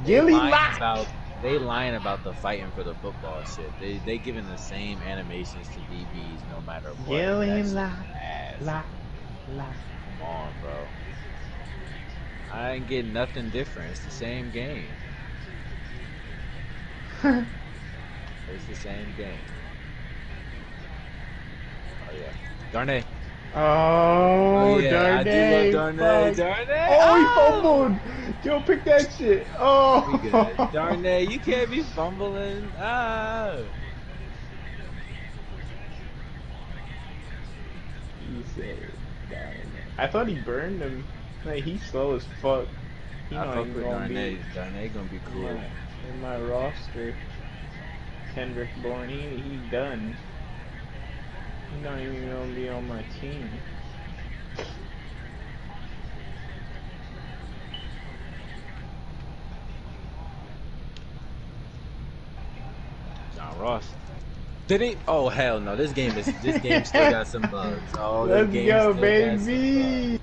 They lying about the fighting for the football shit. They giving the same animations to DBs no matter what. Gillian Lock. Come on, bro. I ain't getting nothing different. It's the same game. It's the same game. Oh yeah, Darnay. Oh yeah, Darnay. I do love Darnay. Oh, he fumbled. Joe, pick that shit. Oh. We good. Darnay, you can't be fumbling. He said, I thought he burned him. Like, he's slow as fuck. He I fuck with Darnay. Darnay gonna be cool. In my roster, Kendrick Bourne, he done. He's not even gonna be on my team. John Ross. Did he? Oh hell no! This game still got some bugs. Oh, let's go, baby.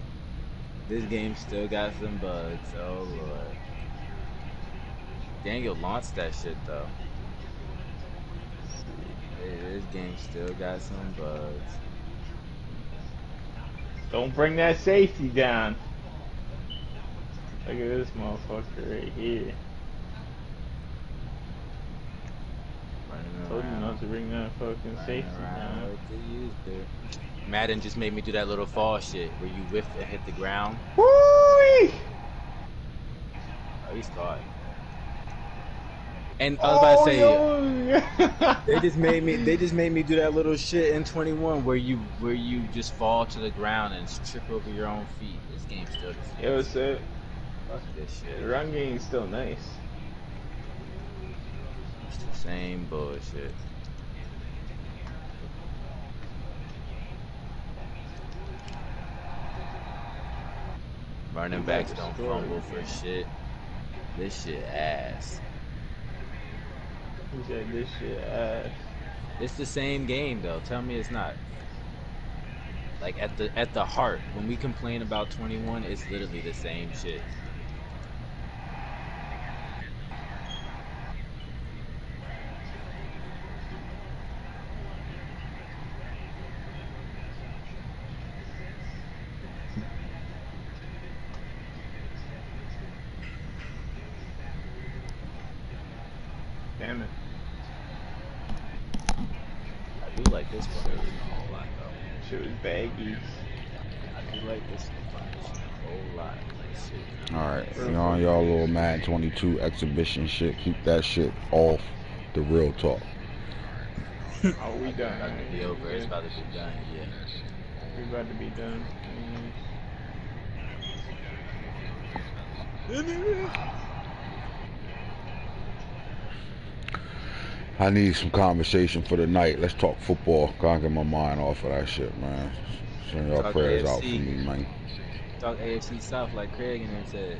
This game still got some bugs. Oh lord. Daniel launched that shit though. This game still got some bugs. Don't bring that safety down. Look at this motherfucker right here. Told you not to bring that fucking safety down. Madden just made me do that little fall shit where you whiff and hit the ground. Woo! Oh, he's caught. And I was about to say, they just made me do that little shit in 21 where you just fall to the ground and trip over your own feet. This game's still the same. Yo, what's up? Fuck this shit. The run game's still nice. It's the same bullshit. Running backs don't fumble for shit. This shit ass. He said this shit ass. It's the same game though. Tell me it's not. Like at the heart, when we complain about 21, it's literally the same shit. Damn it. I do like this one a whole lot though. Shit was baggy. I do like this one a whole lot. Alright, y'all little Madden 22 exhibition shit. Keep that shit off the real talk. Oh, we done. About to be over. It's about to be done. Yeah. We about to be done. I need some conversation for the night. Let's talk football. Gotta get my mind off of that shit, man. Send y'all prayers out for me, man. Talk AFC South like Craig and them said.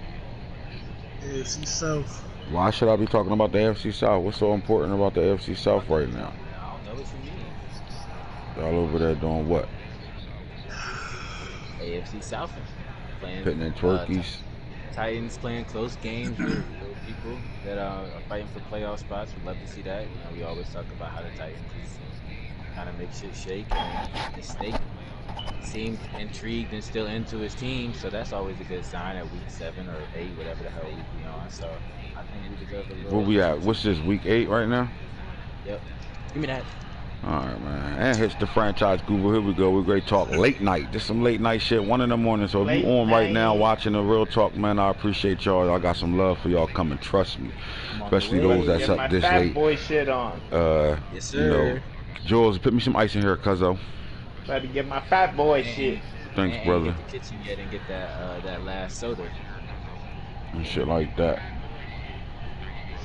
AFC South. Why should I be talking about the AFC South? What's so important about the AFC South right now? I don't know what you mean. Y'all over there doing what? AFC South playing. Pitting in turkeys. Titans playing close games with people that are fighting for playoff spots. We'd love to see that. You know, we always talk about how the Titans kind of make shit shake. And the Snake seemed intrigued and still into his team, so that's always a good sign at week 7 or 8, whatever the hell week we on. So I think we deserve a little. Where we at? What's this, week 8 right now? Yep. Give me that. Alright, man. And hits the franchise Google. Here we go. We're great talk. Late night. Just some late night shit. 1 in the morning. So if you on right now watching the real talk, man, I appreciate y'all. I got some love for y'all. Come and trust me. Especially those that's up this late. Boy shit on. Yes, sir. You know, Jules, put me some ice in here, cuzzo. About to get my fat boy shit. Thanks, brother. Get the kitchen yet and get that last soda. And shit like that.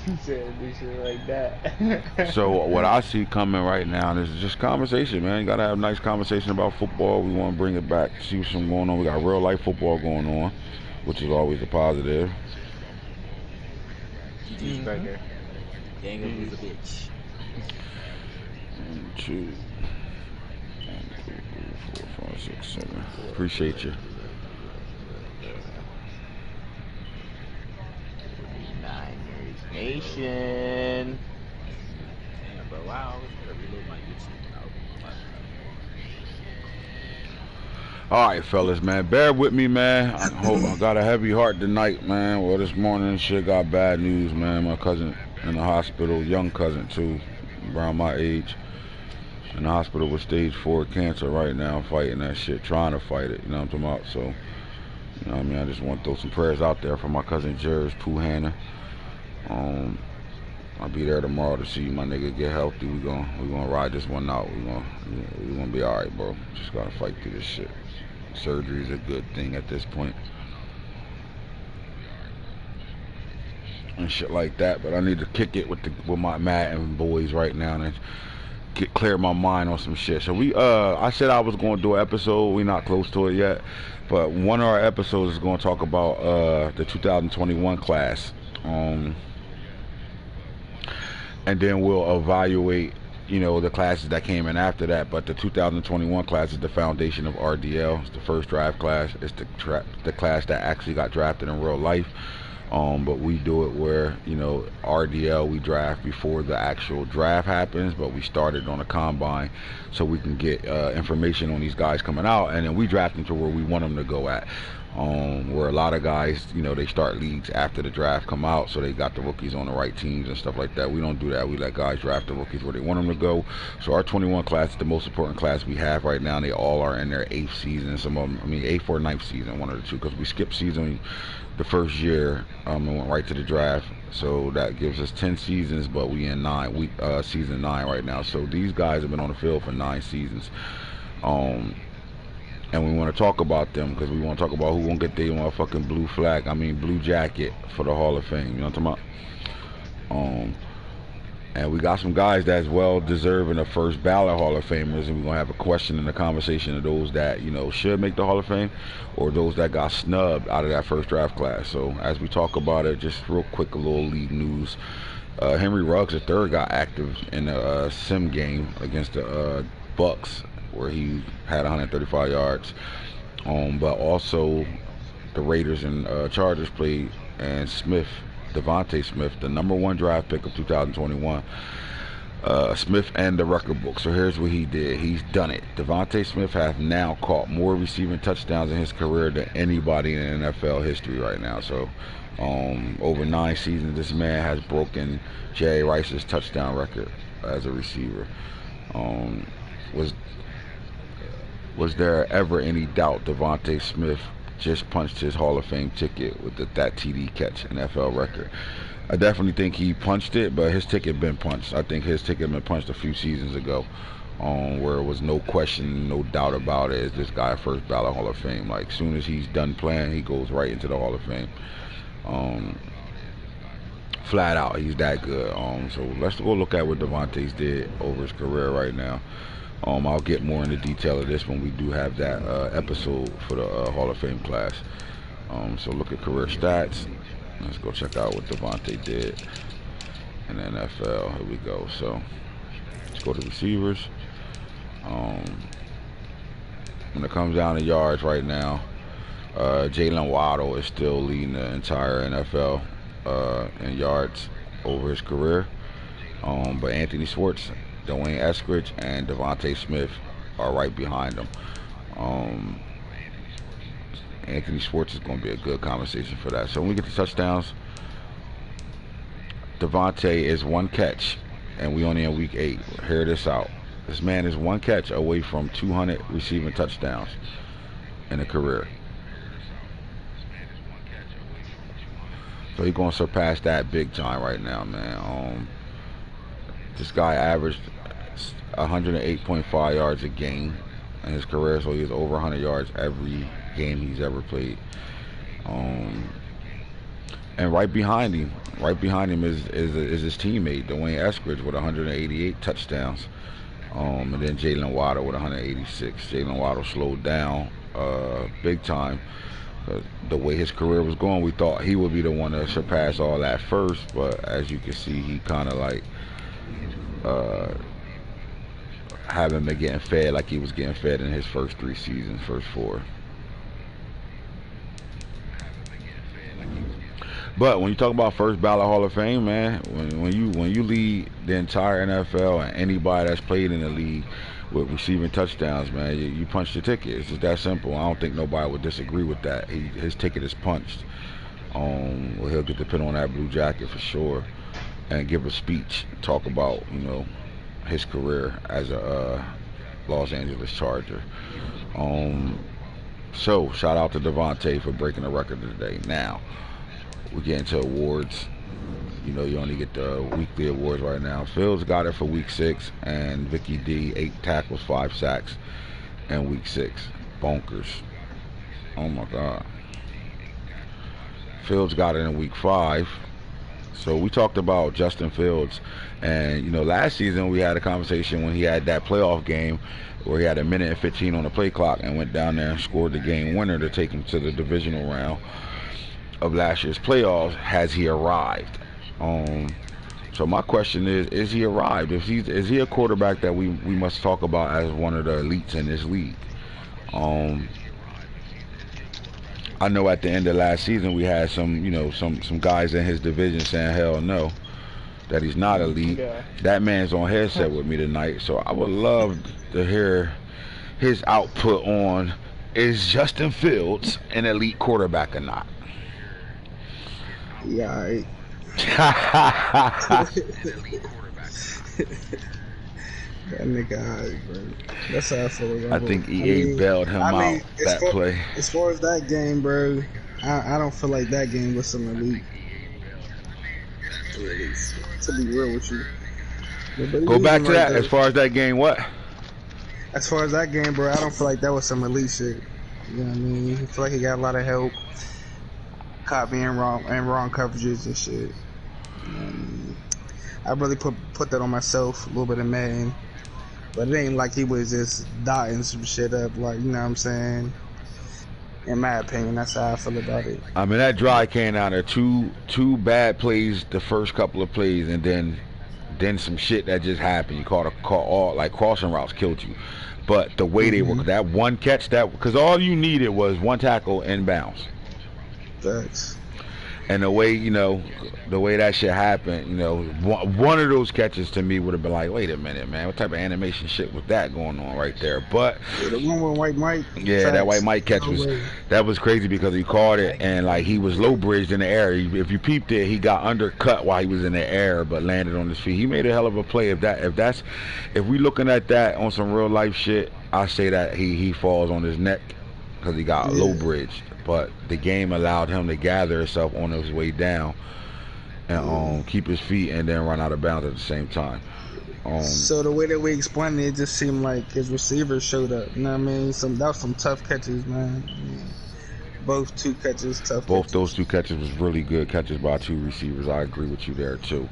He said this shit like that. So what I see coming right now is just conversation, man. You gotta have a nice conversation about football. We want to bring it back, see what's going on. We got real life football going on, which is always a positive. GG's burger. Gang of the bitch. 1, 2, 3, 4, 5, 6, 7. Appreciate you. 9. Nation. Damn, bro, why I always gotta reload my YouTube when I open my laptop? All right, fellas, man, bear with me, man. I got a heavy heart tonight, man. Well, this morning, shit got bad news, man. My cousin in the hospital, young cousin too, around my age, in the hospital with stage 4 cancer right now, fighting that shit, trying to fight it. You know what I'm talking about? So, you know what I mean? I just want to throw some prayers out there for my cousin Jerry's Pooh Hannah. I'll be there tomorrow to see my nigga get healthy. We gonna ride this one out. We gonna be all right, bro. Just gotta fight through this shit. Surgery is a good thing at this point and shit like that. But I need to kick it with my Madden boys right now and clear my mind on some shit. So I said I was gonna do an episode. We not close to it yet, but one of our episodes is gonna talk about the 2021 class. And then we'll evaluate, you know, the classes that came in after that. But the 2021 class is the foundation of RDL. It's the first draft class. It's the class that actually got drafted in real life. But we do it where, you know, RDL, we draft before the actual draft happens, but we started on a combine so we can get information on these guys coming out, and then we draft them to where we want them to go at. Where a lot of guys, you know, they start leagues after the draft come out, so they got the rookies on the right teams and stuff like that. We don't do that. We let guys draft the rookies where they want them to go. So our 21 class is the most important class we have right now. They all are in their 8th season. Some of them, I mean, 8th or 9th season, one of the two, because we skipped season the first year and went right to the draft. So that gives us 10 seasons, but we in season 9 right now. So these guys have been on the field for 9 seasons. And we want to talk about them because we want to talk about who won't get their motherfucking blue jacket for the Hall of Fame. You know what I'm talking about? And we got some guys that's well deserving of first ballot Hall of Famers, and we're gonna have a question in the conversation of those that, you know, should make the Hall of Fame or those that got snubbed out of that first draft class. So as we talk about it, just real quick, a little league news. Henry Ruggs III got active in a sim game against the Bucks, where he had 135 yards. But also the Raiders and Chargers played, and Devonta Smith, the #1 draft pick of 2021. Smith and the record book. So here's what he did. He's done it. Devonta Smith has now caught more receiving touchdowns in his career than anybody in NFL history right now. So over 9 seasons, this man has broken Jerry Rice's touchdown record as a receiver. Was there ever any doubt Devonta Smith just punched his Hall of Fame ticket with that TD catch, NFL record? I definitely think he punched it, but his ticket been punched. I think his ticket been punched a few seasons ago, where it was no question, no doubt about it. Is this guy first ballot Hall of Fame? Like, soon as he's done playing, he goes right into the Hall of Fame. Flat out, he's that good. So let's go look at what Devonta's did over his career right now. I'll get more into detail of this when we do have that episode for the Hall of Fame class. So look at career stats. Let's go check out what Devonta did in the NFL. Here we go. So let's go to receivers. When it comes down to yards right now, Jalen Waddle is still leading the entire NFL in yards over his career. But Anthony Schwartz, Dwayne Eskridge, and Devonta Smith are right behind him. Anthony Schwartz is going to be a good conversation for that. So when we get to touchdowns, Devonta is 1 catch, and we only in week 8. Hear this out. This man is 1 catch away from 200 receiving touchdowns in a career. So he's going to surpass that big time right now, man. This guy averaged 108.5 yards a game in his career, so he has over 100 yards every game he's ever played. And right behind him is his teammate Dwayne Eskridge with 188 touchdowns, and then Jalen Waddle with 186. Jalen Waddle slowed down big time. The way his career was going, we thought he would be the one to surpass all that first, but as you can see, he kind of like haven't been getting fed like he was getting fed in his first 3 seasons, first 4. But when you talk about first ballot Hall of Fame, man, when you lead the entire NFL and anybody that's played in the league with receiving touchdowns, man, you punch the ticket. It's just that simple. I don't think nobody would disagree with that. His ticket is punched. Well, he'll get to put on that blue jacket for sure and give a speech, talk about, you know, his career as a Los Angeles Charger. So shout out to Devonta for breaking the record today. Now we get into awards. You know, you only get the weekly awards right now. Fields got it for week 6, and Vicky D 8 tackles, 5 sacks in week 6. Bonkers. Oh my God. Fields got it in week 5. So we talked about Justin Fields, and you know, last season we had a conversation when he had that playoff game where he had 1:15 on the play clock and went down there and scored the game winner to take him to the divisional round of last year's playoffs. Has he arrived? So my question is he arrived? Is he a quarterback that we must talk about as one of the elites in this league? I know at the end of last season we had some guys in his division saying hell no, that he's not elite. Yeah. That man's on headset with me tonight, so I would love to hear his output on, is Justin Fields an elite quarterback or not? Yeah, alright. That nigga alright, bro. That's how I feel about I think EA bailed him out that play. As far as that game, bro, I don't feel like that game was some elite. To be real with you. Go back to that. As far as that game, what? As far as that game, bro, I don't feel like that was some elite shit. You know what I mean? I feel like he got a lot of help. Caught being wrong coverages and shit. You know what I mean? I really put that on myself, a little bit of Madden. But it ain't like he was just dotting some shit up, like, you know what I'm saying? In my opinion, that's how I feel about it. I mean, that drive came down there, two bad plays the first couple of plays, and then some shit that just happened. You caught all like crossing routes killed you. But the way they were, that one catch, because all you needed was one tackle inbounds. Facts. And the way, you know, the way that shit happened, you know, one of those catches to me would have been like, wait a minute, man, what type of animation shit was that going on right there? But yeah, the one with White Mike. Yeah, facts. That White Mike catch was crazy because he caught it and like he was low bridged in the air. If you peeped it, he got undercut while he was in the air, but landed on his feet. He made a hell of a play. If we looking at that on some real life shit, I say that he falls on his neck because he got low bridged. But the game allowed him to gather himself on his way down and keep his feet and then run out of bounds at the same time. So the way that we explained it, it just seemed like his receivers showed up. You know what I mean? That was some tough catches, man. Both two catches, tough. Both those two catches was really good catches by two receivers. I agree with you there too.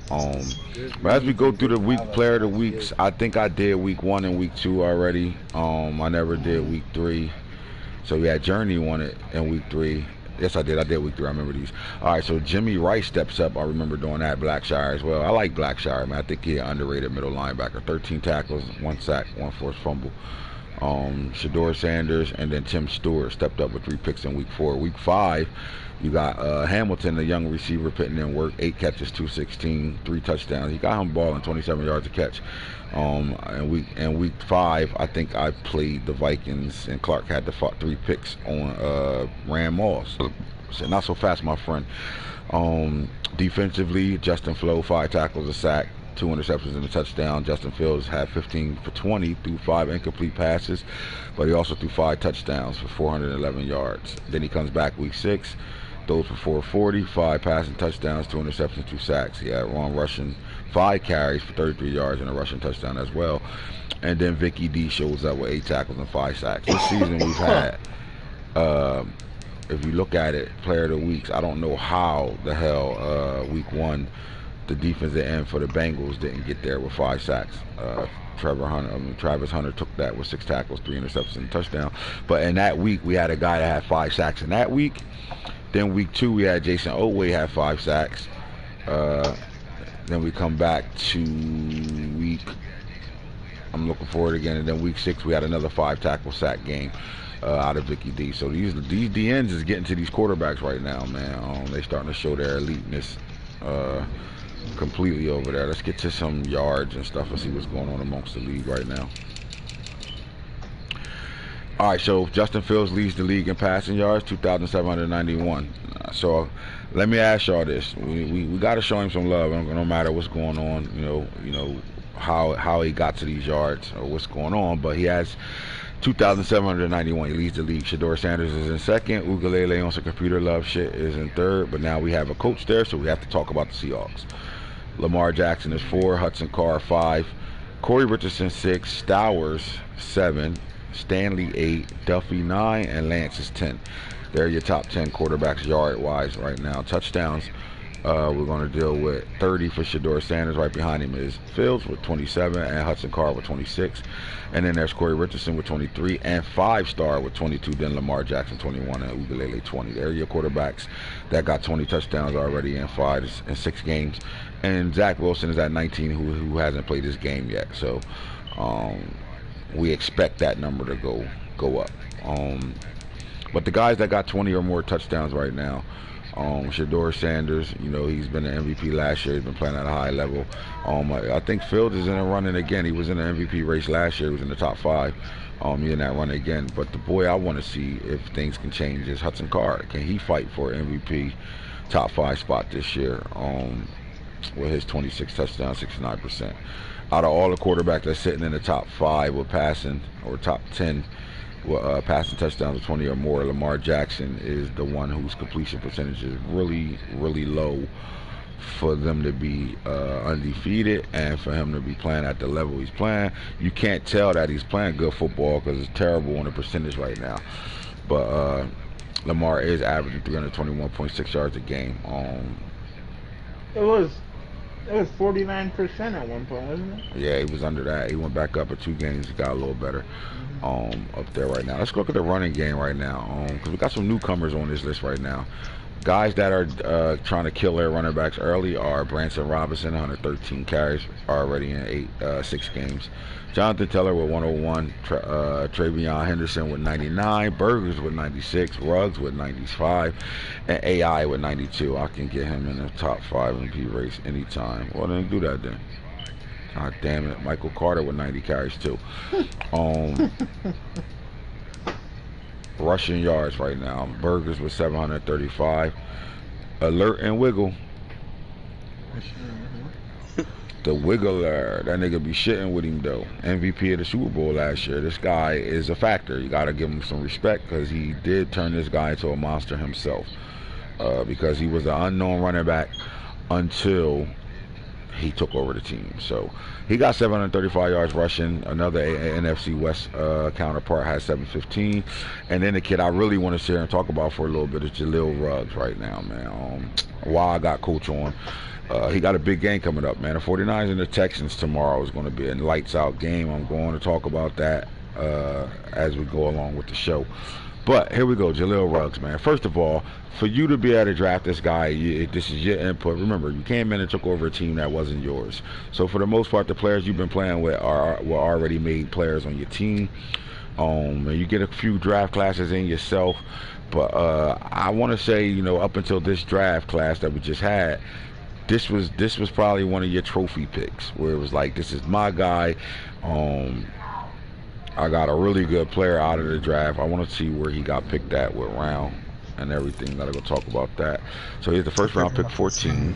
But as we go through the week player of the weeks, I think I did week 1 and week 2 already. I never did week 3. So we had Journey won it in week 3. Yes, I did week 3. I remember these. All right, so Jimmy Rice steps up. I remember doing that. Blackshire as well. I like Blackshire, man. I think he's an underrated middle linebacker. 13 tackles, 1 sack, 1 forced fumble. Shador Sanders and then Tim Stewart stepped up with 3 picks in week 4. Week 5, you got Hamilton, the young receiver, putting in work. 8 catches, 216, 3 touchdowns. He got him balling, 27 yards a catch. In week 5, I think I played the Vikings, and Clark had the 3 picks on Ram Moss. So not so fast, my friend. Defensively, Justin Flo, 5 tackles, a sack, 2 interceptions and a touchdown. Justin Fields had 15 for 20 through 5 incomplete passes, but he also threw 5 touchdowns for 411 yards. Then he comes back week 6, throws for 440, 5 passing touchdowns, 2 interceptions, 2 sacks. He had Ron rushing 5 carries for 33 yards and a rushing touchdown as well. And then Vicky D shows up with 8 tackles and 5 sacks. This season we've had, if you look at it, player of the weeks, I don't know how the hell week 1 the defensive end for the Bengals didn't get there with 5 sacks. Travis Hunter took that with 6 tackles, 3 interceptions and a touchdown. But in that week, we had a guy that had 5 sacks in that week. Then week 2, we had Jason Otway had 5 sacks. Then we come back to week, I'm looking forward again, and then week 6, we had another 5 tackle sack game. out of Vicky D. So these DNs is getting to these quarterbacks right now, man. They starting to show their eliteness completely over there. Let's get to some yards and stuff and see what's going on amongst the league right now. All right, so Justin Fields leads the league in passing yards, 2,791. So let me ask y'all this: we got to show him some love, no matter what's going on. You know how he got to these yards or what's going on. But he has 2,791. He leads the league. Shedeur Sanders is in second. Ugalele on some computer love shit is in third. But now we have a coach there, so we have to talk about the Seahawks. Lamar Jackson is 4. Hudson Carr 5. Corey Richardson 6. Stowers 7. Stanley 8, Duffy 9, and Lance is 10. They're your top 10 quarterbacks yard-wise right now. Touchdowns, we're going to deal with 30 for Shedeur Sanders. Right behind him is Fields with 27 and Hudson Carr with 26. And then there's Corey Richardson with 23 and 5-star with 22. Then Lamar Jackson 21 and Ugalele 20. They're your quarterbacks that got 20 touchdowns already in 6 games. And Zach Wilson is at 19, who hasn't played this game yet. So, we expect that number to go up. But the guys that got 20 or more touchdowns right now, Shedeur Sanders, he's been an MVP last year. He's been playing at a high level. I think Fields is in a running again. He was in the MVP race last year. He was in the top 5. He's in that run again. But the boy I want to see if things can change is Hudson Carr. Can he fight for MVP top 5 spot this year with his 26 touchdowns, 69%? Out of all the quarterbacks that's sitting in the top 5 with passing, or top 10 with passing touchdowns of 20 or more, Lamar Jackson is the one whose completion percentage is really, really low for them to be undefeated and for him to be playing at the level he's playing. You can't tell that he's playing good football because it's terrible on the percentage right now. But Lamar is averaging 321.6 yards a game. It was 49% at one point, wasn't it? Yeah, he was under that. He went back up at 2 games. He got a little better up there right now. Let's look at the running game right now because we got some newcomers on this list right now. Guys that are trying to kill their running backs early are Branson Robinson, 113 carries already in 6 games. Jonathan Taylor with 101, Trayvon Henderson with 99, Burgers with 96, Ruggs with 95, and AI with 92. I can get him in the top 5 MVP race anytime. Well, then do that then. God damn it. Michael Carter with 90 carries too. Rushing yards right now. Burgers with 735. Alert and Wiggle. The Wiggler, that nigga be shitting with him though. MVP of the Super Bowl last year. This guy is a factor. You gotta give him some respect because he did turn this guy into a monster himself. Because he was an unknown running back until he took over the team. So he got 735 yards rushing. Another NFC West counterpart has 715. And then the kid I really want to sit here and talk about for a little bit is Jaleel Ruggs right now, man. While I got Coach on, he got a big game coming up, man. The 49ers and the Texans tomorrow is going to be a lights out game. I'm going to talk about that as we go along with the show. But here we go, Jaleel Ruggs, man. First of all, for you to be able to draft this guy, this is your input. Remember, you came in and took over a team that wasn't yours. So for the most part, the players you've been playing with were already made players on your team. And you get a few draft classes in yourself. But I want to say, up until this draft class that we just had, this was probably one of your trophy picks where it was like, this is my guy. I got a really good player out of the draft. I want to see where he got picked at, what round and everything. Gotta go talk about that. So he's the first round pick, 14.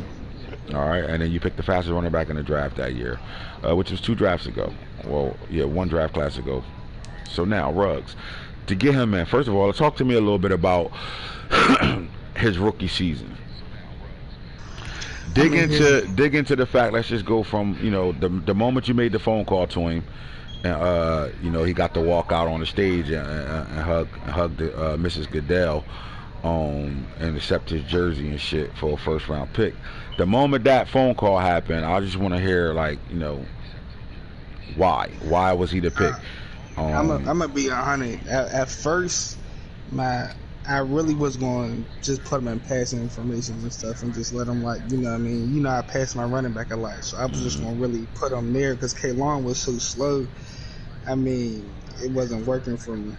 All right, and then you picked the fastest running back in the draft that year, which was 2 drafts ago. Well, yeah, 1 draft class ago. So now Ruggs, to get him in. First of all, talk to me a little bit about his rookie season. Dig into the fact. Let's just go from the moment you made the phone call to him. And he got to walk out on the stage and hug Mrs. Goodell and accept his jersey and shit for a first round pick. The moment that phone call happened, I just want to hear why was he the pick? I'm gonna be 100. At first, I really was going to just put him in passing information and stuff and just let him I pass my running back a lot, so I was just going to really put him there because K-Long was so slow. I mean, it wasn't working for me.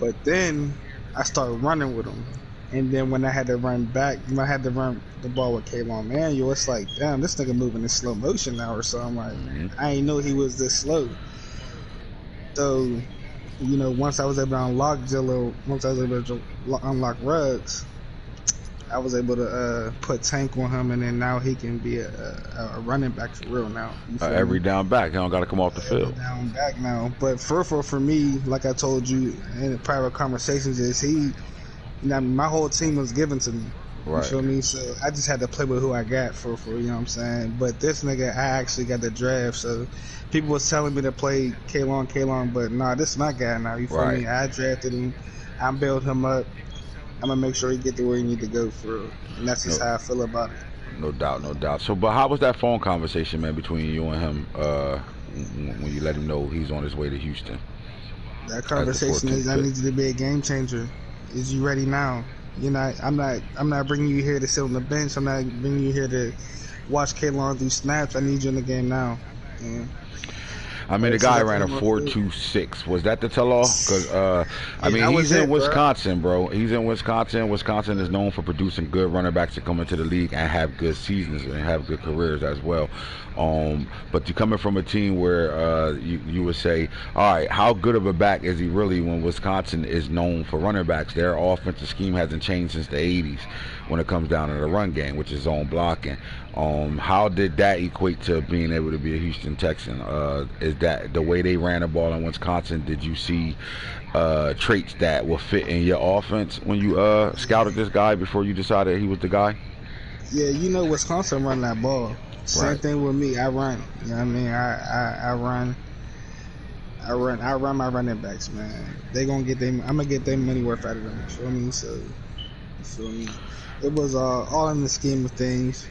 But then I started running with him. And then when I had to run back, when I had to run the ball with K'Lon Manuel, it's like, damn, this nigga moving in slow motion now or something. Like, I ain't know he was this slow. So, you know, once I was able to unlock Jaleel, once I was able to unlock Ruggs, I was able to put Tank on him, and then now he can be a running back for real now. Every down back, he don't got to come off the field. Down back now, but for me, like I told you in private conversations, is he? Now my whole team was given to me. Right. You feel me? So I just had to play with who I got for you know what I'm saying. But this nigga, I actually got the draft, so people was telling me to play K'Lon, but nah, this is my guy now. You feel me? I drafted him, I built him up. I'm gonna make sure he get to where he need to go for real. And that's just how I feel about it. No doubt, no doubt. So, but how was that phone conversation, man, between you and him when you let him know he's on his way to Houston? That conversation is, I need you to be a game changer. Is you ready now? You know, I'm not bringing you here to sit on the bench. I'm not bringing you here to watch K'Lon do snaps. I need you in the game now. Yeah. I mean, the guy ran a 4.26. Was that the tell-off? Because, I mean, he's in Wisconsin, bro. He's in Wisconsin. Wisconsin is known for producing good running backs that come into the league and have good seasons and have good careers as well. But you're coming from a team where you would say, all right, how good of a back is he really when Wisconsin is known for running backs? Their offensive scheme hasn't changed since the 80s when it comes down to the run game, which is zone blocking. How did that equate to being able to be a Houston Texan? Is that the way they ran the ball in Wisconsin? Did you see traits that will fit in your offense when you scouted this guy before you decided he was the guy? Yeah, you know, Wisconsin run that ball. Same thing with me. I run. You know what I mean? I run my running backs, man. They gonna get them. I'm gonna get their money worth out of them. You feel me? So, you feel me? It was all in the scheme of things.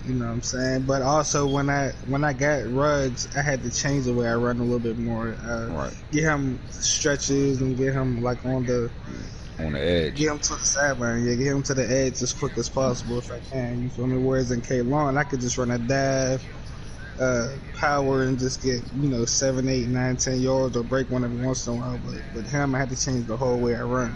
You know what I'm saying? But also when I got Ruggs, I had to change the way I run a little bit more. Get him stretches and get him like on the edge. Get him to the sideline. Yeah, get him to the edge as quick as possible if I can. You feel me? Whereas in K'Lon, I could just run a dive, power, and just get 7, 8, 9, 10 yards or break one every once in a while. But him, I had to change the whole way I run.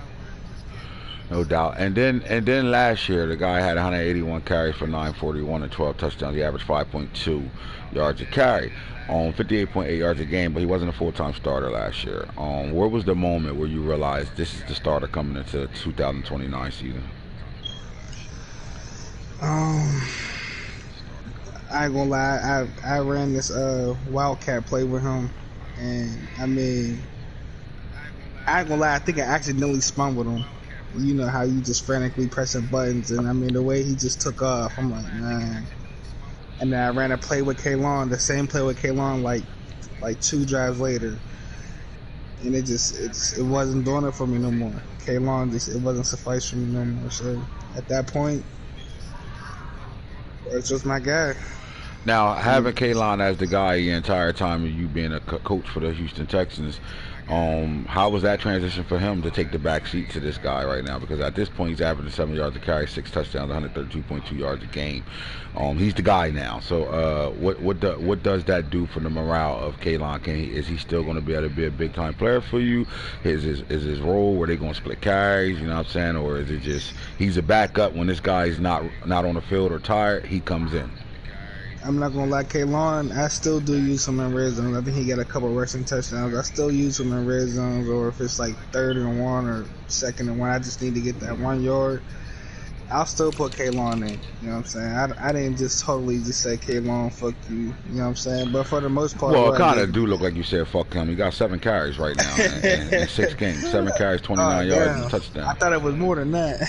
No doubt. And then last year, the guy had 181 carries for 941 and 12 touchdowns. He averaged 5.2 yards a carry on 58.8 yards a game, but he wasn't a full-time starter last year. Where was the moment where you realized this is the starter coming into the 2029 season? I ain't gonna lie, I ran this Wildcat play with him, and I mean, I ain't gonna lie, I think I accidentally spun with him. You know how you just frantically pressing buttons, and I mean the way he just took off, I'm like, man. And then I ran a play with K'Lon, the same play with K'Lon, like 2 drives later, and it wasn't doing it for me no more. K'Lon it wasn't suffice for me no more. So at that point, it's just my guy. Now, having K'Lon as the guy the entire time of you being a coach for the Houston Texans, how was that transition for him to take the back seat to this guy right now? Because at this point, he's averaging 7 yards a carry, 6 touchdowns, 132.2 yards a game. He's the guy now. So, what does that do for the morale of K'Lon? Is he still going to be able to be a big time player for you? Is his role where they going to split carries? You know what I'm saying? Or is it just he's a backup when this guy's not on the field or tired? He comes in. I'm not gonna lie, K'Lon, I still do use him in red zones. I think he got a couple rushing touchdowns. I still use him in red zones, or if it's like 3rd and 1 or 2nd and 1, I just need to get that 1 yard. I'll still put K'Lon in. You know what I'm saying? I didn't just totally just say K'Lon, fuck you. You know what I'm saying? But for the most part, well, it kind of do look like you said fuck him. He got 7 carries right now in 6 games. 7 carries, 29 yards, and a touchdown. I thought it was more than that.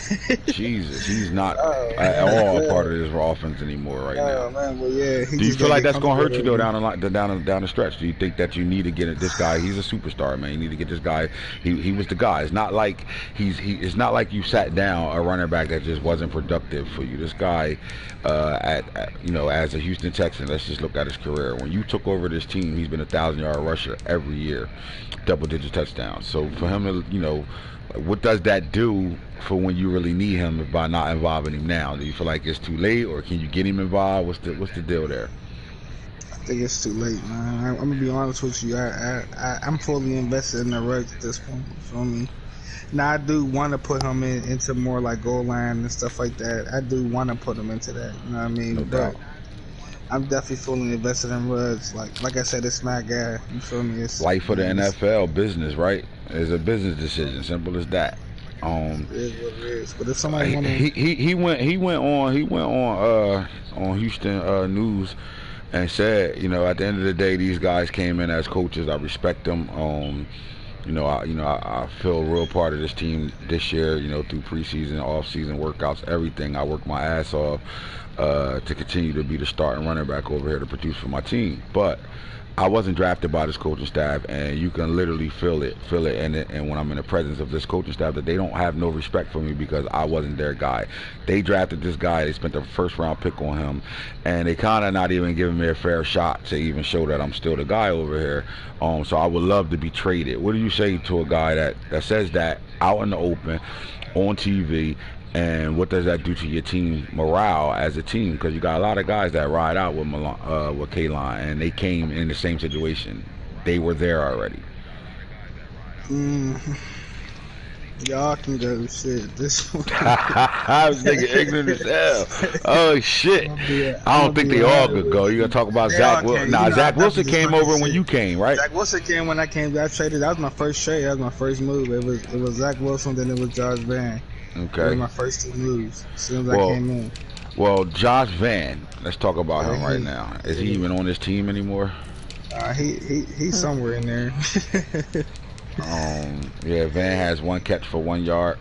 Jesus, he's not at all a part of this offense anymore right now. Man, well, yeah. Do you feel like that's gonna hurt you though down the stretch? Do you think that you need to get this guy? He's a superstar, man. You need to get this guy. He was the guy. It's not like it's not like you sat down a running back that just wasn't productive for you. This guy, as a Houston Texan, let's just look at his career. When you took over this team, he's been a 1,000-yard rusher every year, double-digit touchdowns. So for him to, what does that do for when you really need him by not involving him now? Do you feel like it's too late, or can you get him involved? What's the deal there? I think it's too late, man. I'm gonna be honest with you. I'm fully invested in the Ruggs at this point. You feel me? Now I do want to put him into more like goal line and stuff like that. I do want to put him into that. You know what I mean? No doubt. I'm definitely fully invested in Ruggs. Like I said, it's my guy. You feel me? It's life for the NFL business, right? It's a business decision. Simple as that. It is what it is. But if somebody want to, he went on Houston News and said, you know, at the end of the day, these guys came in as coaches. I respect them. I feel a real part of this team this year. You know, through preseason, off-season workouts, everything. I work my ass off to continue to be the starting running back over here to produce for my team. But I wasn't drafted by this coaching staff, and you can literally feel it, and when I'm in the presence of this coaching staff, that they don't have no respect for me because I wasn't their guy. They drafted this guy, they spent the first round pick on him, and they kind of not even giving me a fair shot to even show that I'm still the guy over here. So I would love to be traded. What do you say to a guy that says that out in the open, on TV? And what does that do to your team morale as a team? Because you got a lot of guys that ride out with K-Line, and they came in the same situation. They were there already. Y'all can go shit. This one. I was thinking ignorant as hell. Oh shit! I don't think they all could go. You gotta talk about Zach Wilson. Nah, Zach Wilson came over when you came, right? Zach Wilson came when I came. I traded. That was my first trade. That was my first move. It was Zach Wilson. Then it was Josh Van. Okay. That was my first two moves as soon as I came in. Well, Josh Van, let's talk about him right now. Is he even on this team anymore? He's somewhere in there. Yeah, Van has 1 catch for 1 yard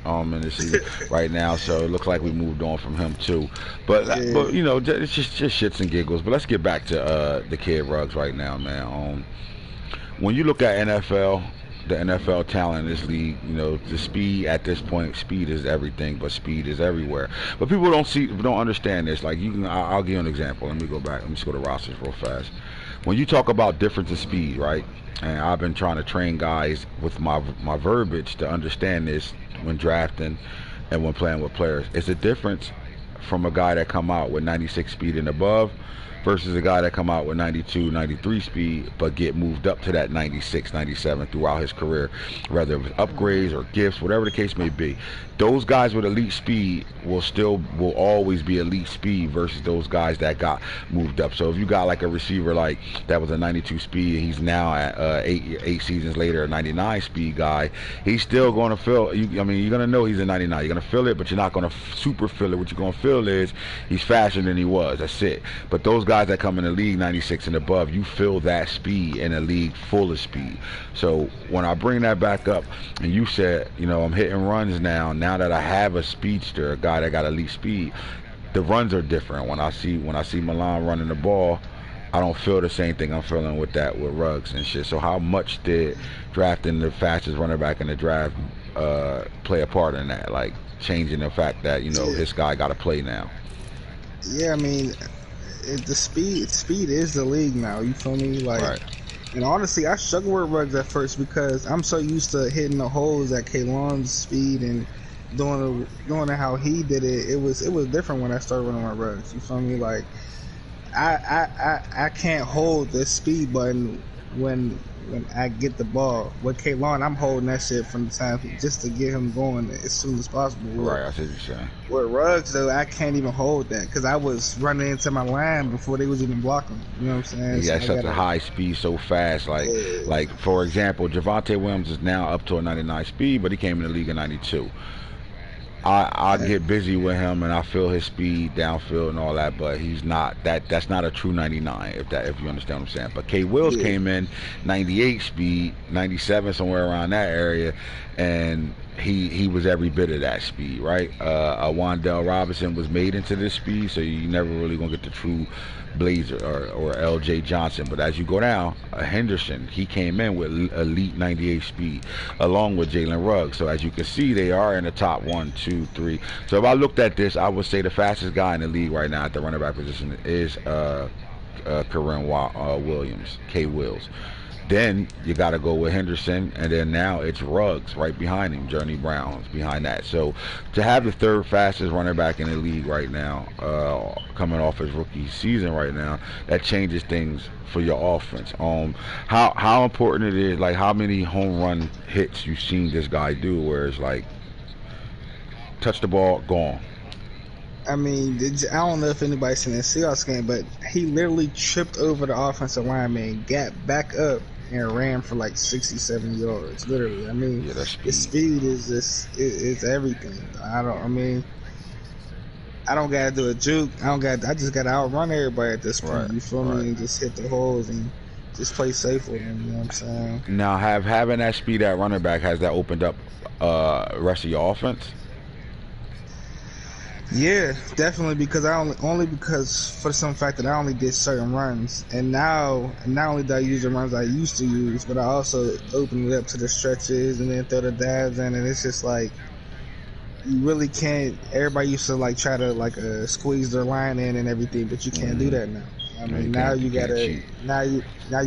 in the season right now, so it looks like we moved on from him too. But you know, it's just shits and giggles. But let's get back to the kid Ruggs right now, man. When you look at the NFL talent in this league, you know, the speed at this point, speed is everything, but speed is everywhere. But people don't understand this. Like, I'll give you an example. Let me go back. Let me just go to rosters real fast. When you talk about difference in speed, right? And I've been trying to train guys with my verbiage to understand this when drafting and when playing with players. It's a difference from a guy that come out with 96 speed and above versus a guy that come out with 92, 93 speed, but get moved up to that 96, 97 throughout his career, whether it was upgrades or gifts, whatever the case may be. Those guys with elite speed will always be elite speed versus those guys that got moved up. So if you got like a receiver like that was a 92 speed, he's now at eight seasons later a 99 speed guy, he's still going to feel. You're going to know he's a 99. You're going to feel it, but you're not going to super feel it. What you're going to feel is he's faster than he was. That's it. But those guys that come in the league 96 and above, you feel that speed in a league full of speed. So when I bring that back up, and you said, you know, I'm hitting runs now that I have a speedster, a guy that got elite speed, the runs are different. When I see Milan running the ball, I don't feel the same thing I'm feeling with Ruggs and shit. So how much did drafting the fastest running back in the draft play a part in that? Like changing the fact that, you know, this guy got to play now. Yeah, I mean, the speed is the league now. You feel me? Like, right. And honestly, I struggled with Ruggs at first because I'm so used to hitting the holes at Kalon's speed and doing it how he did it. It was different when I started running my Ruggs. You feel me? Like, I can't hold the speed button when I get the ball. With Kalon, I'm holding that shit from the time just to get him going as soon as possible. Right, I see what you're saying. With Ruggs, though, I can't even hold that because I was running into my line before they was even blocking. You know what I'm saying? He has such a high speed so fast. Like for example, Javonte Williams is now up to a 99 speed, but he came in the league in 92. I get busy with him and I feel his speed downfield and all that, but he's not that's not a true 99 if you understand what I'm saying. But K Wills came in 98 speed, 97 somewhere around that area, and he was every bit of that speed, right? Wandell Robinson was made into this speed, so you never really gonna get the true Blazer or LJ Johnson. But as you go down, Henderson, he came in with elite 98 speed along with Jaleel Ruggs. So as you can see, they are in the top 1, 2, 3. So if I looked at this, I would say the fastest guy in the league right now at the running back position is Kareem Williams, K Wills. Then you got to go with Henderson, and then now it's Ruggs right behind him. Journey Brown's behind that. So to have the third fastest running back in the league right now, coming off his rookie season right now, that changes things for your offense. How important it is, like how many home run hits you've seen this guy do, where it's like touch the ball, gone. I mean, I don't know if anybody's seen that Seahawks game, but he literally tripped over the offensive lineman, got back up, and ran for like 67 yards. Literally, I mean, Yeah, that's his speed is just it's everything. I don't gotta do a juke. I just gotta outrun everybody at this point. Right, You feel right. me? And just hit the holes and just play safe with him. You know what I'm saying? Now, having that speed at running back, has that opened up rest of your offense? Yeah, definitely, because only because for some fact that I only did certain runs, and now not only do I use the runs I used to use, but I also open it up to the stretches and then throw the dabs in, and it's just like you really can't. Everybody used to like try to like squeeze their line in and everything, but you can't do that now. I mean, now you gotta now you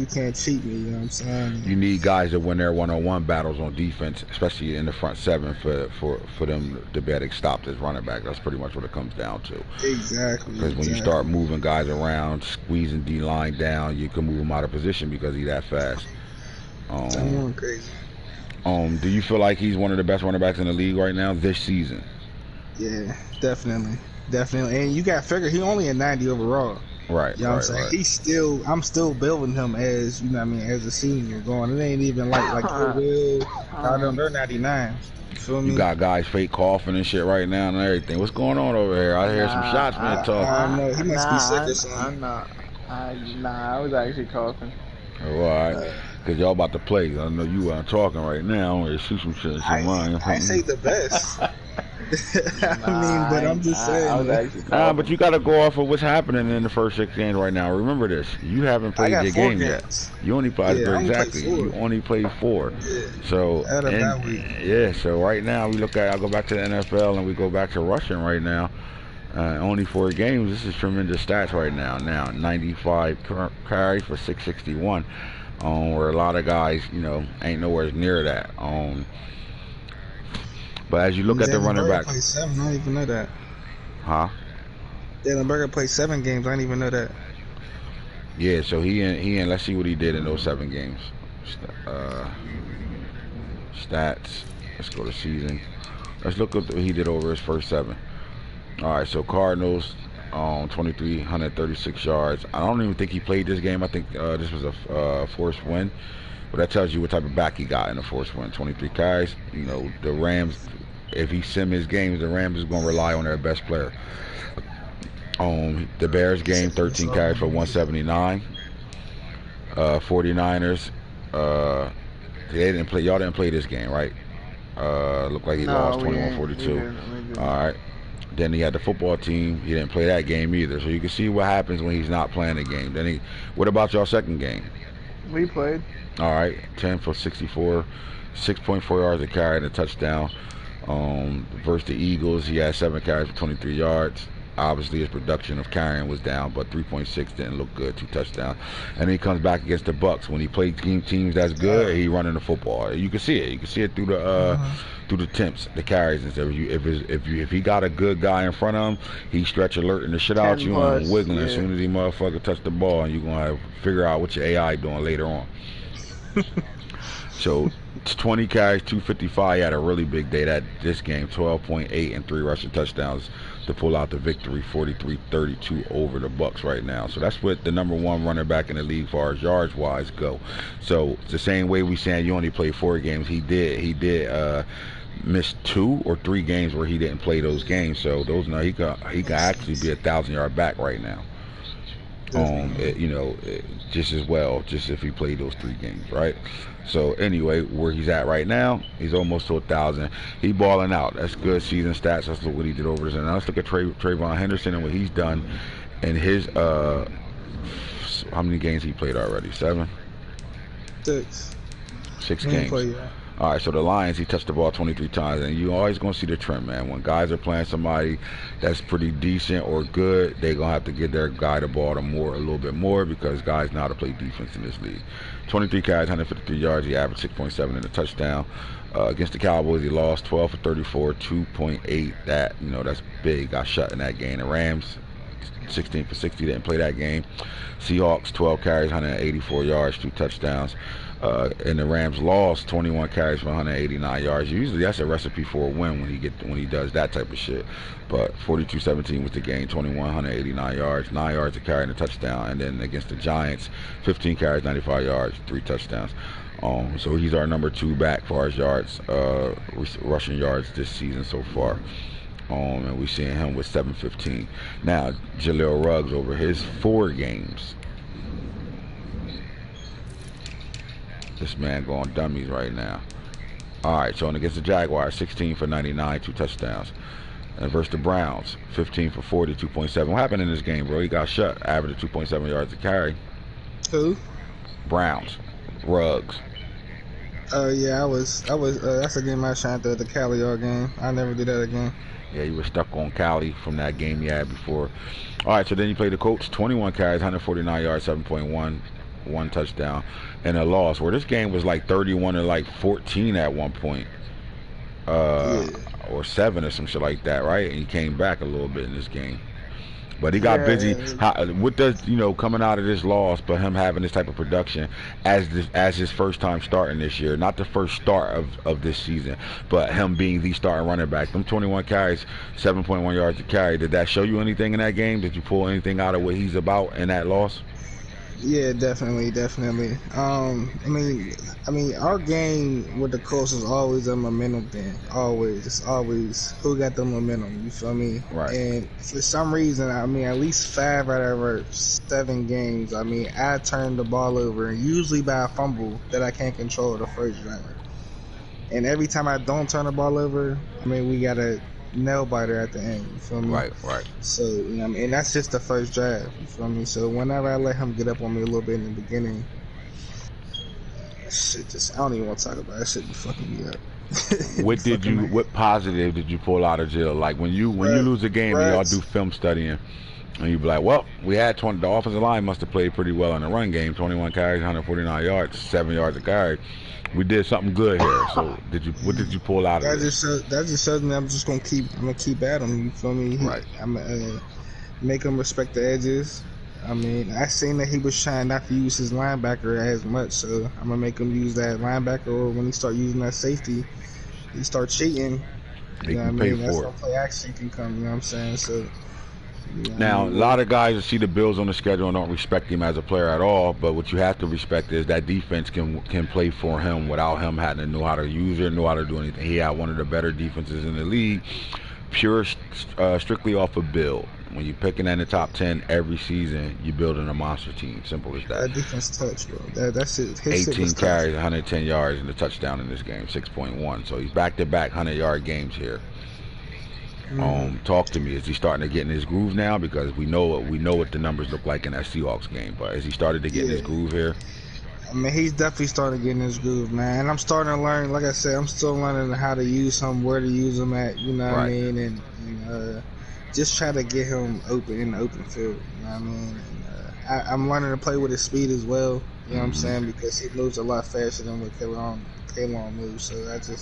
can't cheat me. You know what I'm saying? You need guys that win their one-on-one battles on defense, especially in the front seven, for them to be able to stop this running back. That's pretty much what it comes down to. Exactly. Because when you start moving guys around, squeezing D line down, you can move him out of position because he's that fast. I'm going crazy. Do you feel like he's one of the best running backs in the league right now this season? Yeah, definitely. And you got to figure he only a 90 overall. Right. You know what I'm saying? I'm still building him as, you know what I mean, as a senior going. It ain't even like they're 99. You feel me? You got guys fake coughing and shit right now and everything. What's going on over here? I hear some shots being talked. I don't know. He must be sick or something. I'm not. I was actually coughing. Oh, all right. Because y'all about to play. I know you are talking right now. I'm going to shoot some shit in your mind. I say the best. But I'm just saying. But you got to go off of what's happening in the first 6 games right now. Remember this. You haven't played your game yet. You only played exactly. You only played 4. Yeah. So, so right now I go back to the NFL and we go back to rushing right now. Only 4 games. This is tremendous stats right now. 95 carries for 661. Where a lot of guys, ain't nowhere near that. But as you look at the running back, played 7. I don't even know that. Huh? Jalen Berger played 7 games. I didn't even know that. Yeah, so he and let's see what he did in those 7 games. Stats. Let's go to season. Let's look at what he did over his first 7. All right, so Cardinals, 2,336 yards. I don't even think he played this game. I think this was a forced win. But that tells you what type of back he got in a forced win. 23 carries. The Rams, if he sim his games, the Rams is going to rely on their best player. The Bears game, 13 carries for 179. 49ers, they didn't play. Y'all didn't play this game, right? Looked like he lost 21-42. All right. Then he had the football team. He didn't play that game either. So you can see what happens when he's not playing the game. What about y'all second game? We played. All right, 10 for 64, 6.4 yards a carry and a touchdown. Versus the Eagles, he had 7 carries for 23 yards. Obviously, his production of carrying was down, but 3.6 didn't look good. 2 touchdowns. And then he comes back against the Bucks. When he plays teams that's good, he running the football. You can see it. You can see it through the temps, the carries and stuff. If he got a good guy in front of him, he stretch alerting the shit out you and wiggling as soon as he motherfucker touch the ball, and you're gonna have to figure out what your AI doing later on. So 20 carries, 255. He had a really big day this game. 12.8 and 3 rushing touchdowns to pull out the victory, 43-32 over the Bucks right now. So that's what the number 1 running back in the league, as far as yards wise go. So it's the same way we saying you only played 4 games. He did missed 2 or 3 games where he didn't play those games. So he could actually be 1,000-yard back right now. Just as well, just if he played those 3 games, right? So anyway, where he's at right now, he's almost to 1,000. He balling out. That's good season stats. Let's look what he did over this. And now let's look at Trayvon Henderson and what he's done in his how many games he played already? 7? 6. 6 games. All right, so the Lions, he touched the ball 23 times, and you always going to see the trend, man. When guys are playing somebody that's pretty decent or good, they're going to have to give their guy the ball a little bit more because guys know how to play defense in this league. 23 carries, 153 yards, he averaged 6.7 in a touchdown. Against the Cowboys, he lost 12 for 34, 2.8. That's big. Got shut in that game. The Rams, 16 for 60, didn't play that game. Seahawks, 12 carries, 184 yards, 2 touchdowns. And the Rams lost 21 carries for 189 yards. Usually that's a recipe for a win when he does that type of shit. But 42-17 was the game, 189 yards, 9 yards a carry and a touchdown. And then against the Giants, 15 carries, 95 yards, 3 touchdowns. So he's our number 2 back as far as yards, rushing yards this season so far. And we're seeing him with 715. Now, Jaleel Ruggs over his 4 games. This man going dummies right now. All right, so against the Jaguars, 16 for 99, 2 touchdowns. And versus the Browns, 15 for 40, 2.7. What happened in this game, bro? He got shut. Averaged 2.7 yards a carry. Who? Browns. Ruggs. Yeah, I was. That's a game I shined through, the Cali game. I never did that again. Yeah, you were stuck on Cali from that game you had before. All right, so then you played the Colts, 21 carries, 149 yards, 7.1, 1 touchdown, and a loss. Where this game was like 31 or like 14 at one point, or 7 or some shit like that, right? And he came back a little bit in this game. But he got busy. What does, coming out of this loss, but him having this type of production as his first time starting this year, not the first start of this season, but him being the starting running back. Them 21 carries, 7.1 yards a carry. Did that show you anything in that game? Did you pull anything out of what he's about in that loss? Yeah, definitely. I mean, our game with the Colts is always a momentum thing. Always, it's always who got the momentum. You feel me? Right. And for some reason, I mean, at least 5 out of our 7 games, I mean, I turn the ball over, and usually by a fumble that I can't control the first driver. And every time I don't turn the ball over, I mean, we got a nail biter at the end, you feel me? Right. So, and that's just the first drive, you feel me? So whenever I let him get up on me a little bit in the beginning, shit I don't even want to talk about it. That shit be fucking me up. What positive did you pull out of Jill? Like when you lose a game and y'all do film studying, and you be like, well, we had 20, the offensive line must have played pretty well in the run game, 21 carries, 149 yards, 7 yards a carry. We did something good here. So what did you pull out of it? That just shows me I'm gonna keep at him. You feel me? Right. I'm gonna make him respect the edges. I mean, I seen that he was trying not to use his linebacker as much, so I'm gonna make him use that linebacker. Or when he start using that safety, he start cheating. They can pay for it. That's when play action can come. You know what I'm saying? So. Now, a lot of guys that see the Bills on the schedule and don't respect him as a player at all, but what you have to respect is that defense can play for him without him having to know how to use it, know how to do anything. He had one of the better defenses in the league, strictly off of build. When you're picking in the top 10 every season, you're building a monster team. Simple as that. That defense touch, bro. That's it. 18 carries, 110 yards, and a touchdown in this game, 6.1. So he's back-to-back 100-yard games here. Talk to me. Is he starting to get in his groove now? Because we know what the numbers look like in that Seahawks game. But has he started to get in his groove here? I mean, he's definitely starting to get in his groove, man. And I'm starting to learn. Like I said, I'm still learning how to use him, where to use him at. You know what I mean? And just try to get him open in the open field. You know what I mean? And, I'm learning to play with his speed as well. You know what I'm saying? Because he moves a lot faster than what Kalon moves. So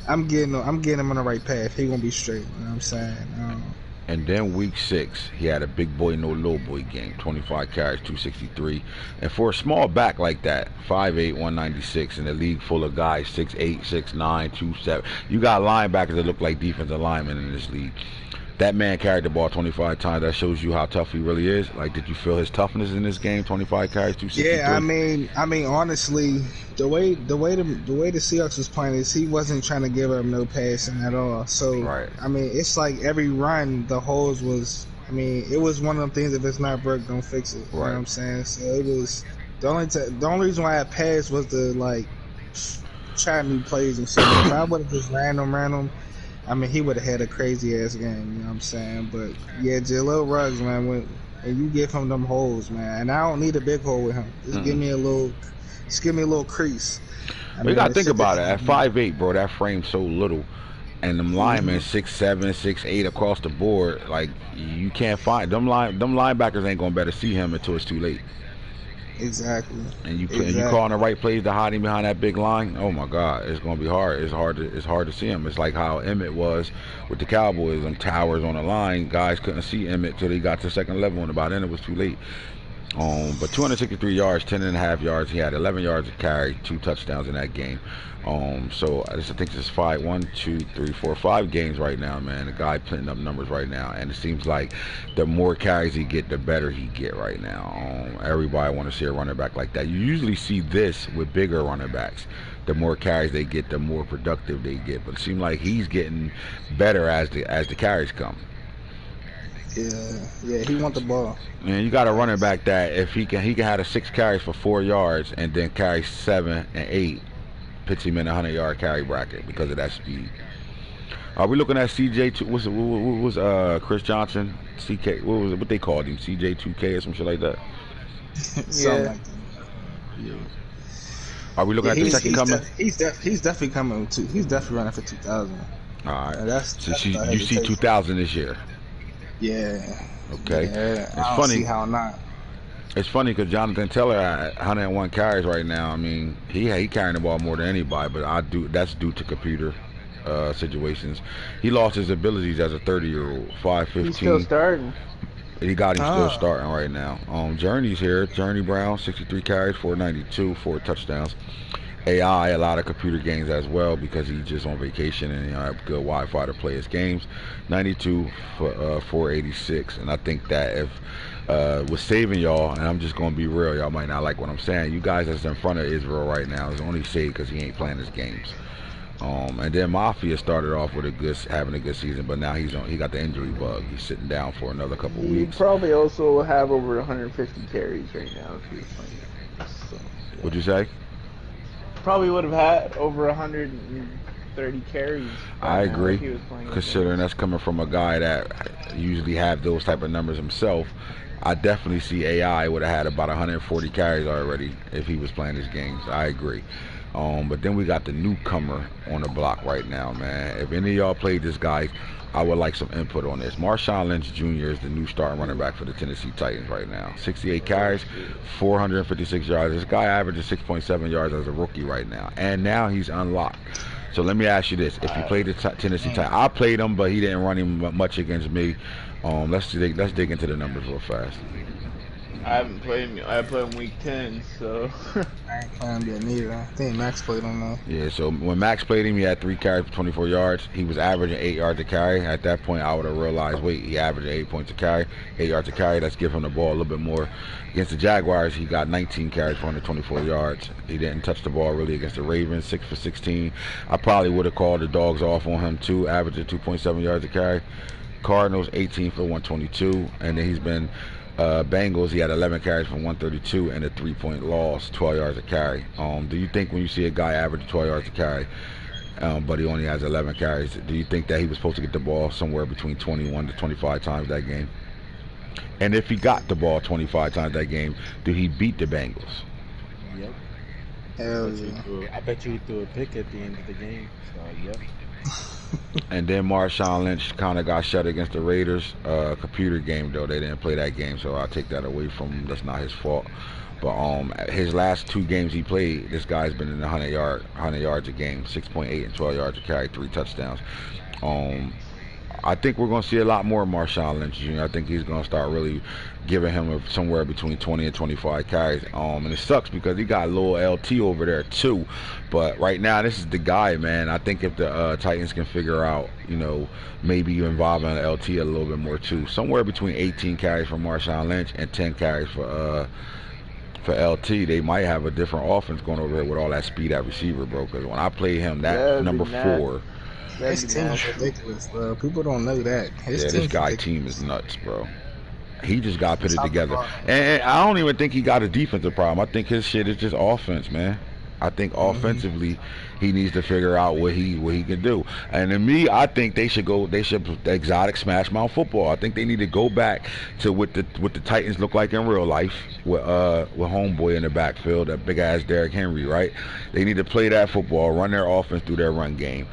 I'm getting him on the right path. He gonna be straight. You know what I'm saying? And then week 6, he had a big boy, no little boy game. 25 carries, 263. And for a small back like that, 5'8", 196, in a league full of guys 6'8", 6'9", 2'7", you got linebackers that look like defensive linemen in this league. That man carried the ball 25 times. That shows you how tough he really is. Like, did you feel his toughness in this game? 25 carries, 263. Yeah, I mean, honestly, the way the Seahawks was playing is he wasn't trying to give up no passing at all. So, I mean, it's like every run, the holes was. I mean, it was one of them things. If it's not broke, don't fix it. You know what I'm saying? So it was the only reason why I passed was to like try new plays and shit. If I would have just random. I mean, he would have had a crazy ass game, you know what I'm saying? But yeah, Jaleel Ruggs, man, and you give him them holes, man. And I don't need a big hole with him. Just give me a little crease. You gotta think about it. At 5'8", bro, that frame's so little, and them linemen 6'7", 6'8" across the board. Like you can't find them linebackers ain't gonna better see him until it's too late. Exactly. And you calling the right plays to hide him behind that big line. Oh my God, it's gonna be hard. It's hard to see him. It's like how Emmett was with the Cowboys. Them towers on the line, guys couldn't see Emmett till they got to second level, and by then it was too late. But 263 yards, 10.5 yards. He had 11 yards to carry, 2 touchdowns in that game. So I think this is 5 games right now, man. The guy putting up numbers right now, and it seems like the more carries he get, the better he get right now. Everybody want to see a running back like that. You usually see this with bigger running backs. The more carries they get, the more productive they get. But it seems like he's getting better as the carries come. Yeah, he want the ball. Man, you got a running back that if he can have 6 carries for 4 yards and then carry 7 and 8, puts him in a 100-yard carry bracket because of that speed. Are we looking at CJ? What was Chris Johnson? CK? What they called him? CJ2K or some shit like that? Yeah. Are we looking at the second coming? He's definitely coming too. He's definitely running for 2,000. All right. You see 2,000 this year. Yeah. Okay. Yeah, it's funny. See how not. It's funny because Jonathan Taylor at 101 carries right now. I mean, he carrying the ball more than anybody, but that's due to computer situations. He lost his abilities as a 30-year-old. 5'15". He's still starting. He got him still starting right now. Journey's here. Journey Brown, 63 carries, 492, 4 touchdowns. AI, a lot of computer games as well because he's just on vacation and have good Wi-Fi to play his games. 92 for 486, and I think that if was saving y'all, and I'm just gonna be real, y'all might not like what I'm saying. You guys that's in front of Israel right now is only saved because he ain't playing his games. And then Mafia started off with having a good season, but now he got the injury bug. He's sitting down for another couple weeks. He probably also have over 150 carries right now if he was playing. So, yeah. What'd you say? Probably would have had over 130 carries. I agree, considering that's coming from a guy that usually have those type of numbers himself. I definitely see AI would have had about 140 carries already if he was playing his games. I agree. But then we got the newcomer on the block right now, man. If any of y'all played this guy, I would like some input on this. Marshawn Lynch Jr. is the new starting running back for the Tennessee Titans right now. 68 carries, 456 yards. This guy averages 6.7 yards as a rookie right now. And now he's unlocked. So let me ask you this. If you played the Tennessee Titans, I played him, but he didn't run him much against me. Let's dig into the numbers real fast. I haven't played him. I played him week 10, so. I ain't playing him yet neither. I think Max played him though. Yeah, so when Max played him, he had 3 carries for 24 yards. He was averaging 8 yards a carry. At that point, I would have realized, wait, he averaged 8 points a carry, 8 yards a carry. Let's give him the ball a little bit more. Against the Jaguars, he got 19 carries for 124 yards. He didn't touch the ball really against the Ravens, 6 for 16. I probably would have called the dogs off on him too, averaging 2.7 yards a carry. Cardinals, 18 for 122, and then he's been Bengals, he had 11 carries for 132 and a 3-point loss, 12 yards a carry. Do you think when you see a guy average 12 yards a carry, but he only has 11 carries, do you think that he was supposed to get the ball somewhere between 21 to 25 times that game? And if he got the ball 25 times that game, did he beat the Bengals? Yep. Hell yeah. I bet you he threw a pick at the end of the game. So, yep. And then Marshawn Lynch kind of got shut against the Raiders. Computer game though, they didn't play that game, so I'll take that away from him. That's not his fault. But his last 2 games he played, this guy's been in the 100 yards a game, 6.8 and 12 yards a carry, 3 touchdowns. I think we're going to see a lot more of Marshawn Lynch Jr. I think he's going to start really giving him somewhere between 20 and 25 carries. And it sucks because he got a little LT over there too. But right now, this is the guy, man. I think if the Titans can figure out, maybe you involving LT a little bit more too. Somewhere between 18 carries for Marshawn Lynch and 10 carries for LT, they might have a different offense going over here with all that speed at receiver, bro. Because when I played him, that number 4. His team is ridiculous, bro. People don't know that. This guy team is nuts, bro. He just got put it together. And I don't even think he got a defensive problem. I think his shit is just offense, man. I think offensively, he needs to figure out what he can do. And to me, I think they should exotic smash mouth football. I think they need to go back to what the Titans look like in real life with homeboy in the backfield, that big ass Derrick Henry, right? They need to play that football, run their offense through their run game.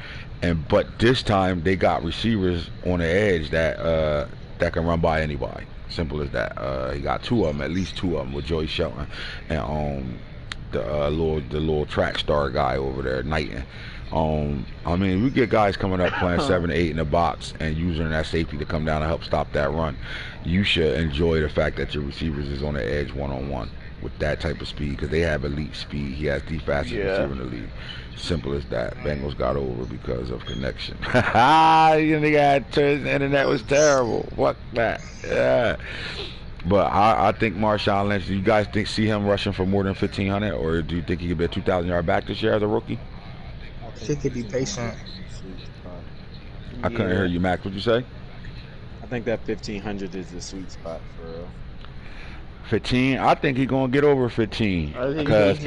But this time they got receivers on the edge that can run by anybody. Simple as that. He got two of them, at least two of them, with Joey Shelton and the little track star guy over there, Knighton. I mean, we get guys coming up playing 7 to 8 in the box and using that safety to come down and help stop that run. You should enjoy the fact that your receivers is on the edge one-on-one with that type of speed, because they have elite speed. He has the fastest receiver in the league. Simple as that. Bengals got over because of connection. You nigga had his internet was terrible. Fuck that. Yeah. But I think Marshawn Lynch, do you guys see him rushing for more than 1,500, or do you think he could be a 2,000-yard back this year as a rookie? He could be patient. I couldn't hear you, Max. What'd you say? I think that 1,500 is the sweet spot for real. 15. I think he's gonna get over 15. I think Because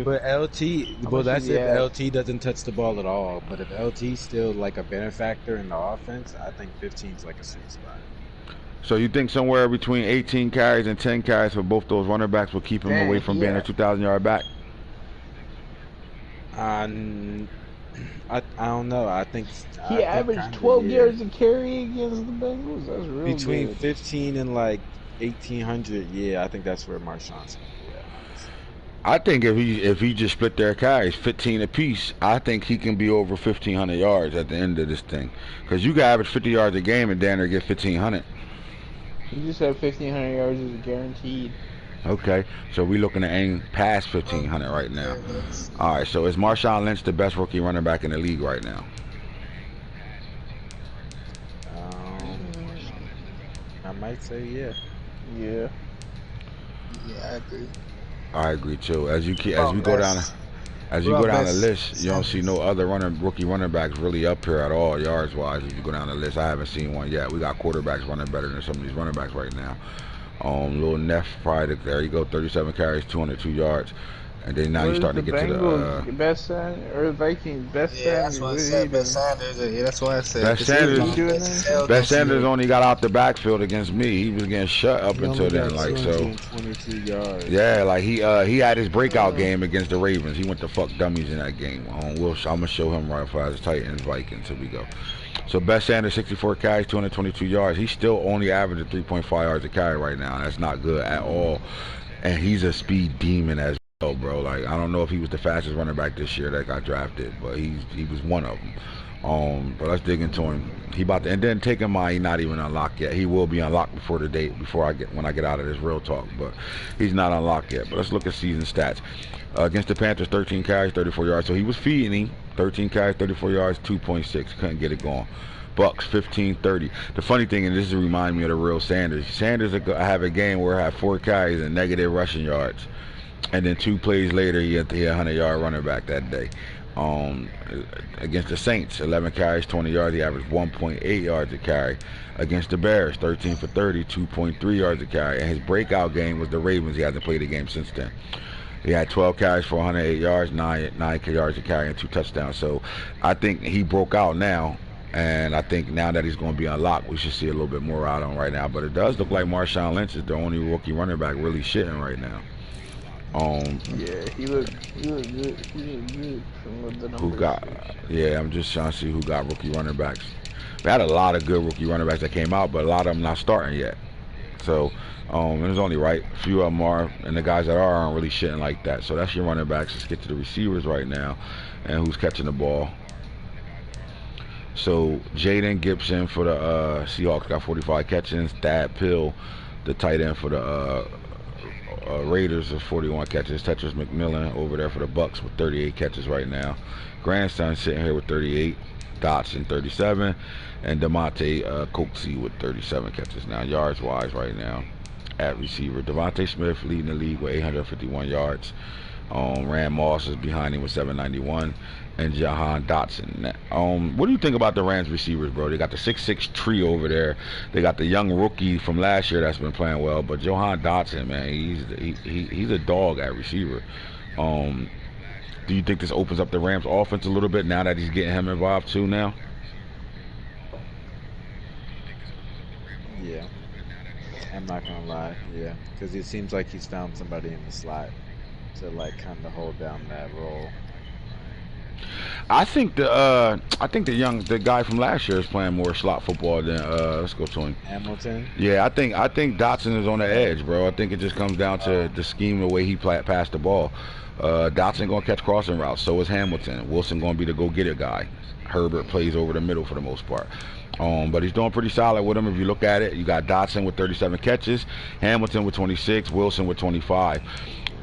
But LT, well, that's if LT doesn't touch the ball at all. But if LT's still like a benefactor in the offense, I think 15 is like a sweet spot. so you think somewhere between 18 carries and 10 carries for both those running backs will keep him away from being a 2,000-yard back? I don't know. I think he averaged 12 yards a carry against the Bengals. That's real between good. 15 and like 1,800. Yeah, I think that's where Marshawn's gonna be at. I think if he just split their carries 15 apiece, I think he can be over 1,500 yards at the end of this thing. Because you can average 50 yards a game and Danner get 1,500. He just had 1,500 yards is guaranteed. Okay, so we're looking to aim past 1,500 right now. All right, so is Marshawn Lynch the best rookie running back in the league right now? I might say yeah. Yeah. Yeah, I agree. I agree too. As we go down the list, you don't see no other rookie running backs really up here at all yards wise. If you go down the list, I haven't seen one yet. We got quarterbacks running better than some of these running backs right now. Little Neff, probably there you go, 37 carries, 202 yards, and then now you're starting to get to the best or Vikings best. Yeah, that's what I said. Best Sanders. Yeah, that's what I said. Best Sanders only got out the backfield against me. He was getting shut up until then, like so. 22 yards. Yeah, like he had his breakout game against the Ravens. He went to fuck dummies in that game. I'm gonna show him right for his Titans Vikings. Here we go. So Best Sanders, 64 carries, 222 yards. He's still only averaging 3.5 yards a carry right now. That's not good at all. And he's a speed demon as well, bro. Like, I don't know if he was the fastest running back this year that got drafted, but he was one of them. But let's dig into him. And then take in mind, he's not even unlocked yet. He will be unlocked when I get out of this real talk, but he's not unlocked yet. But let's look at season stats. Against the Panthers, 13 carries, 34 yards. So he was feeding him. 13 carries, 34 yards, 2.6. Couldn't get it going. Bucks, 15-30. The funny thing, and this is remind me of the real Sanders. Sanders have a game where I have 4 carries and negative rushing yards. And then 2 plays later, he had a 100-yard running back that day. Against the Saints, 11 carries, 20 yards. He averaged 1.8 yards a carry. Against the Bears, 13 for 30, 2.3 yards a carry. And his breakout game was the Ravens. He hasn't played a game since then. He had 12 carries for 108 yards, 9 yards a carry, and 2 touchdowns. So I think he broke out now, and I think now that he's going to be unlocked, we should see a little bit more out of him right now. But it does look like Marshawn Lynch is the only rookie running back really shitting right now. Yeah, he looked good. He looked good from what the numbers I'm just trying to see who got rookie running backs. We had a lot of good rookie running backs that came out, but a lot of them not starting yet. So it was only right. A few of them are, and the guys that aren't really shitting like that. So that's your running backs. Let's get to the receivers right now and who's catching the ball. So Jaden Gibson for the Seahawks got 45 catches. Thad Pill, the tight end for the Raiders, with 41 catches. Tetris McNeil over there for the Bucks with 38 catches right now. Grandson sitting here with 38. Dodson 37, and Devonta Coatsy with 37 catches now, yards wise right now at receiver. Devonta Smith leading the league with 851 yards. Ram Moss is behind him with 791, and Johann Dodson. What do you think about the Rams receivers, bro? They got the 6'6" tree over there. They got the young rookie from last year that's been playing well, but Johann Dodson, man, he's a dog at receiver. Do you think this opens up the Rams' offense a little bit now that he's getting him involved too now? Yeah, I'm not gonna lie. Yeah, because it seems like he's found somebody in the slot to like kind of hold down that role. I think the guy from last year is playing more slot football than let's go to him. Hamilton. Yeah, I think Dotson is on the edge, bro. I think it just comes down to the scheme, the way he passed the ball. Dotson gonna catch crossing routes, so is Hamilton. Wilson gonna be the go-getter guy. Herbert plays over the middle for the most part. But he's doing pretty solid with him. If you look at it, you got Dotson with 37 catches, Hamilton with 26, Wilson with 25.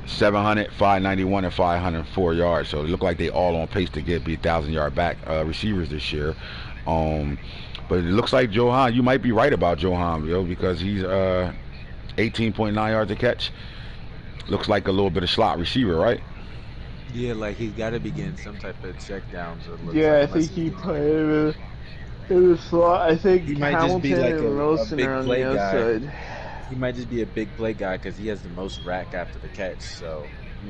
700, 591, and 504 yards. So they look like they all on pace to be 1,000-yard back receivers this year. But it looks like Johann, you might be right about Johann, because he's 18.9 yards a catch. Looks like a little bit of slot receiver, right? Yeah, like he's got to be getting some type of check downs. Yeah, I think he played in the slot. I think he might Hamilton just be like and Wilson are on the outside. He might just be a big play guy because he has the most rack after the catch, so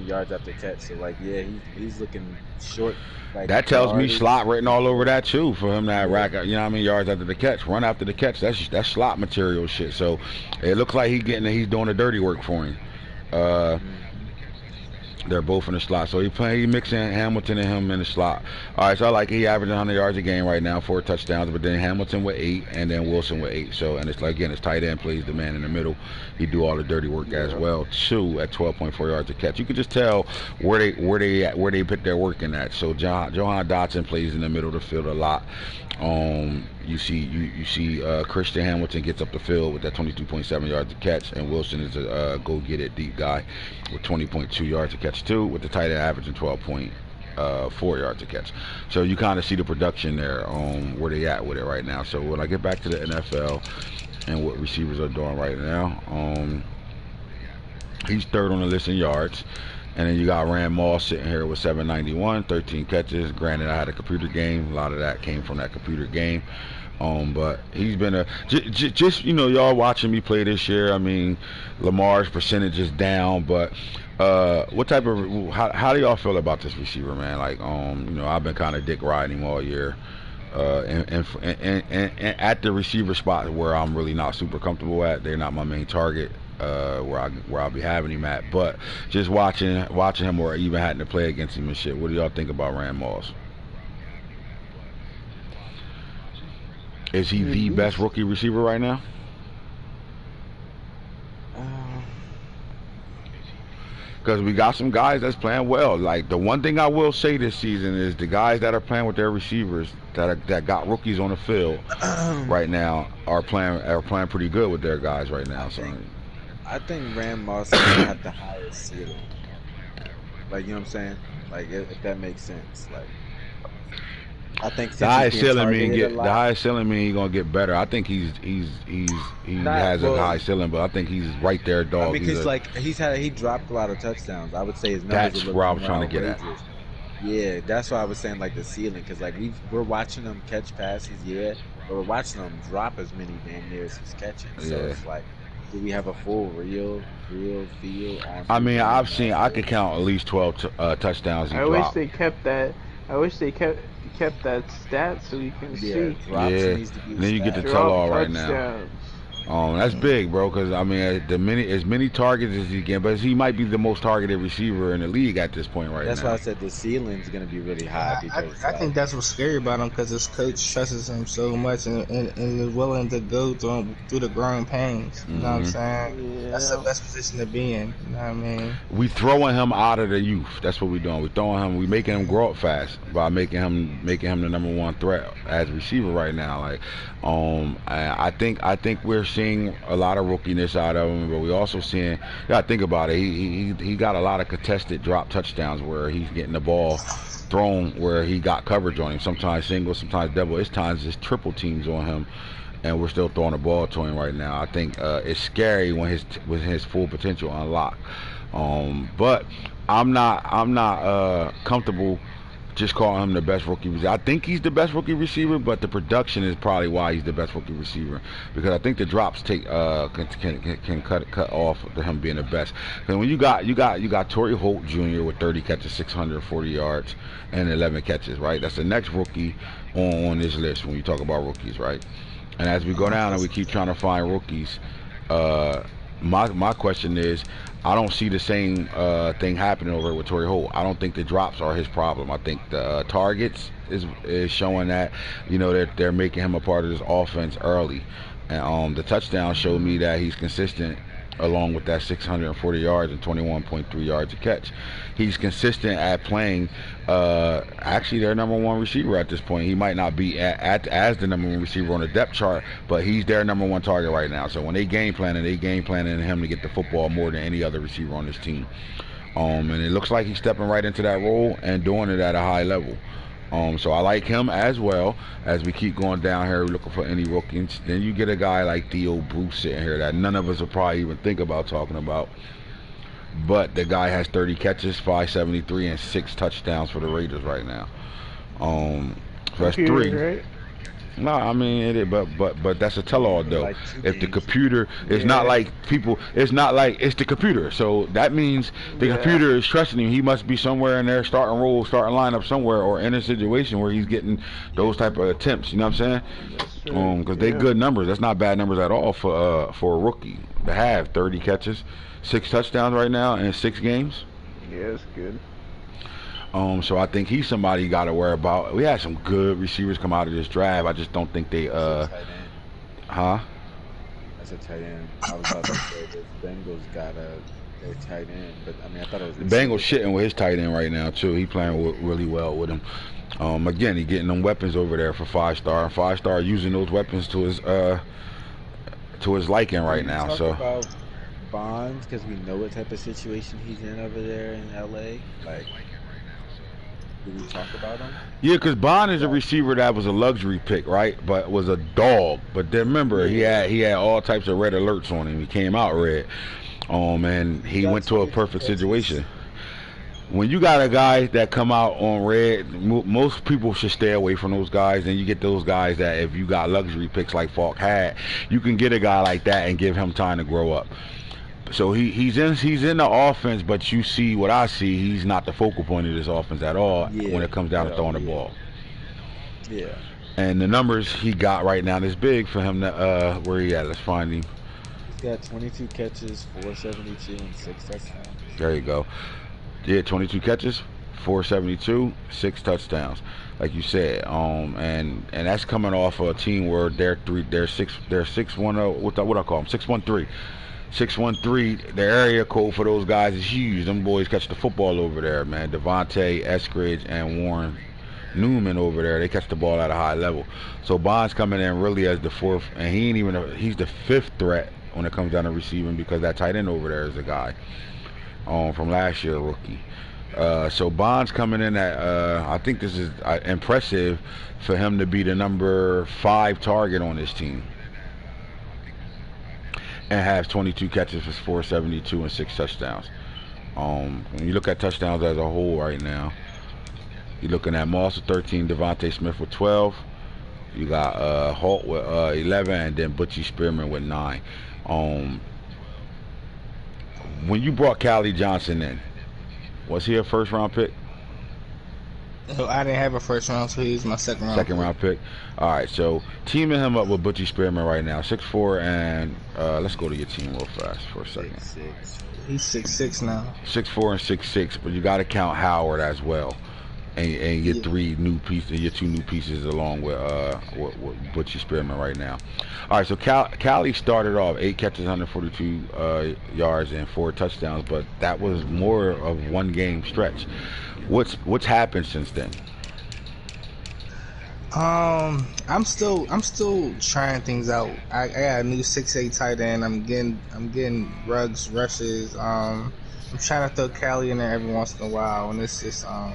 yards after catch. So like, yeah, he's looking short. Like, that tells me slot written all over that too for him to have rack. You know what I mean? Yards after the catch, run after the catch. That's slot material shit. So it looks like he's doing the dirty work for him. They're both in the slot, so he mixing Hamilton and him in the slot. All right, so I like he averaging 100 yards a game right now, 4 touchdowns, but then Hamilton with 8, and then Wilson with 8. So, and it's like, again, his tight end plays the man in the middle. He do all the dirty work as well too at 12.4 yards a catch. You can just tell where they put their work in at. So Johann Dodson plays in the middle of the field a lot. You see Christian Hamilton gets up the field with that 22.7 yards to catch, and Wilson is a go-get-it deep guy with 20.2 yards to catch too, with the tight end averaging 12.4 yards to catch. So you kind of see the production there, where they at with it right now. So when I get back to the NFL and what receivers are doing right now, he's third on the list in yards. And then you got Ram Moss sitting here with 791, 13 catches. Granted, I had a computer game. A lot of that came from that computer game. But he's been just y'all watching me play this year. I mean, Lamar's percentage is down, but what type of how do y'all feel about this receiver, man? Like, I've been kind of dick riding him all year. And at the receiver spot where I'm really not super comfortable at, they're not my main target. Where I'll be having him at, but just watching him or even having to play against him and shit. What do y'all think about Ram Moss? Is he the best rookie receiver right now? Because we got some guys that's playing well. Like, the one thing I will say this season is the guys that are playing with their receivers that got rookies on the field right now are playing pretty good with their guys right now. So I think Ram Moss had the highest ceiling. Like, you know what I'm saying? Like, if that makes sense. Like, I think the highest ceiling mean he's gonna get better. I think he has a high ceiling, but I think he's right there, dog. Because he dropped a lot of touchdowns. I would say his numbers. That's where I was trying to get at. Yeah, that's why I was saying like the ceiling, because like we're watching him catch passes, but we're watching him drop as many damn near as he's catching. So it's like, do we have a full real feel on? I mean, I could count at least 12 touchdowns. I wish they kept that. I wish they kept that stat so you can see. And then you get the tell-all right now. That's big, bro, because, I mean, as many targets as he can, but he might be the most targeted receiver in the league at this point right now. That's why I said the ceiling's going to be really high. I think that's what's scary about him, because his coach trusts him so much and is willing to go through the growing pains. You know what I'm saying? Yeah. That's the best position to be in. You know what I mean? We throwing him out of the youth. That's what we're doing. We making him grow up fast by making him the number one threat as a receiver right now. Like, I think we're seeing a lot of rookiness out of him, but we also seeing, you gotta think about it, he got a lot of contested drop touchdowns where he's getting the ball thrown where he got coverage on him, sometimes single, sometimes double, it's times it's triple teams on him, and we're still throwing the ball to him right now. I think it's scary when his full potential unlocked. But I'm not comfortable just calling him the best rookie receiver. I think he's the best rookie receiver, but the production is probably why he's the best rookie receiver, because I think the drops take can cut off to him being the best. And when you got Torrey Holt Jr. with 30 catches, 640 yards, and 11 catches, right? That's the next rookie on this list when you talk about rookies, right? And as we go down and we keep trying to find rookies, my question is, I don't see the same thing happening over with Torrey Holt. I don't think the drops are his problem. I think the targets is showing that, you know, that they're making him a part of this offense early. And the touchdown showed me that he's consistent, along with that 640 yards and 21.3 yards a catch. He's consistent at playing actually their number one receiver at this point. He might not be as the number one receiver on the depth chart, but he's their number one target right now. So when they game planning him to get the football more than any other receiver on this team. And it looks like he's stepping right into that role and doing it at a high level. So I like him as well. As we keep going down here, we're looking for any rookies. Then you get a guy like Theo Bruce sitting here that none of us will probably even think about talking about. But the guy has 30 catches, 573, and 6 touchdowns for the Raiders right now. So that's 3. Right? No, I mean it is, but that's a tell-all though. Like if the computer is not like people, it's not like it's the computer. So that means the computer is trusting him. He must be somewhere in there starting role, starting lineup somewhere, or in a situation where he's getting those type of attempts. You know what I'm saying? Because they good numbers. That's not bad numbers at all for a rookie to have 30 catches, 6 touchdowns right now in 6 games. Yeah, it's good. So I think he's somebody you got to worry about. We had some good receivers come out of this draft. I just don't think they That's huh? That's a tight end. I was about to say the Bengals got their tight end, but I mean I thought it was the Bengals shitting with his tight end right now too. He playing really well with him. Again, he getting them weapons over there for 5-star, and 5-star using those weapons to his liking right now. So about Bonds, because we know what type of situation he's in over there in LA. Like, did we talk about him? Yeah, because Bond is a receiver that was a luxury pick, right? But was a dog. But then remember, he had all types of red alerts on him. He came out red. And he went to a perfect situation. When you got a guy that come out on red, most people should stay away from those guys. And you get those guys that if you got luxury picks like Falk had, you can get a guy like that and give him time to grow up. So he's in the offense, but you see what I see, he's not the focal point of this offense at all when it comes down to throwing the ball. Yeah. And the numbers he got right now is big for him to where he at. Let's find him. He's got 22 catches, 472, and 6 touchdowns. There you go. Yeah, 22 catches, 472, 6 touchdowns, like you said. And that's coming off of a team where they're 610. What I call them? 613. 613, the area code for those guys is huge. Them boys catch the football over there, man. Devontae, Eskridge, and Warren Newman over there, they catch the ball at a high level. So Bond's coming in really as the 4th, and he's the 5th threat when it comes down to receiving, because that tight end over there is a guy from last year, rookie. So Bond's coming in at, I think this is impressive for him to be the number 5 target on this team. And has 22 catches for 472 and 6 touchdowns. When you look at touchdowns as a whole right now, you're looking at Moss with 13, Devonta Smith with 12. You got Holt with 11, and then Butchie Spearman with 9. When you brought Callie Johnson in, was he a first-round pick? I didn't have a first round, so he's my second round pick. All right, so teaming him up with Butchie Spearman right now, 6'4", and let's go to your team real fast for a second. 6'6". He's 6'6" now. 6'4" and 6'6", but you got to count Howard as well, and your 3 new pieces, your 2 new pieces along with Butchie Spearman right now. All right, so Callie started off 8 catches, 142 yards, and 4 touchdowns, but that was more of one game stretch. What's happened since then? I'm still trying things out. I got a new 6'8" tight end. I'm getting Ruggs rushes. I'm trying to throw Callie in there every once in a while, and it's just I'm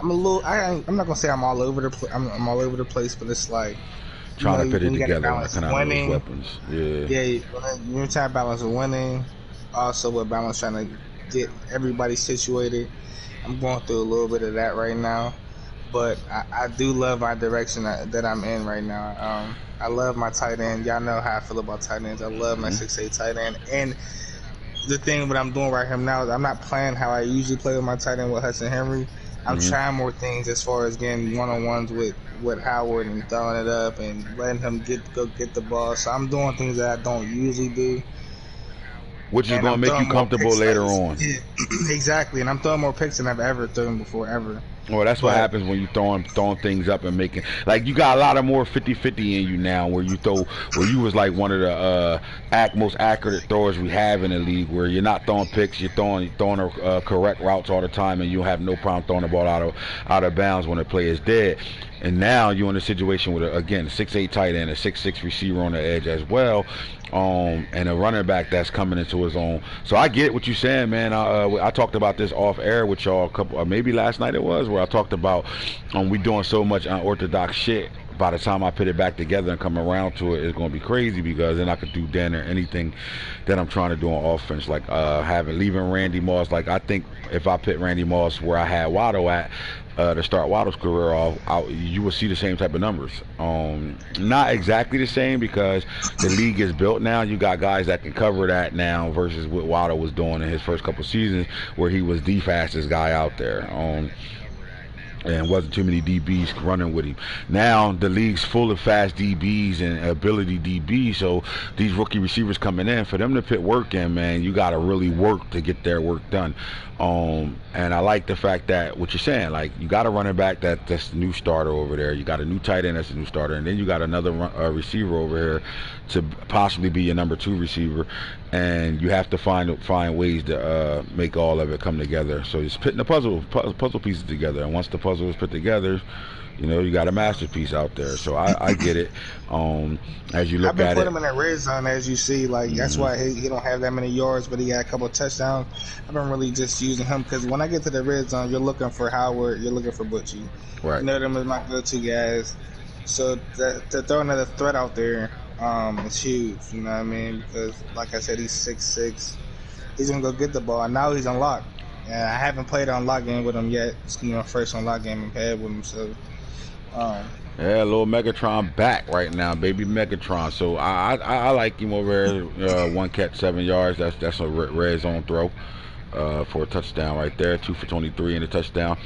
not gonna say I'm all over the place, but it's like trying to put it together, balance winning. Weapons. Yeah, you're trying to balance winning, also with balance trying to get everybody situated. I'm going through a little bit of that right now, but I do love my direction that I'm in right now. I love my tight end. Y'all know how I feel about tight ends. I love my 6'8" tight end. And the thing what I'm doing right here now is I'm not playing how I usually play with my tight end with Hudson Henry. I'm trying more things as far as getting one-on-ones with Howard and throwing it up and letting him go get the ball. So I'm doing things that I don't usually do. Which is going to make you comfortable later on. Yeah, exactly. And I'm throwing more picks than I've ever thrown before, ever. Well, that's what happens when you throwing things up and making, like, you got a lot of more 50-50 in you now, where you was like one of the most accurate throwers we have in the league, where you're not throwing picks, you're throwing correct routes all the time, and you have no problem throwing the ball out of bounds when the play is dead. And now you're in a situation with again, 6'8" tight end, a 6'6" receiver on the edge as well, and a running back that's coming into his own. So I get what you're saying, man. I talked about this off air with y'all maybe last night it was, where I talked about we doing so much unorthodox shit. By the time I put it back together and come around to it, it's going to be crazy, because then I could do damn near anything that I'm trying to do on offense, like leaving Randy Moss. Like, I think if I put Randy Moss where I had Waddle at, to start Waddle's career off, you will see the same type of numbers. Not exactly the same, because the league is built now. You got guys that can cover that now versus what Waddle was doing in his first couple seasons, where he was the fastest guy out there. And wasn't too many DBs running with him. Now the league's full of fast DBs and ability DBs, so these rookie receivers coming in, for them to put work in, man, you got to really work to get their work done. And I like the fact that what you're saying, like, you got a running back that's the new starter over there, you got a new tight end that's the new starter, and then you got another receiver over here to possibly be your number 2 receiver, and you have to find ways to make all of it come together. So it's putting the puzzle pieces together, and once the puzzle is put together, you got a masterpiece out there. So I get it. As you look I've been at putting him in the red zone, as you see. Like, that's why he don't have that many yards, but he got a couple of touchdowns. I've been really just using him, because when I get to the red zone, you're looking for Howard, you're looking for Butchie. Right. Them is my go-to guys. So to throw another threat out there, it's huge. You know what I mean? Because, like I said, he's 6'6". He's gonna go get the ball, and now he's unlocked. And I haven't played an unlock game with him yet. It's my first unlock game I've had with him. So. Yeah, little Megatron back right now, baby Megatron. So I like him over there. 1 catch, 7 yards. That's a red zone throw for a touchdown right there. 2 for 23 in a touchdown.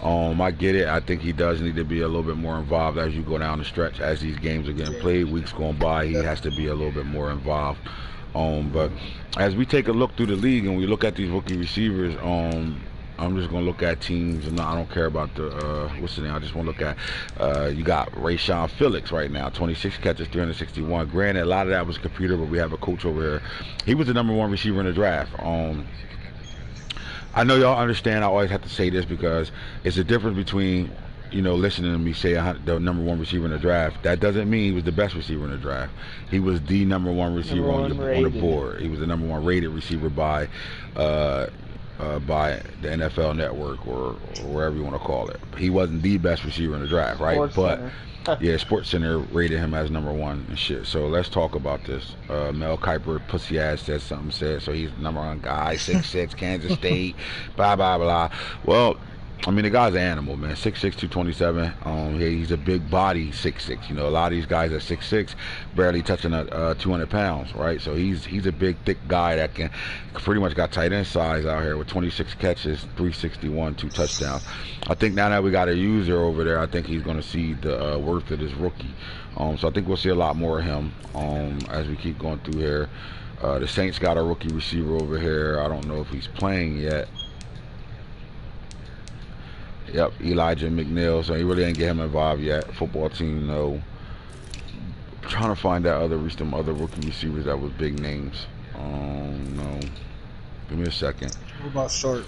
I get it. I think he does need to be a little bit more involved as you go down the stretch. As these games are getting played, weeks going by, he has to be a little bit more involved. But as we take a look through the league and we look at these rookie receivers, I'm just going to look at teams. I don't care about the, what's the name? I just want to look at, you got Raeshawn Phillips right now, 26 catches, 361. Granted, a lot of that was computer, but we have a coach over here. He was the number 1 receiver in the draft. I know y'all understand I always have to say this, because it's a difference between, listening to me say the number 1 receiver in the draft. That doesn't mean he was the best receiver in the draft. He was the number 1 receiver on the board. He was the number 1 rated receiver by the NFL Network or wherever you want to call it. He wasn't the best receiver in the draft, right? Yeah, SportsCenter rated him as number 1 and shit. So let's talk about this. Mel Kiper, pussy ass, said so he's the number 1 guy, 6'6", Kansas State, blah blah blah. Well, I mean, the guy's an animal, man. 6'6", 227. He's a big body, 6'6". A lot of these guys at 6'6", barely touching 200 pounds, right? So he's a big, thick guy that can pretty much got tight end size out here with 26 catches, 361, 2 touchdowns. I think now that we got a user over there, I think he's going to see the worth of this rookie. So I think we'll see a lot more of him as we keep going through here. The Saints got a rookie receiver over here. I don't know if he's playing yet. Yep, Elijah Mcneill, so he really didn't get him involved yet. Football team, no. I'm trying to find out other rookie receivers that was big names. No. Give me a second. What about Short?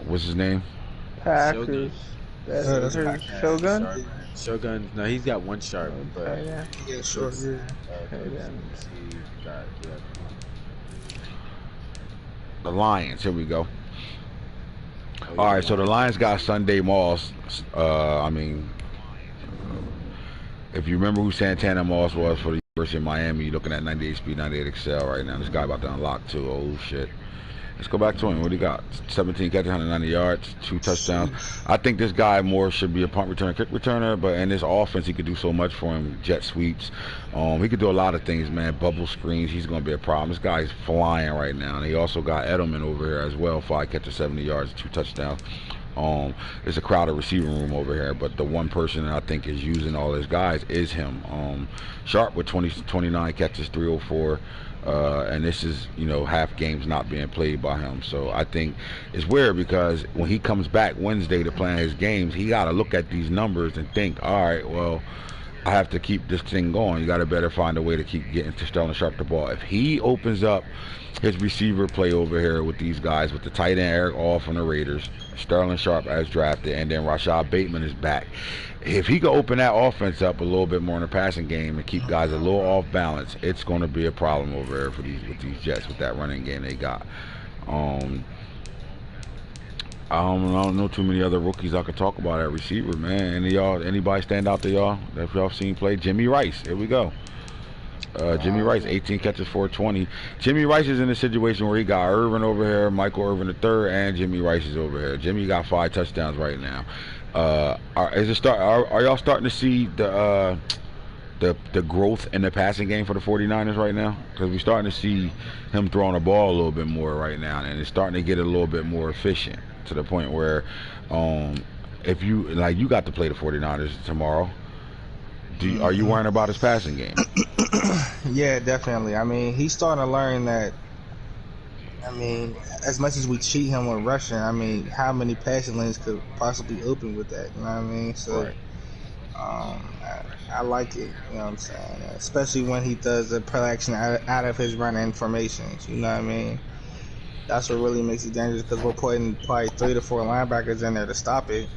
What's his name? Packers. That's Shogun? Shogun. No, he's got 1 sharp, but Yeah, Short. The Lions. Here we go. All right, so the Lions got Sunday Moss. If you remember who Santana Moss was for the University of Miami, you're looking at 98 speed, 98 excel right now. This guy about to unlock too. Oh shit. Let's go back to him. What do you got? 17 catches, 190 yards, 2 touchdowns. I think this guy more should be a punt returner, kick returner, but in this offense, he could do so much for him. Jet sweeps. He could do a lot of things, man. Bubble screens. He's going to be a problem. This guy's flying right now. And he also got Edelman over here as well. 5 catches, 70 yards, 2 touchdowns. There's a crowded receiving room over here, but the one person that I think is using all his guys is him. Sharp with 29 catches, 304. And this is, half games not being played by him. So I think it's weird because when he comes back Wednesday to plan his games, he got to look at these numbers and think, all right, well, I have to keep this thing going. You got to better find a way to keep getting to Sterling Sharp the ball. If he opens up his receiver play over here with these guys, with the tight end Eric All from the Raiders, Sterling Sharp as drafted, and then Rashad Bateman is back. If he can open that offense up a little bit more in the passing game and keep guys a little off balance, it's going to be a problem over there with these Jets with that running game they got. I don't know too many other rookies I could talk about at receiver, man. Anybody stand out to y'all that y'all seen play? Jimmy Rice, here we go. Jimmy Rice, 18 catches, 420. Jimmy Rice is in a situation where he got Irvin over here, Michael Irvin III, and Jimmy Rice is over here. Jimmy got 5 touchdowns right now. Are y'all starting to see the growth in the passing game for the 49ers right now? Because we're starting to see him throwing the ball a little bit more right now, and it's starting to get a little bit more efficient to the point where if you got to play the 49ers tomorrow, are you worrying about his passing game? Yeah, definitely. I mean, he's starting to learn that. I mean, as much as we cheat him with rushing, I mean, how many passing lanes could possibly open with that? You know what I mean? So, right. I like it. You know what I'm saying? Especially when he does the play action out of his running formations. You know what I mean? That's what really makes it dangerous because we're putting probably 3 to 4 linebackers in there to stop it.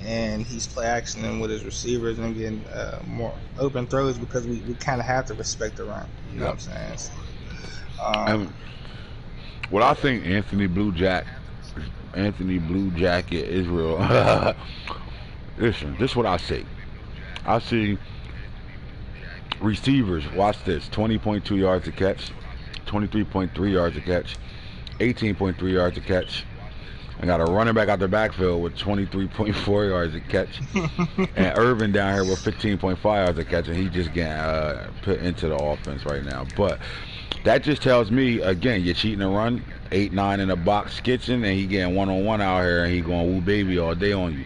And he's play actioning with his receivers and getting more open throws because we kind of have to respect the run. You know what I'm saying? So, what I think Anthony Blue Jacket Israel. Listen, this is what I see. I see receivers, watch this, 20.2 yards a catch, 23.3 yards a catch, 18.3 yards a catch. I got a running back out the backfield with 23.4 yards a catch. And Irvin down here with 15.5 yards a catch, and he just getting put into the offense right now. But that just tells me, again, you're cheating a run, 8-9 in the box skitching, and he getting one-on-one out here, and he going woo baby all day on you.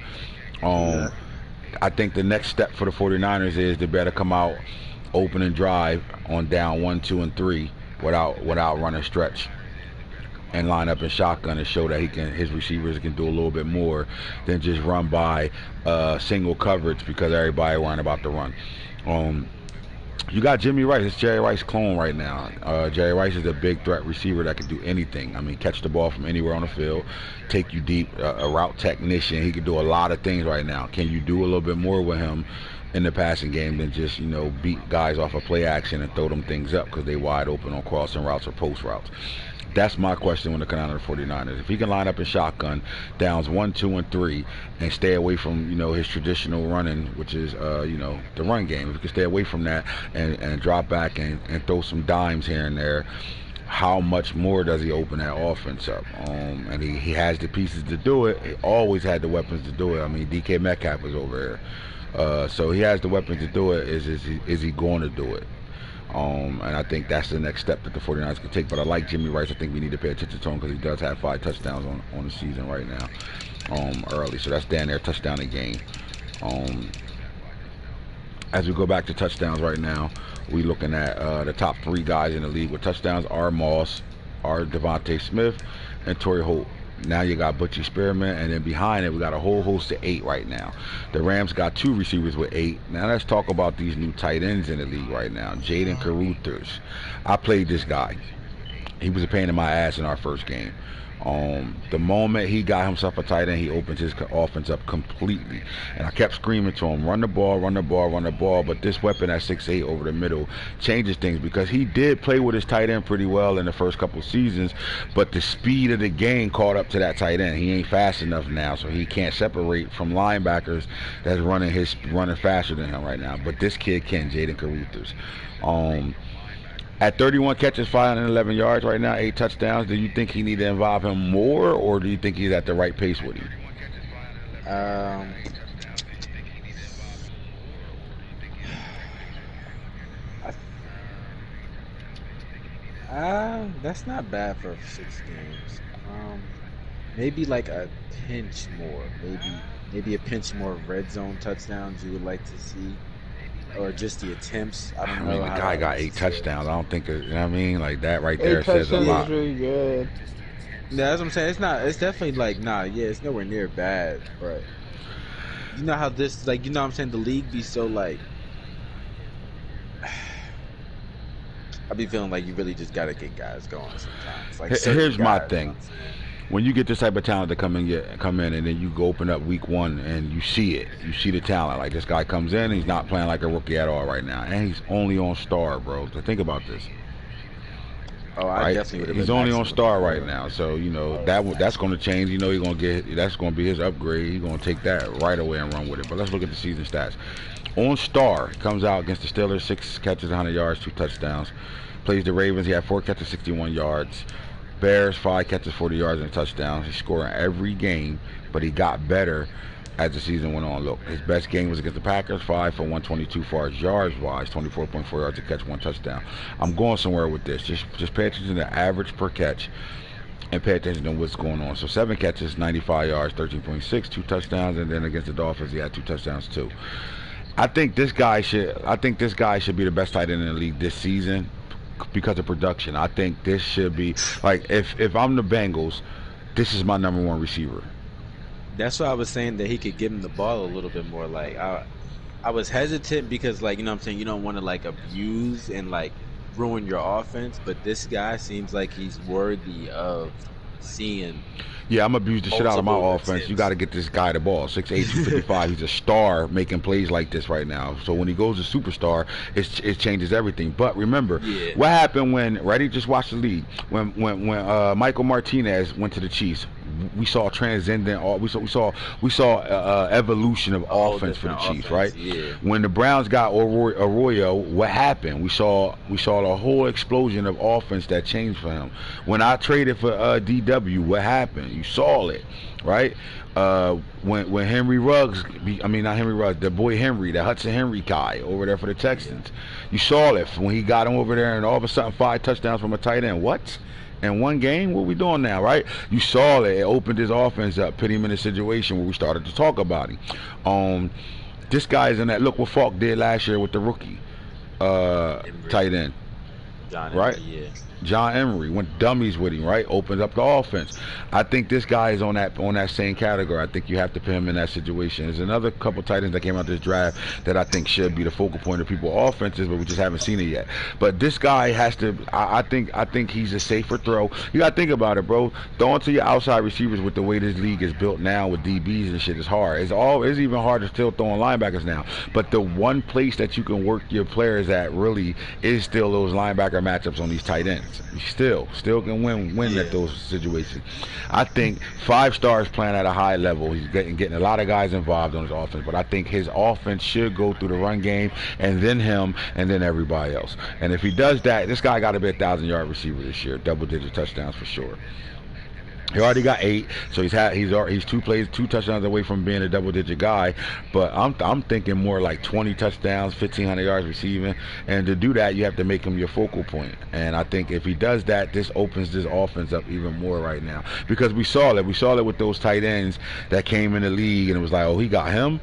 I think the next step for the 49ers is they better come out open and drive on down 1, 2, and 3 without running stretch and line up in shotgun and show that his receivers can do a little bit more than just run by single coverage because everybody worrying about the run. You got Jimmy Rice. It's Jerry Rice clone right now. Jerry Rice is a big threat receiver that can do anything. I mean, catch the ball from anywhere on the field, take you deep, a route technician. He can do a lot of things right now. Can you do a little bit more with him in the passing game than just, beat guys off of play action and throw them things up because they wide open on crossing routes or post routes? That's my question when it comes down to the 49ers. If he can line up in shotgun, downs 1, 2, and 3, and stay away from, his traditional running, which is, the run game. If he can stay away from that and drop back and throw some dimes here and there, how much more does he open that offense up? And he has the pieces to do it. He always had the weapons to do it. I mean, DK Metcalf was over here. So he has the weapons to do it. Is he going to do it? And I think that's the next step that the 49ers can take. But I like Jimmy Rice. I think we need to pay attention to him because he does have 5 touchdowns on the season right now, early. So that's down there, touchdown a game. As we go back to touchdowns right now, we're looking at the top 3 guys in the league with touchdowns are Moss, are Devonta Smith, and Torrey Holt. Now you got Butchie Spearman, and then behind it we got a whole host of 8 right now. The Rams got 2 receivers with 8. Now let's talk about these new tight ends in the league right now. Jaden Carruthers. I played this guy. He was a pain in my ass in our first game. The moment he got himself a tight end, he opens his offense up completely. And I kept screaming to him, run the ball, run the ball, run the ball. But this weapon at 6'8" over the middle changes things because he did play with his tight end pretty well in the first couple seasons. But the speed of the game caught up to that tight end. He ain't fast enough now, so he can't separate from linebackers that's running faster than him right now. But this kid can, Jaden Carruthers. At 31 catches, 511 yards right now, 8 touchdowns, do you think he need to involve him more, or do you think he's at the right pace with him? That's not bad for 6 games. Maybe like a pinch more. Maybe a pinch more of red zone touchdowns you would like to see, or just the attempts. I don't know. I mean, the guy got 8 touchdowns. I don't think, you know what I mean? Like, that right 8 there says a lot. touchdowns is really good. Yeah, that's what I'm saying. It's definitely like, nah, yeah, it's nowhere near bad, but you know how this, like, you know what I'm saying? The league be so, like, I be feeling like you really just gotta get guys going sometimes. Like, here's my guys, thing. you know what I'm saying? When you get this type of talent to come in and then you go open up week 1 and you see it, you see the talent. Like, this guy comes in, he's not playing like a rookie at all right now, and he's only on star, bro. So think about this. Oh, I definitely would have. He's only on star right now, so you know that's going to change. You know, he's going to get, that's going to be his upgrade. He's going to take that right away and run with it. But let's look at the season stats. On star, comes out against the Steelers, 6 catches, 100 yards, 2 touchdowns. Plays the Ravens, he had 4 catches, 61 yards. Bears, 5 catches, 40 yards, and a touchdown. He scored in every game, but he got better as the season went on. Look, his best game was against the Packers, 5 for 122 far as yards-wise, 24.4 yards to catch, 1 touchdown. I'm going somewhere with this. Just pay attention to the average per catch and pay attention to what's going on. So 7 catches, 95 yards, 13.6, 2 touchdowns, and then against the Dolphins, he had 2 touchdowns too. I think this guy should be the best tight end in the league this season because of production. I think this should be, like, if I'm the Bengals, this is my number 1 receiver. That's why I was saying that he could give him the ball a little bit more. Like, I was hesitant because, like, you know what I'm saying, you don't want to, like, abuse and, like, ruin your offense, but this guy seems like he's worthy of seeing. Yeah, I'm abused the shit out of my offense. You got to get this guy the ball. 6'8", 255. He's a star making plays like this right now. So when he goes to superstar, it changes everything. But remember, what happened when, just watch the league. When Michael Martinez went to the Chiefs, we saw transcendent. We saw evolution of offense for the Chiefs, right? Yeah. When the Browns got Arroyo, what happened? We saw the whole explosion of offense that changed for him. When I traded for DW, what happened? You saw it, right? When Henry Ruggs, not Henry Ruggs, the boy Henry, the Hudson Henry guy over there for the Texans, you saw it when he got him over there, and all of a sudden 5 touchdowns from a tight end. What? In 1 game? What we doing now, right? You saw it. It opened his offense up, put him in a situation where we started to talk about him. This guy's in that. Look what Falk did last year with the rookie tight end. John right? Emery, yeah. John Emery went dummies with him, right? Opens up the offense. I think this guy is on that same category. I think you have to put him in that situation. There's another couple tight ends that came out this draft that I think should be the focal point of people's offenses, but we just haven't seen it yet. But this guy has to. I think he's a safer throw. You got to think about it, bro. Throwing to your outside receivers with the way this league is built now with DBs and shit is hard. It's even harder still throwing linebackers now. But the one place that you can work your players at really is still those linebacker matchups on these tight ends. You still can win at those situations. I think 5 stars playing at a high level. He's getting a lot of guys involved on his offense, but I think his offense should go through the run game and then him and then everybody else. And if he does that, this guy got to be a 1,000-yard receiver this year, double-digit touchdowns for sure. He already got 8, so he's 2 touchdowns away from being a double-digit guy. But I'm thinking more like 20 touchdowns, 1,500 yards receiving, and to do that, you have to make him your focal point. And I think if he does that, this opens this offense up even more right now, because we saw it with those tight ends that came in the league, and it was like, oh, he got him.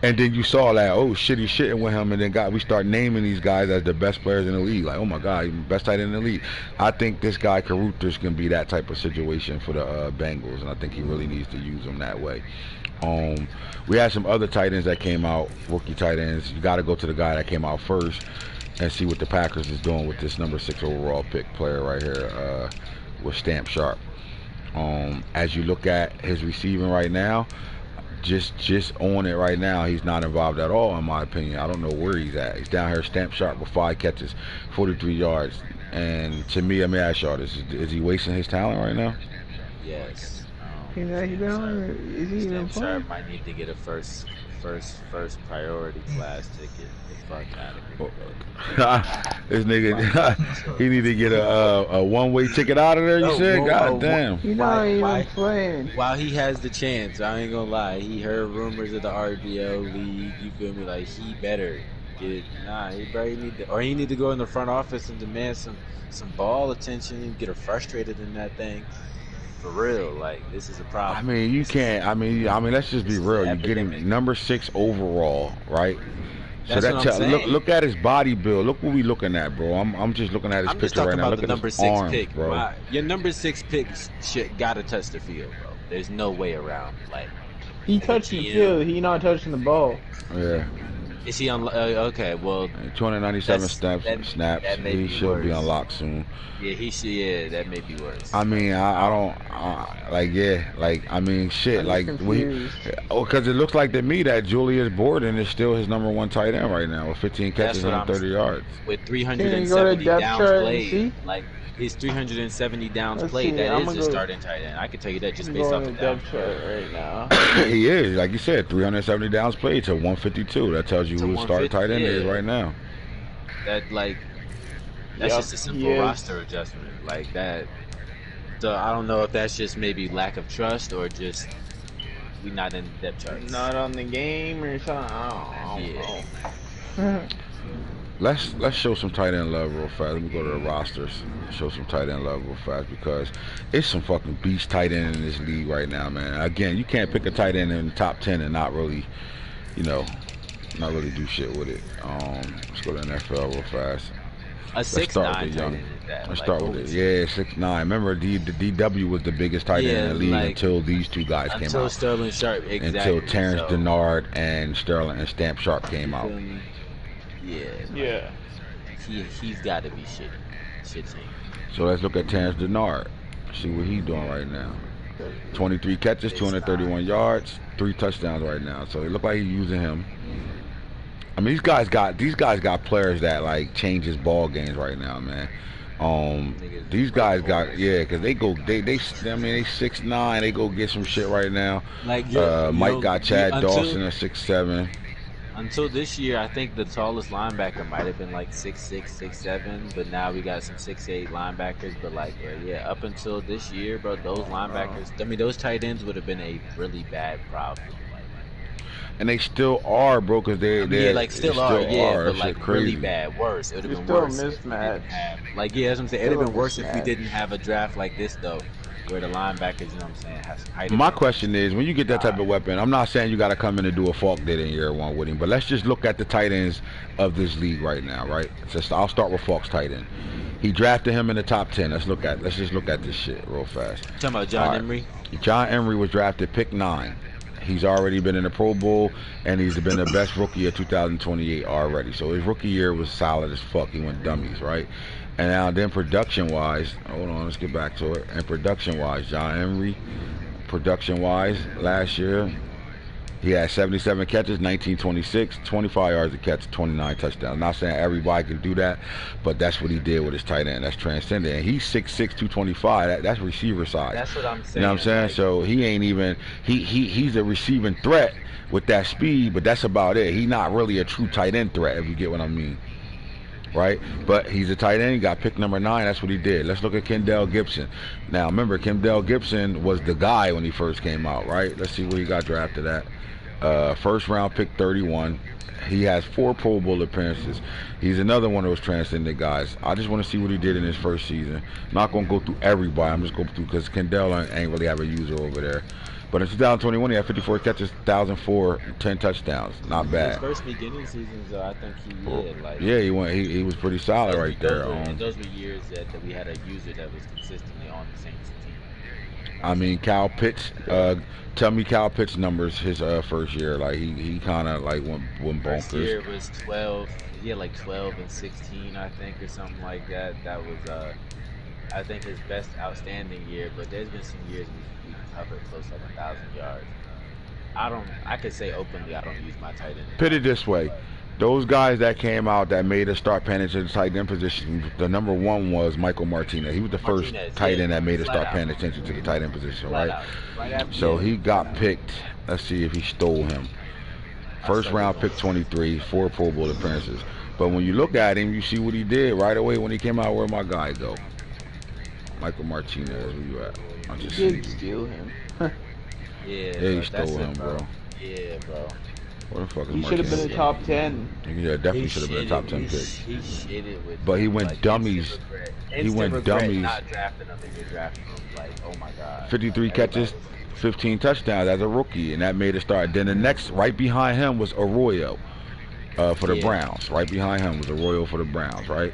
And then you saw that, oh shit, he's shitting with him, and then we start naming these guys as the best players in the league. Like, oh my God, he's the best tight end in the league. I think this guy Carruthers can be that type of situation for the Bengals, and I think he really needs to use them that way. We had some other tight ends that came out, rookie tight ends. You got to go to the guy that came out first and see what the Packers is doing with this number 6 overall pick player right here with Stamp Sharp. As you look at his receiving right now, just on it right now, he's not involved at all, in my opinion. I don't know where he's at. He's down here Stamp Sharp with 5 catches, 43 yards. And to me, let me ask y'all this: is he wasting his talent right now? Yes. You know, he been on. Is he even Shannon playing? Sharp might need to get a first priority class ticket. The fuck out of here. This nigga, he need to get a one-way ticket out of there. You said, God damn. You know, he even playing. While he has the chance, I ain't gonna lie. He heard rumors of the RBL league. You feel me? Like he better get he probably need to go in the front office and demand some ball attention and get her frustrated in that thing. For real, like this is a problem. I mean, you can't. I mean, let's just be real. You're getting number 6 overall, right? So That's look at his body build. Look what we looking at, bro. I'm just looking at his picture right now. Look at number his 6 arms, pick, bro. Your number 6 pick shit gotta touch the field, bro. There's no way around. Like he touching the field, he not touching the ball. Yeah. Is he on? Okay, well, 297 snaps. He should be unlocked soon. Yeah, he should. Yeah, that may be worse. I mean, I don't I mean, shit, like because it looks like to me that Julius Borden is still his number 1 tight end right now with 15 catches and 30 yards with 370 downs played. Like his 370 downs played. That is a starting tight end. I can tell you that just based off the depth chart right now. He is, like you said, 370 downs played to 152. That tells you who his starting tight end is right now. That's just a simple roster adjustment like that. So I don't know if that's just maybe lack of trust or just we not in the depth charts. Not on the game or something. I don't know. Let's show some tight end love real fast. Let me go to the rosters. Show some tight end love real fast because it's some fucking beast tight end in this league right now, man. Again, you can't pick a tight end in the top 10 and not really, not really do shit with it. Let's go to the NFL real fast. A 6'9". Let's start with it. Yeah, 6'9". Remember, the DW was the biggest tight end in the league until these two guys came out. Until Sterling Sharp, exactly. Until Terrence Denard and Stamp Sharp came out. Yeah. He's got to be shitty. So let's look at Terrence Denard. See what he's doing right now. 23 catches, 231 yards, 3 touchdowns right now. So it look like he's using him. I mean, these guys got players that like change his ball games right now, man. These guys got because they 6'9", they go get some shit right now. Like Mike got Chad Dawson at 6'7". Until this year, I think the tallest linebacker might have been like 6'6", 6'7", but now we got some 6'8" linebackers. But like, up until this year, bro, those linebackers, I mean, those tight ends would have been a really bad problem. And they still are, bro, because they still are, but like really bad, worse. It would have been worse. Mismatch. That's what I'm saying. It would have been worse if we didn't have a draft like this, though, where the linebackers, you know what I'm saying, have some height. My question is, when you get that type of weapon, I'm not saying you got to come in and do a Falk did in year 1 with him, but let's just look at the tight ends of this league right now, right? I'll start with Falk's tight end. He drafted him in the top 10. Let's just look at this shit real fast. You talking about John Emery? John Emery was drafted pick 9. He's already been in the Pro Bowl, and he's been the best rookie of 2028 already. So his rookie year was solid as fuck. He went dummies, right? And now then production-wise, hold on, let's get back to it. And production-wise, John Emery, production-wise, last year, he had 77 catches, 1926, 25 yards a catch, 29 touchdowns. I'm not saying everybody can do that, but that's what he did with his tight end. That's transcendent. And he's 6'6", 225. That's receiver size. That's what I'm saying. You know what I'm saying? So he ain't even he's a receiving threat with that speed, but that's about it. He's not really a true tight end threat, if you get what I mean. Right? But he's a tight end. He got pick number 9. That's what he did. Let's look at Kendall Gibson. Now, remember, Kendall Gibson was the guy when he first came out, right? Let's see where he got drafted at. First round pick 31. He has 4 Pro Bowl appearances. He's another one of those transcendent guys. I just want to see what he did in his first season. I'm not going to go through everybody. I'm just going through because Kendall ain't really have a user over there. But in 2021, he had 54 catches, 1,004, 10 touchdowns. Not bad. His first beginning seasons, I think he was pretty solid right there. Those were years that we had a user that was consistently on the Saints team. I mean, Kyle Pitts. Tell me Kyle Pitts numbers his first year. Like he kind of like went bonkers. First year was 12. He had like 12 and 16, I think, or something like that. That was I think his best outstanding year. But there's been some years we covered close to 1,000 yards. I could say openly I don't use my tight end. Put it this way. Those guys that came out that made us start paying attention to the tight end position, the number one was Michael Martinez. He was the first tight end that made us start paying attention to the tight end position, right? Right after, so he got picked. Let's see if he stole him. First round pick 23, 4 Pro Bowl appearances. But when you look at him, you see what he did right away when he came out. Where'd my guy go? Michael Martinez, where you at? I just did steal him. Yeah, he stole him, bro. Yeah, bro. What the fuck is He should have been a top 10. Yeah, definitely should have been a top 10 pick. He shitted with. But he went dummies. He went dummies. Not drafting him, and you're drafting him. Like, oh my god. 53 catches, 15 touchdowns as a rookie, and that made it start. Then the next, right behind him was Arroyo for the Browns. Right behind him was Arroyo for the Browns, right?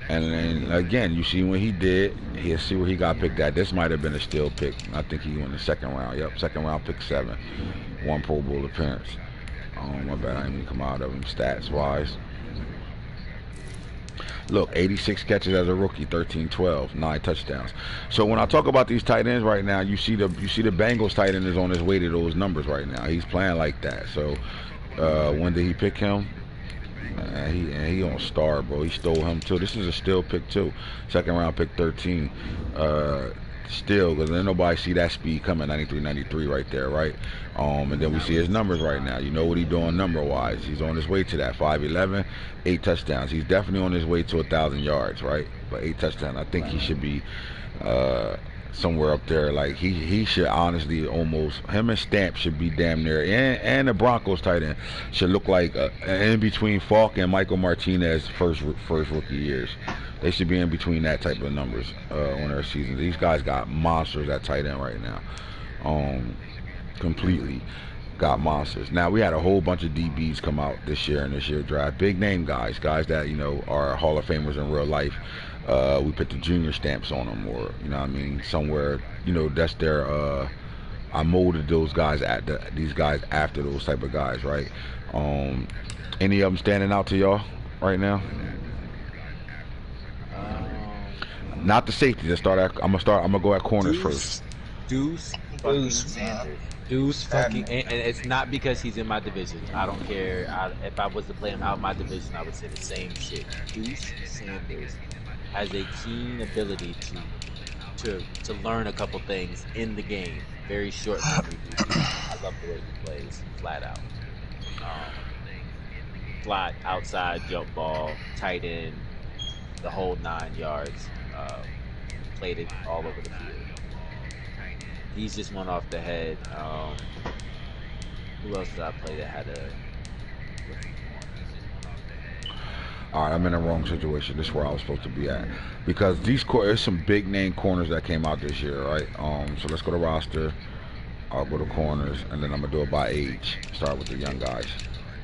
And then again, you see when he did, you see where he got picked at. This might have been a steal pick. I think he went in the second round. Yep, second round, pick 7. 1 Pro Bowl appearance. Oh, my bad, I didn't even come out of him stats-wise. Look, 86 catches as a rookie, 13-12, 9 touchdowns. So when I talk about these tight ends right now, you see the Bengals tight end is on his way to those numbers right now. He's playing like that. So when did he pick him? He on star, bro. He stole him too. This is a steal pick too. Second round pick 13. Still, because then nobody see that speed coming, 93, 93 right there, right? And then we see his numbers right now. You know what he's doing number-wise. He's on his way to that 5'11", 8 touchdowns. He's definitely on his way to 1,000 yards, right? But 8 touchdowns. I think he should be somewhere up there. Like he should honestly almost, him and Stamp should be damn near, and the Broncos tight end should look like in between Falk and Michael Martinez first rookie years. They should be in between that type of numbers on their season. These guys got monsters at tight end right now. Completely got monsters. Now we had a whole bunch of DBs come out this year in this year's draft. Big name guys that are Hall of Famers in real life. We put the junior stamps on them, or somewhere that's their. I molded those guys these guys after those type of guys, right? Any of them standing out to y'all right now? Not the safety. I'm gonna go at corners first. Deuce fucking Sanders. Deuce fucking, and it's not because he's in my division. I don't care. If I was to play him out of my division, I would say the same shit. Deuce Sanders has a keen ability to learn a couple things in the game. Very short memory. I love the way he plays, flat out. Flat outside jump ball, tight end, the whole 9 yards. Played it all over the field. He's just one off the head. Who else did I play that had a? All right, I'm in the wrong situation. This is where I was supposed to be at, because there's some big name corners that came out this year, right? So let's go to roster. I'll go to corners, and then I'm gonna do it by age. Start with the young guys.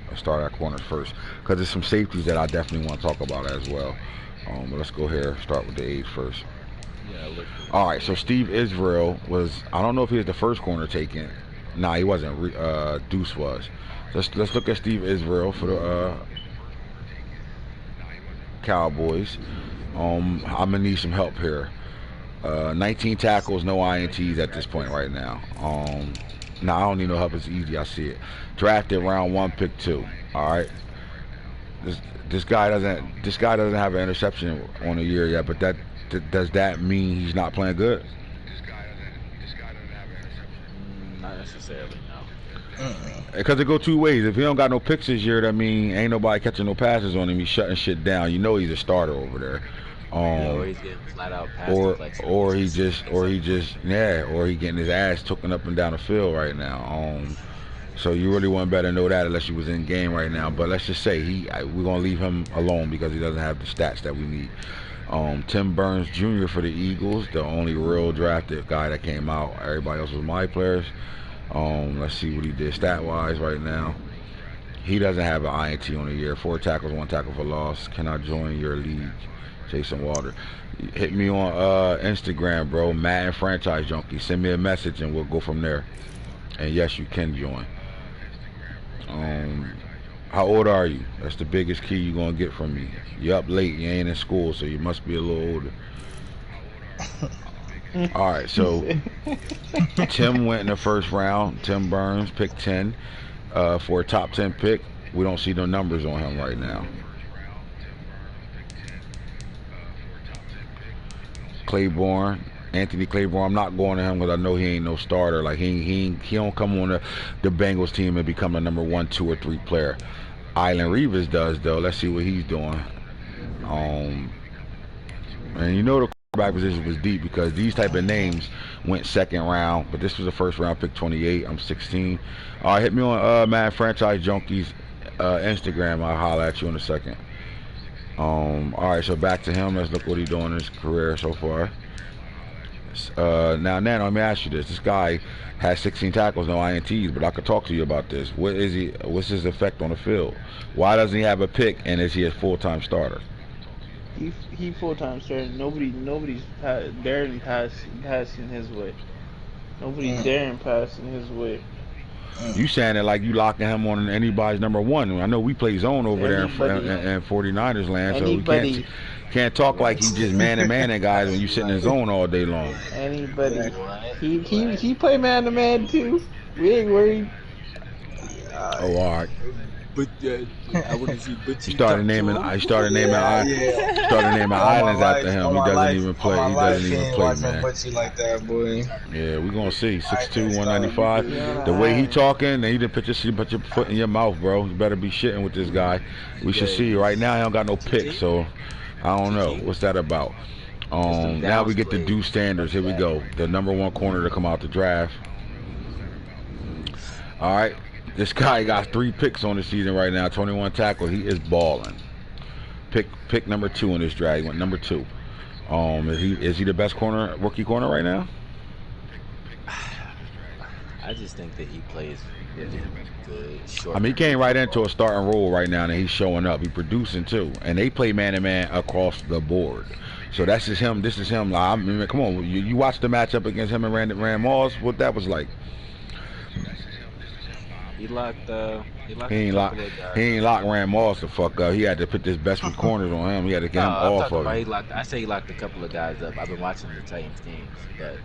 I'll start at corners first, because there's some safeties that I definitely want to talk about as well. But let's go here. Start with the age first. Yeah, all right, so Steve Israel was, I don't know if he was the first corner taken. Nah, he wasn't. Deuce was. Let's look at Steve Israel for the Cowboys. I'm gonna need some help here. 19 tackles, no INTs at this point right now. Now I don't need no help. It's easy. I see it. Drafted round 1, pick 2. All right. This guy doesn't have an interception on a year yet, but does that mean he's not playing good? Not necessarily, no. Because it go 2 ways. If he don't got no picks this year, that mean ain't nobody catching no passes on him. He's shutting shit down. He's a starter over there. Or he's getting flat out pass deflection. Or he getting his ass taken up and down the field right now. So you really wouldn't better know that unless you was in game right now. But let's just say we're gonna leave him alone because he doesn't have the stats that we need. Tim Burns Jr. for the Eagles, the only real drafted guy that came out. Everybody else was my players. Let's see what he did stat-wise right now. He doesn't have an INT on the year. 4 tackles, 1 tackle for loss. Can I join your league? Jason Water. Hit me on Instagram, bro. Madden Franchise Junkie. Send me a message and we'll go from there. And yes, you can join. How old are you? That's the biggest key you're gonna get from me. You're up late, you ain't in school, so you must be a little older. Alright, so Tim went in the first round. Tim Burns, pick 10 for a top 10 pick. We don't see no numbers on him right now. Claiborne, Anthony Claiborne. I'm not going to him because I know he ain't no starter. Like he don't come on the Bengals team and become a number 1, 2, or 3 player. Island Reeves does though. Let's see what he's doing. And you know the quarterback position was deep because these type of names went 2nd round, but this was a 1st round pick, 28. I'm 16. All right, hit me on Madden Franchise Junkies Instagram. I'll holler at you in a second. All right, so back to him. Let's look what he's doing in his career so far. Now, Nano, let me ask you this. This guy has 16 tackles, no INTs, but I could talk to you about this. What's his effect on the field? Why doesn't he have a pick, and is he a full-time starter? He full-time starter. Nobody's daring passing his way. Nobody's daring passing his way. You saying it like you locking him on anybody's number 1. I know we play zone over there in 49ers land, so we can't talk like he just man-to-man guys when you sitting in zone all day long. Anybody. He play man-to-man too. We ain't worried. Oh, all right. But I want to see. But he started naming islands after him. He doesn't even play. He doesn't even play, man. Like that, boy. Yeah, we gonna see. 6'2", 195. The way he talking, he didn't put your foot in your mouth, bro. You better be shitting with this guy. We should see. Right now, he don't got no pick, so I don't know what's that about. Now we get the due standards. Here we go. The number 1 corner to come out the draft. All right. This guy got 3 picks on the season right now, 21 tackles. He is balling. Pick number 2 in this draft. He went number 2. Is he the best rookie corner right now? I just think that he plays good. Short. I mean, he came right into a starting role right now, and he's showing up. He's producing too, and they play man-to-man across the board. So that's just him. This is him. Like, I mean, come on, you watch the matchup against him and Rand Moss. What that was like. He ain't locked Rand Moss the fuck up. He had to put his best corners on him. He had to get him off of him. I say he locked a couple of guys up. I've been watching the Titans games, but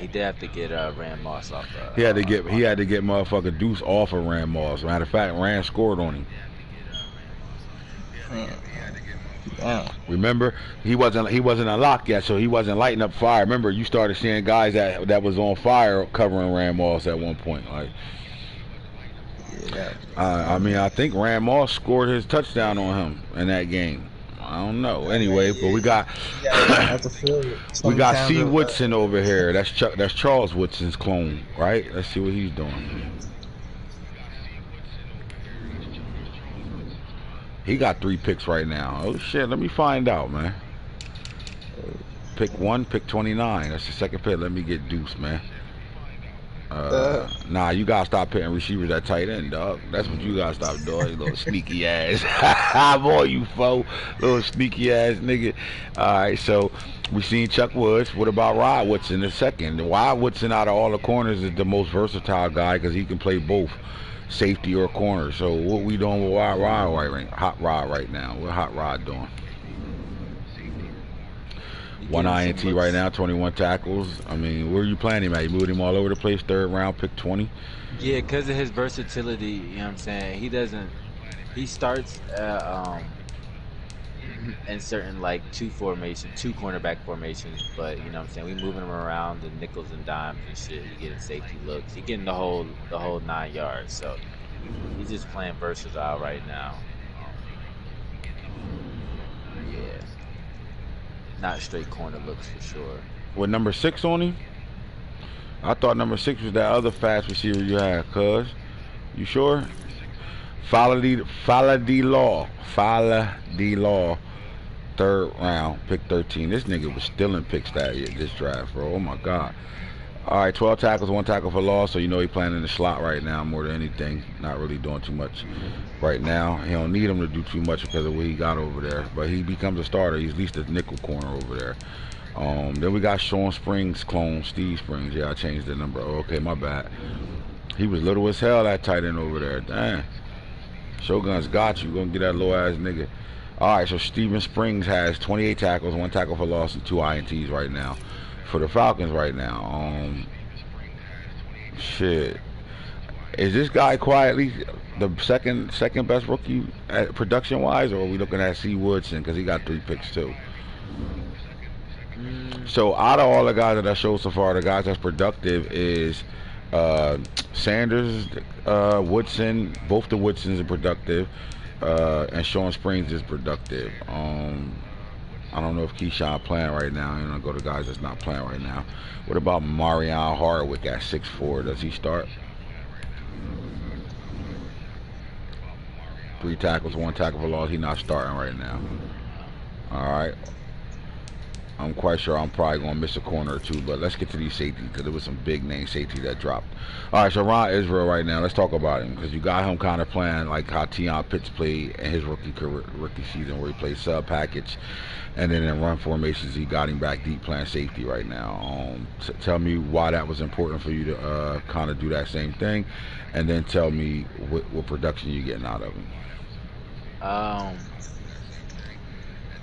he did have to get Rand Moss off. He had to get motherfucker Deuce off of Rand Moss. Matter of fact, Rand scored on him. Damn. Remember, he wasn't unlocked yet, so he wasn't lighting up fire. Remember, you started seeing guys that was on fire covering Rand Moss at one point. Like, I mean, I think Rand Moss scored his touchdown on him in that game. I don't know. Anyway, but we got C. Woodson over here. That's Charles Woodson's clone, right? Let's see what he's doing. He got 3 picks right now. Oh shit, let me find out, man. Pick 1, pick 29. That's the 2nd pick. Let me get Deuce, man. Nah, you gotta stop pitting receivers at tight end, dog. That's what you gotta stop doing, you little sneaky ass. Boy, you fool. Little sneaky ass nigga. Alright, so we seen Chuck Woods. What about Rod Woodson the second? Rod Woodson out of all the corners is the most versatile guy because he can play both safety or corner. So what we doing with Hot Rod right now? What Hot Rod doing? 1 INT right now, 21 tackles. I mean, where are you playing him at? You moved him all over the place, 3rd round, pick 20? Yeah, because of his versatility, you know what I'm saying? He starts in certain, like, 2 cornerback formations, but, you know what I'm saying? We moving him around the nickels and dimes and shit. He getting safety looks. He getting the whole 9 yards, so he's just playing versatile right now. Yeah. Not straight corner looks for sure. With number 6 on him? I thought number 6 was that other fast receiver you had, cuz. You sure? Fala D Law. 3rd round, pick 13. This nigga was stealing picks this draft, bro. Oh my god. Alright, 12 tackles, 1 tackle for loss, so you know he playing in the slot right now more than anything. Not really doing too much right now. He don't need him to do too much because of what he got over there. But he becomes a starter. He's at least a nickel corner over there. Then we got Sean Springs clone, Steve Springs. Yeah, I changed the number. Oh, okay, my bad. He was little as hell, that tight end over there. Damn. Shogun's got you. Gonna get that low ass nigga. Alright, so Steven Springs has 28 tackles, 1 tackle for loss, and 2 INTs right now. For the Falcons right now. Shit. Is this guy quietly the second best rookie production wise, or are we looking at C. Woodson because he got 3 picks too? So out of all the guys that I showed so far, the guys that's productive is Sanders, Woodson. Both the Woodsons are productive, and Sean Springs is productive. I don't know if Keyshawn playing right now. I'm gonna go to guys that's not playing right now. What about Marion Harwick at 6'4"? Does he start? 3 tackles, 1 tackle for loss. He's not starting right now. All right. I'm quite sure I'm probably going to miss a corner or two, but let's get to these safeties because there was some big name safety that dropped. All right, so Ron Israel right now, let's talk about him because you got him kind of playing like how Tion Pitts played in his rookie season where he played sub package, and then in run formations he got him back deep playing safety right now. Tell me why that was important for you to kind of do that same thing, and then tell me what production you're getting out of him.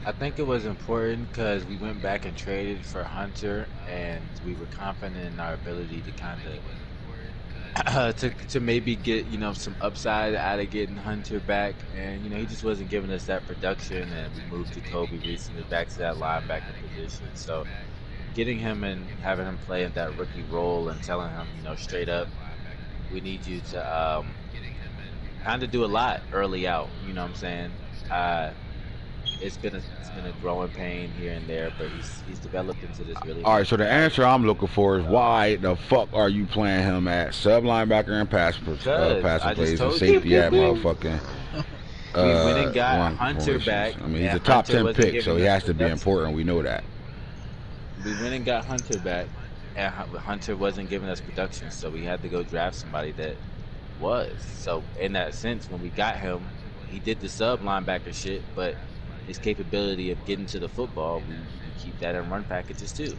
I think it was important because we went back and traded for Hunter, and we were confident in our ability to kind of to maybe get some upside out of getting Hunter back, and he just wasn't giving us that production. And we moved Jacoby recently back to that linebacker position, so getting him and having him play in that rookie role and telling him straight up, we need you to kind of do a lot early out. You know what I'm saying? It's been a growing pain here and there, but he's developed into this really. All right, so the answer I'm looking for is why the fuck are you playing him at sub linebacker and passing plays and safety at motherfucking? We went and got Hunter back. I mean, he's a top 10 pick, so he has to be important. We know that. We went and got Hunter back, and Hunter wasn't giving us production, so we had to go draft somebody that was. So in that sense, when we got him, he did the sub linebacker shit, but his capability of getting to the football, we keep that in run packages too.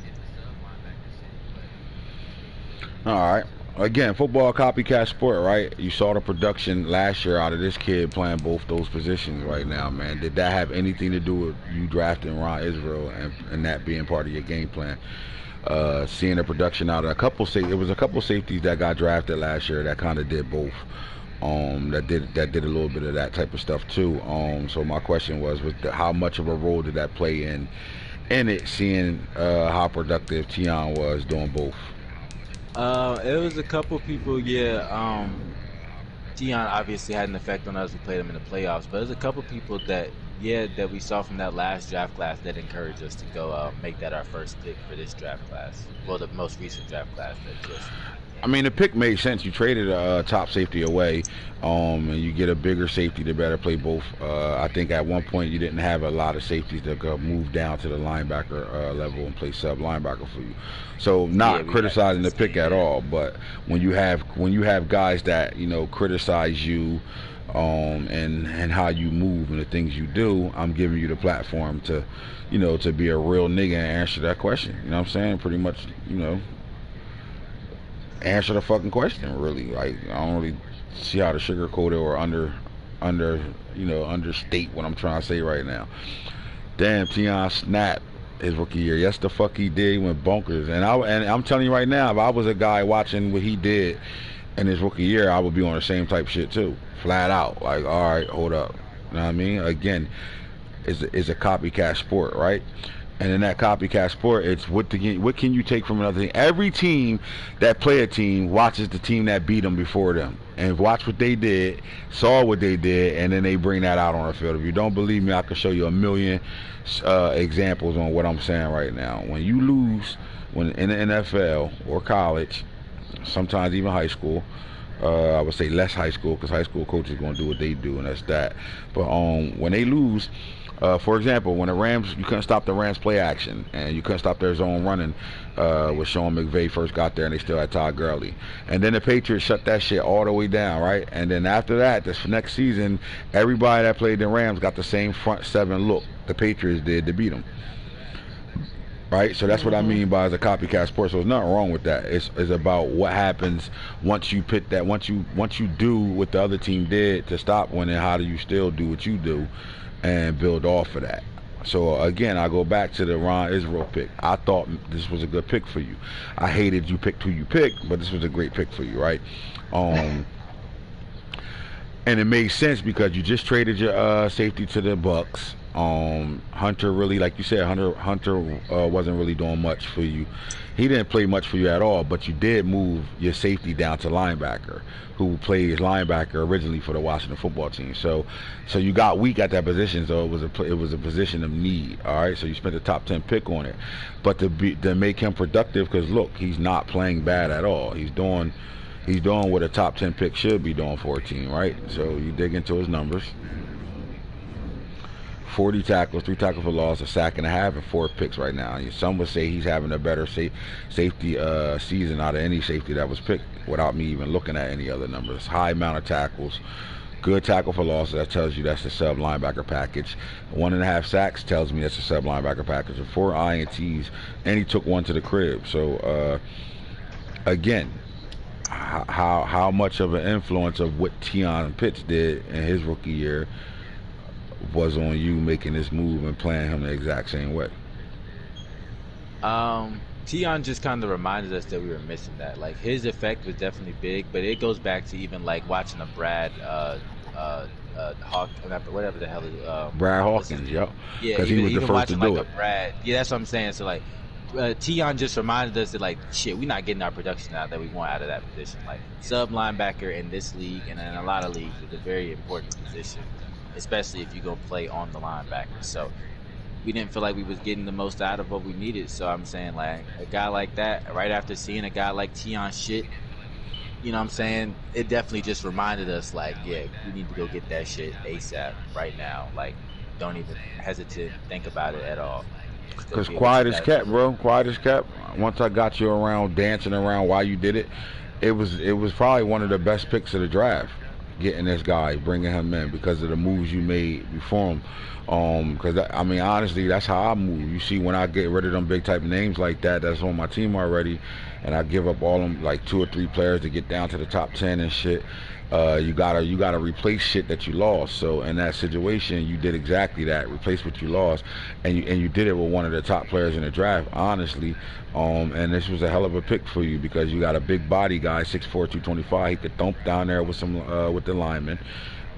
All right. Again, football copycat sport, right? You saw the production last year out of this kid playing both those positions right now, man. Did that have anything to do with you drafting Ron Israel and that being part of your game plan? Seeing the production out of it was a couple safeties that got drafted last year that kind of did both. That did a little bit of that type of stuff too. So my question was how much of a role did that play in it, seeing how productive Tion was doing both? It was a couple people, yeah. Tion obviously had an effect on us. We played him in the playoffs, but there's a couple people that we saw from that last draft class that encouraged us to go make that our first pick for this draft class. Well, the most recent draft class that just. I mean, the pick made sense. You traded a top safety away, and you get a bigger safety to better play both. I think at one point you didn't have a lot of safeties that could move down to the linebacker level and play sub linebacker for you. So not criticizing the pick at all, but when you have guys that criticize you and how you move and the things you do, I'm giving you the platform to to be a real nigga and answer that question. You know what I'm saying? Pretty much, answer the fucking question, really. Like, I don't really see how to sugarcoat it or understate what I'm trying to say right now. Damn, Tion snapped his rookie year. Yes, the fuck he did. He went bonkers. And I'm telling you right now, if I was a guy watching what he did in his rookie year, I would be on the same type shit too. Flat out. Like, all right, hold up. You know what I mean? Again, it's a copycat sport, right? And in that copycat sport, it's what can you take from another team? Every team that play a team watches the team that beat them before them and watch what they did, saw what they did, and then they bring that out on the field. If you don't believe me, I can show you a million examples on what I'm saying right now. When you lose, when in the NFL or college, sometimes even high school, I would say less high school because high school coaches are going to do what they do, and that's that. But when they lose, for example, when the Rams, you couldn't stop the Rams play action, and you couldn't stop their zone running when Sean McVay first got there, and they still had Todd Gurley. And then the Patriots shut that shit all the way down, right? And then after that, this next season, everybody that played the Rams got the same front seven look the Patriots did to beat them. Right? So that's what I mean by as a copycat sport. So there's nothing wrong with that. It's about what happens once you pick that, once you do what the other team did to stop winning, how do you still do what you do and build off of that? So again, I go back to the Ron Israel pick. I thought this was a good pick for you. I hated you picked who you picked, but this was a great pick for you, right? And it made sense because you just traded your safety to the Bucks. Hunter really, like you said, Hunter wasn't really doing much for you. He didn't play much for you at all, but you did move your safety down to linebacker, who plays linebacker originally for the Washington football team. So you got weak at that position, so it was a position of need. All right, so you spent the top 10 pick on it, but to make him productive, because look, he's not playing bad at all. He's doing what a top 10 pick should be doing for a team, right? So you dig into his numbers. 40 tackles, 3 tackles for loss, a sack and a half, and 4 picks right now. Some would say he's having a better safety season out of any safety that was picked without me even looking at any other numbers. High amount of tackles, good tackle for loss. That tells you that's the sub linebacker package. 1.5 sacks tells me that's a sub linebacker package. And 4 INTs, and he took 1 to the crib. So again, how much of an influence of what Tion Pitts did in his rookie year was on you making this move and playing him the exact same way? Tion just kind of reminded us that we were missing that. Like, his effect was definitely big, but it goes back to even like watching a Brad whatever the hell is Brad Hawkins, yep. Yeah, because he was the first to do like it. Brad, yeah, that's what I'm saying. So like, Tion just reminded us that, like, shit, we're not getting our production out that we want out of that position. Like, sub linebacker in this league and in a lot of leagues is a very important position, especially if you're going to play on the linebacker. So we didn't feel like we was getting the most out of what we needed. So I'm saying, like, a guy like that, right after seeing a guy like Tion shit, you know what I'm saying, it definitely just reminded us, like, yeah, we need to go get that shit ASAP right now. Like, don't even hesitate, think about it at all. Because quiet as kept, bro. Quiet as kept. Once I got you around, dancing around while you did it, it was probably one of the best picks of the draft. Getting this guy, bringing him in because of the moves you made before him. Because I mean, honestly, that's how I move. You see, when I get rid of them big type names like that, that's on my team already, and I give up all them like 2 or 3 players to get down to the top 10 and shit. You gotta replace shit that you lost. So in that situation, you did exactly that, replace what you lost, and you did it with one of the top players in the draft, honestly. And this was a hell of a pick for you because you got a big body guy, 6'4", 225. He could thump down there with some with the linemen,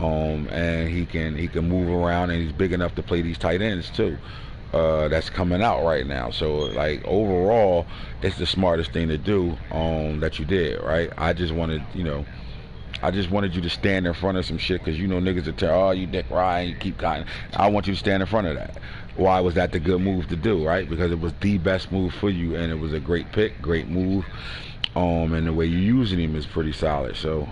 and he can move around, and he's big enough to play these tight ends too. That's coming out right now. So like overall, it's the smartest thing to do that you did, right? I just wanted you to stand in front of some shit because niggas will tell, oh, you Dick Ryan, you keep cutting. I want you to stand in front of that. Why was that the good move to do, right? Because it was the best move for you, and it was a great pick, great move, and the way you're using him is pretty solid. So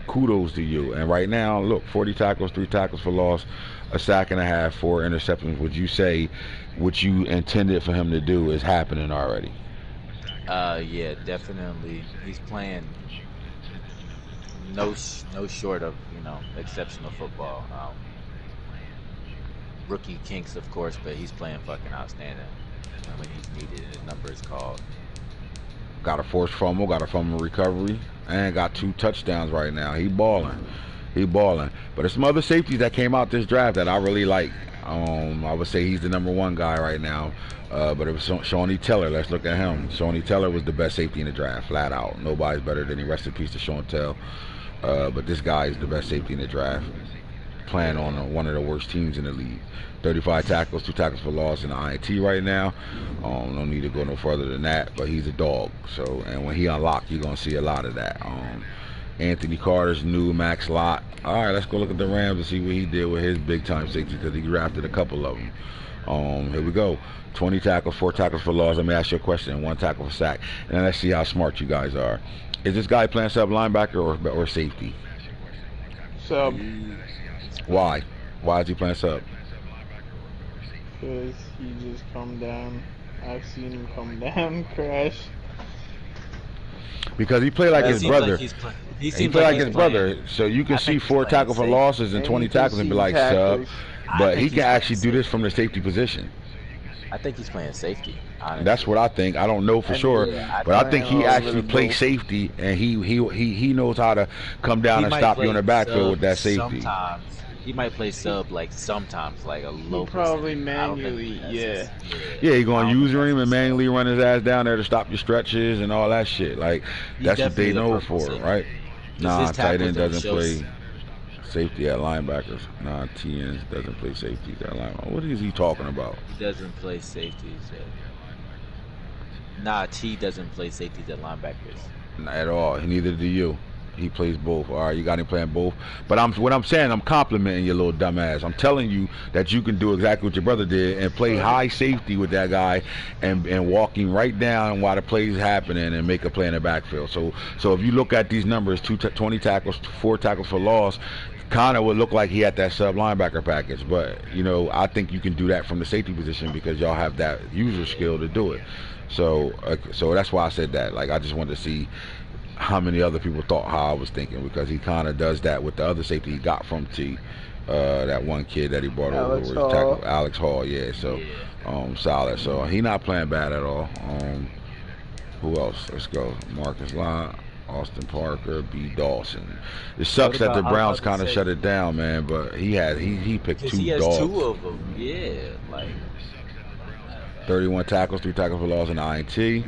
kudos to you. And right now, look, 40 tackles, 3 tackles for loss, a sack and a half, 4 interceptions. Would you say what you intended for him to do is happening already? Yeah, definitely. He's playing no short of exceptional football. Rookie kinks, of course, but he's playing fucking outstanding when he's needed. His number is called. Got a forced fumble, got a fumble recovery, and got 2 touchdowns right now. He balling. But there's some other safeties that came out this draft that I really like. I would say he's the #1 guy right now. But it was Shawnee Teller. Let's look at him. Shawnee Teller was the best safety in the draft, flat out. Nobody's better than him. Rest in peace to Shawn Tell. But this guy is the best safety in the draft, playing on one of the worst teams in the league. 35 tackles, 2 tackles for loss in the INT right now. No need to go no further than that, but he's a dog. So, and when he unlocked, you're going to see a lot of that. Anthony Carter's new Max Lott. All right, let's go look at the Rams and see what he did with his big-time safety because he drafted a couple of them. Here we go. 20 tackles, 4 tackles for loss. Let me ask you a question. 1 tackle for sack. And then let's see how smart you guys are. Is this guy playing sub linebacker or safety? Sub. Why? Why is he playing sub? Because he just come down. I've seen him come down, crash. Because he played like his brother. He played like his brother. So you can see 4 tackles for losses and 20 tackles and be like sub. But he can actually do this from the safety position. I think he's playing safety. Honestly. That's what I think. I don't know for sure, but I think he actually plays safety, and he knows how to come down and stop you in the backfield with that safety. He might play sub like sometimes, like a low probably percentage. I don't think manually, that's yeah. Yeah, he gonna use him and his manually run his ass down there to stop your stretches and all that shit. Like He's that's what they definitely the know purple for, safety. right? Because his Nah, tight tackles end don't doesn't show. play safety at linebackers. Nah, TNs doesn't play safeties at linebackers. What is he talking about? He doesn't play safeties. Nah, T doesn't play safeties at linebackers. Not at all. Neither do you. He plays both. All right, you got him playing both. But what I'm saying, I'm complimenting your little dumbass. I'm telling you that you can do exactly what your brother did and play high safety with that guy and walking right down while the play's happening and make a play in the backfield. So if you look at these numbers, 20 tackles, 4 tackles for loss, kind of would look like he had that sub linebacker package. But you know, I think you can do that from the safety position because y'all have that user skill to do it. So that's why I said that. Like I just wanted to see how many other people thought how I was thinking, because he kind of does that with the other safety he got from T, that one kid that he brought Alex over, Hall. Alex Hall, yeah. So solid. So he not playing bad at all. Who else? Let's go. Marcus Lyon, Austin Parker, B. Dawson. It sucks that the Browns kind of shut it down, man. But he picked 2 he has dogs. 2 of them. Yeah, like 31 tackles, 3 tackles for loss, and INT.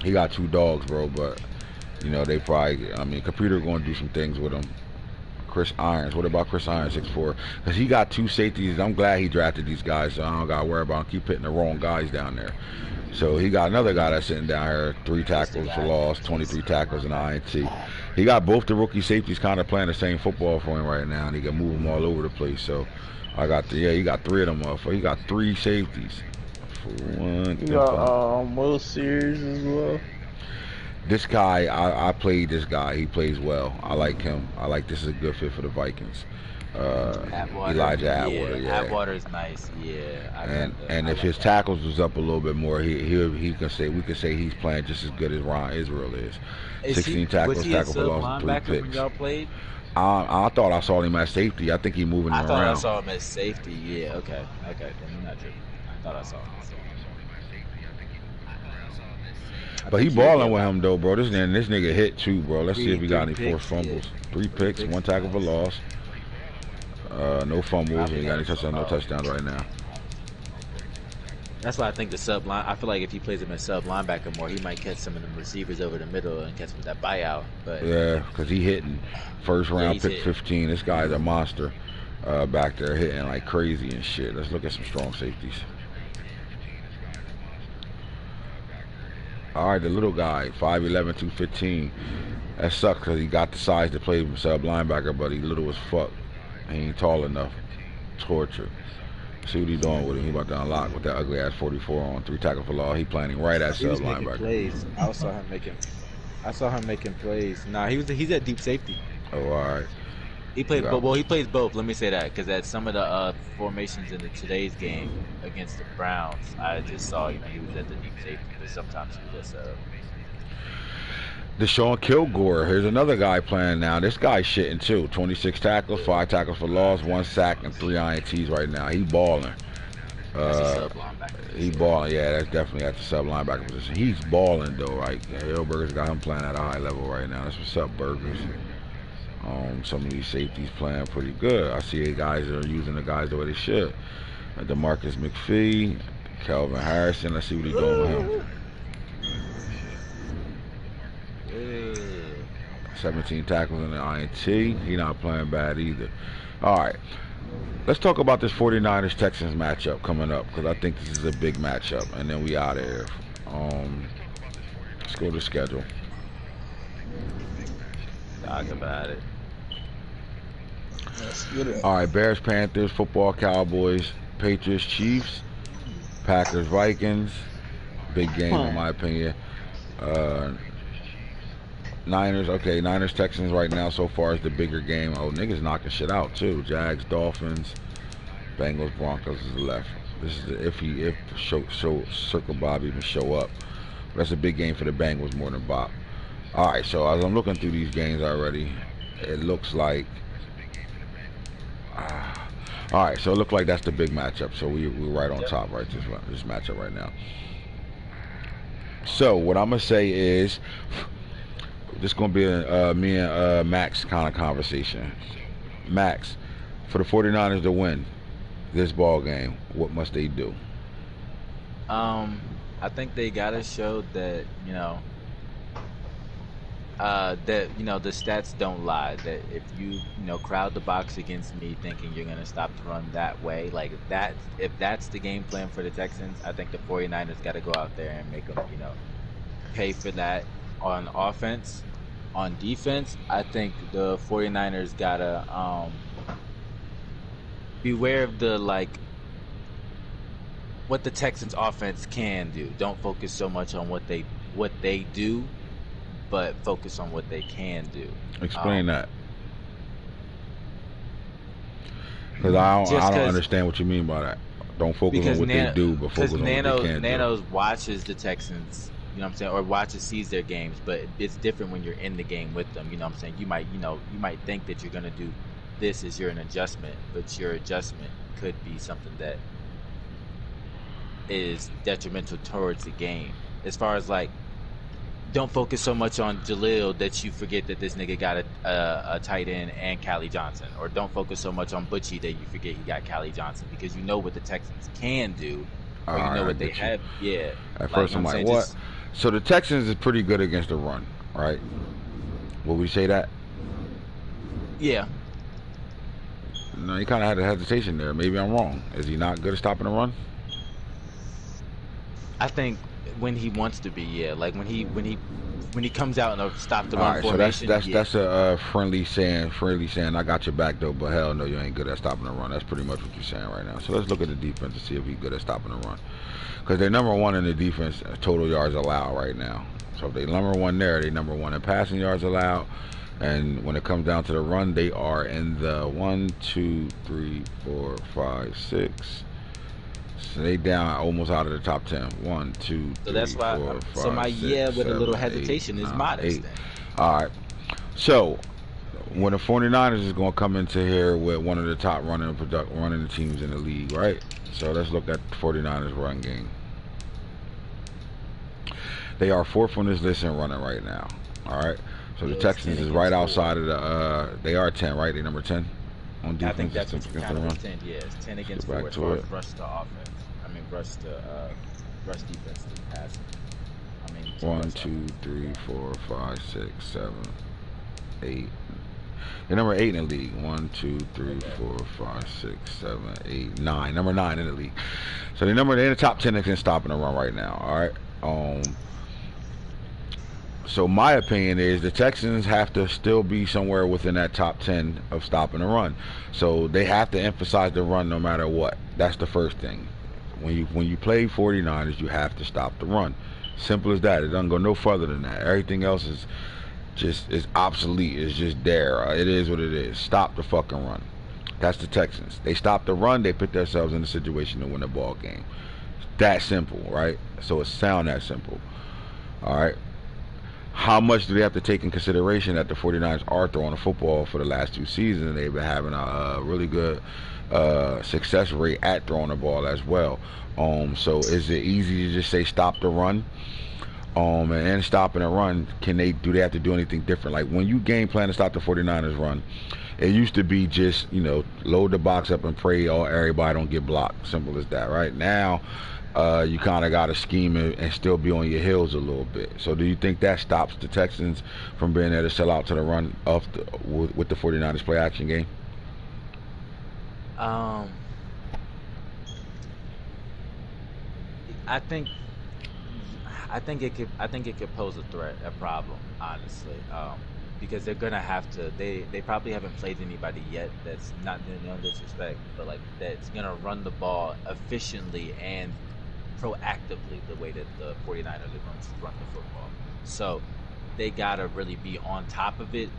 He got 2 dogs, bro, but you know they probably. I mean, computer going to do some things with him. Chris Irons. What about Chris Irons, 6'4"? Because he got 2 safeties. I'm glad he drafted these guys, so I don't got to worry about him keep hitting the wrong guys down there. So he got another guy that's sitting down here, 3 tackles for loss, 23 tackles, and INT. He got both the rookie safeties kind of playing the same football for him right now, and he can move them all over the place. So I got he got 3 of them up. He got 3 safeties. You got Will Sears as well. This guy, I played this guy. He plays well. I like him. This is a good fit for the Vikings. Elijah Atwater, yeah. Atwater is nice, yeah. And if his tackles was up a little bit more, we could say he's playing just as good as Ron Israel is. 16 tackles, tackle for loss, 3 picks. When y'all played? I thought I saw him at safety. I think he's moving him around. I thought I saw him at safety. Yeah, okay. Then you're not tripping. I thought I saw him. But he balling with him though, bro. This nigga hit too, bro. Let's see if he got any forced fumbles. 3 picks, 1 tackle for loss. No fumbles. He got any touchdowns, no touchdowns right now. That's why I think the sub line. I feel like if he plays him as sub linebacker more, he might catch some of them receivers over the middle and catch him with that buyout. But yeah, because he hitting first round pick 15. This guy's a monster back there hitting like crazy and shit. Let's look at some strong safeties. All right, the little guy, 5'11", 215. That sucks because he got the size to play sub linebacker, but he little as fuck. He ain't tall enough. Torture. See what he doing with him. He about to unlock with that ugly ass 44 on, 3 tackle for loss. He planning right at sub linebacker. Plays. I saw him making plays. Nah, he's at deep safety. Oh, all right. He plays both. Well, he plays both. Let me say that because at some of the formations in today's game against the Browns, I just saw he was at the deep safety, but sometimes he was Deshaun Kilgore. Here's another guy playing now. This guy's shitting too. 26 tackles, 5 tackles for loss, 1 sack, and 3 INTs right now. He balling. That's a sub linebacker. He balling. Yeah, that's definitely at the sub linebacker position. He's balling though. Like Hillberger's got him playing at a high level right now. That's what's up, Burgers. Some of these safeties playing pretty good. I see guys that are using the guys the way they should. DeMarcus McPhee, Calvin Harrison. Let's see what he's doing with him. 17 tackles in the INT. He not playing bad either. All right. Let's talk about this 49ers-Texans matchup coming up because I think this is a big matchup. And then we out of here. Let's go to the schedule. Talk about it. All right, Bears, Panthers, football, Cowboys, Patriots, Chiefs, Packers, Vikings. Big game in my opinion. Niners, okay, Niners, Texans right now so far is the bigger game. Oh, niggas knocking shit out too. Jags, Dolphins, Bengals, Broncos is left. This is if Circle Bob even show up. That's a big game for the Bengals more than Bob. All right, so as I'm looking through these games already, it looks like. All right, so it looks like that's the big matchup. So we're right on top, right? This matchup right now. So what I'm gonna say is, this gonna be a me and Max kind of conversation. Max, for the 49ers to win this ball game, what must they do? I think they gotta show that the stats don't lie. That if you crowd the box against me, thinking you're gonna stop the run that way, like that, if that's the game plan for the Texans, I think the 49ers got to go out there and make them pay for that on offense. On defense, I think the 49ers gotta beware of what the Texans offense can do. Don't focus so much on what they do, but focus on what they can do. Explain that. Because I don't understand what you mean by that. Don't focus on what they do, but focus on what they can do. Nanos watches the Texans, you know what I'm saying, or sees their games, but it's different when you're in the game with them. You know what I'm saying? You might think that you're gonna do this as an adjustment, but your adjustment could be something that is detrimental towards the game. As far as don't focus so much on Jaleel that you forget that this nigga got a tight end and Callie Johnson, or don't focus so much on Butchie that you forget he got Callie Johnson, because you know what the Texans can do, or you know what they have. Yeah. At first I'm like, what? So the Texans is pretty good against the run, right? Will we say that? Yeah. No, he kind of had a hesitation there. Maybe I'm wrong. Is he not good at stopping the run? I think when he wants to be, yeah. Like when he comes out and stop the run formation. So that's a friendly saying. I got your back though, but hell no, you ain't good at stopping the run. That's pretty much what you're saying right now. So let's look at the defense to see if he's good at stopping the run, because they're number one in the defense total yards allowed right now. So if they number one there, they number one in passing yards allowed. And when it comes down to the run, they are in the 1, 2, 3, 4, 5, 6. So they down almost out of the top 10. 1, 2, 3, 4, 5, so my 6, with 7, a little hesitation 8, 9, is modest. All right. So when the 49ers is going to come into here with one of the top running teams in the league, right? So let's look at the 49ers run game. They are 4th on this list in running right now. All right. So the Texans is right outside of the. They are 10, right? They number 10 on defense. I think that's what you kind of 10. Yeah, it's 10 against 4 as far as rush to offense. Rush defense to passing. 1, 2, 3, 4, 5, 6, 7, 8. They're number 8 in the league. 1, 2, 3, 4, 5, 6, 7, 8, 9. Number 9 in the league. So they're in the top 10 against stopping the run right now. All right. So my opinion is the Texans have to still be somewhere within that top 10 of stopping the run. So they have to emphasize the run no matter what. That's the first thing. When you play 49ers, you have to stop the run. Simple as that. It doesn't go no further than that. Everything else is obsolete. It's just there. It is what it is. Stop the fucking run. That's the Texans. They stop the run, they put themselves in a situation to win the ball game. It's that simple, right? So it sounds that simple. All right. How much do they have to take in consideration that the 49ers are throwing the football for the last 2 seasons? They've been having a really good success rate at throwing the ball as well. So is it easy to just say stop the run? And stopping the run, do they have to do anything different? Like when you game plan to stop the 49ers run, it used to be just, load the box up and pray everybody don't get blocked. Simple as that, right? Now, you kind of got to scheme and still be on your heels a little bit. So do you think that stops the Texans from being able to sell out to the run with the 49ers play action game? I think it could pose a problem, honestly, because they're gonna have to. They probably haven't played anybody yet that's not doing no disrespect, but that's gonna run the ball efficiently and proactively the way that the 49ers are going to run the football. So they gotta really be on top of it,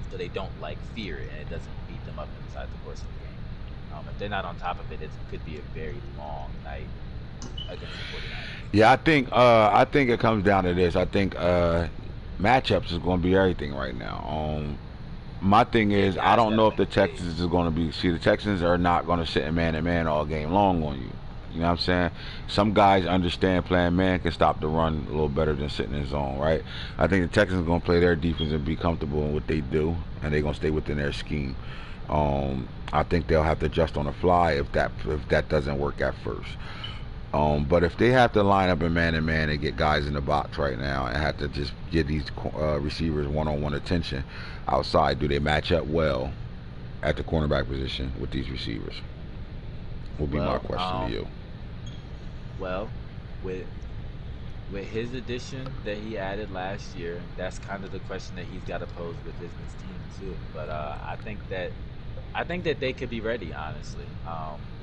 so they don't fear it and it doesn't beat them up inside the course of the game. If they're not on top of it, it could be a very long night against the 49ers. Yeah, I think it comes down to this. I think matchups is going to be everything right now. My thing is, I don't know if the Texans is going to be. See, the Texans are not going to sit in man-to-man all game long on you. You know what I'm saying? Some guys understand playing man can stop the run a little better than sitting in zone, right? I think the Texans are going to play their defense and be comfortable in what they do, and they're going to stay within their scheme. I think they'll have to adjust on the fly if that doesn't work at first. But if they have to line up in man and man and get guys in the box right now and have to just get these receivers one-on-one attention outside, do they match up well at the cornerback position with these receivers? Will be my question to you. Well, with his addition that he added last year, that's kind of the question that he's got to pose with his team too. But I think that they could be ready, honestly.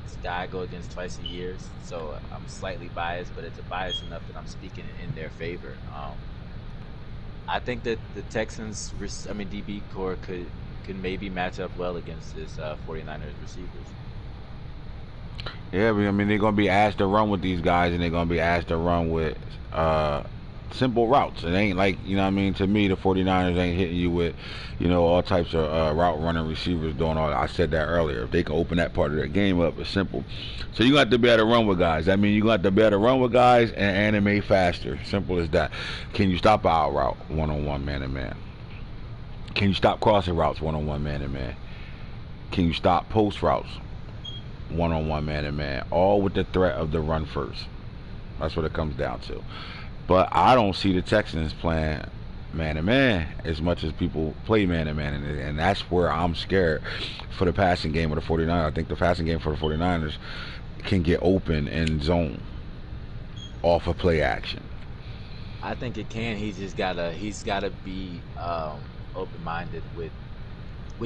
This guy go against twice a year, so I'm slightly biased, but it's a bias enough that I'm speaking in their favor. I think that the Texans, DB core could maybe match up well against this 49ers receivers. Yeah, I mean, they're going to be asked to run with these guys, and they're going to be asked to run with simple routes. It ain't like, you know what I mean, to me, the 49ers ain't hitting you with, all types of route running receivers doing all that. I said that earlier. If they can open that part of their game up, it's simple. So you're going to have to be able to run with guys. I mean, you're going to have to be able to run with guys and animate faster. Simple as that. Can you stop an out route one-on-one, man-to-man? Can you stop crossing routes one-on-one, man-to-man? Can you stop post routes one-on-one, man-to-man? All with the threat of the run first. That's what it comes down to. But I don't see the Texans playing man-to-man as much as people play man-to-man, and that's where I'm scared for the passing game of the 49ers. I think the passing game for the 49ers can get open and zone off of play action. I think it can. He's gotta be open-minded with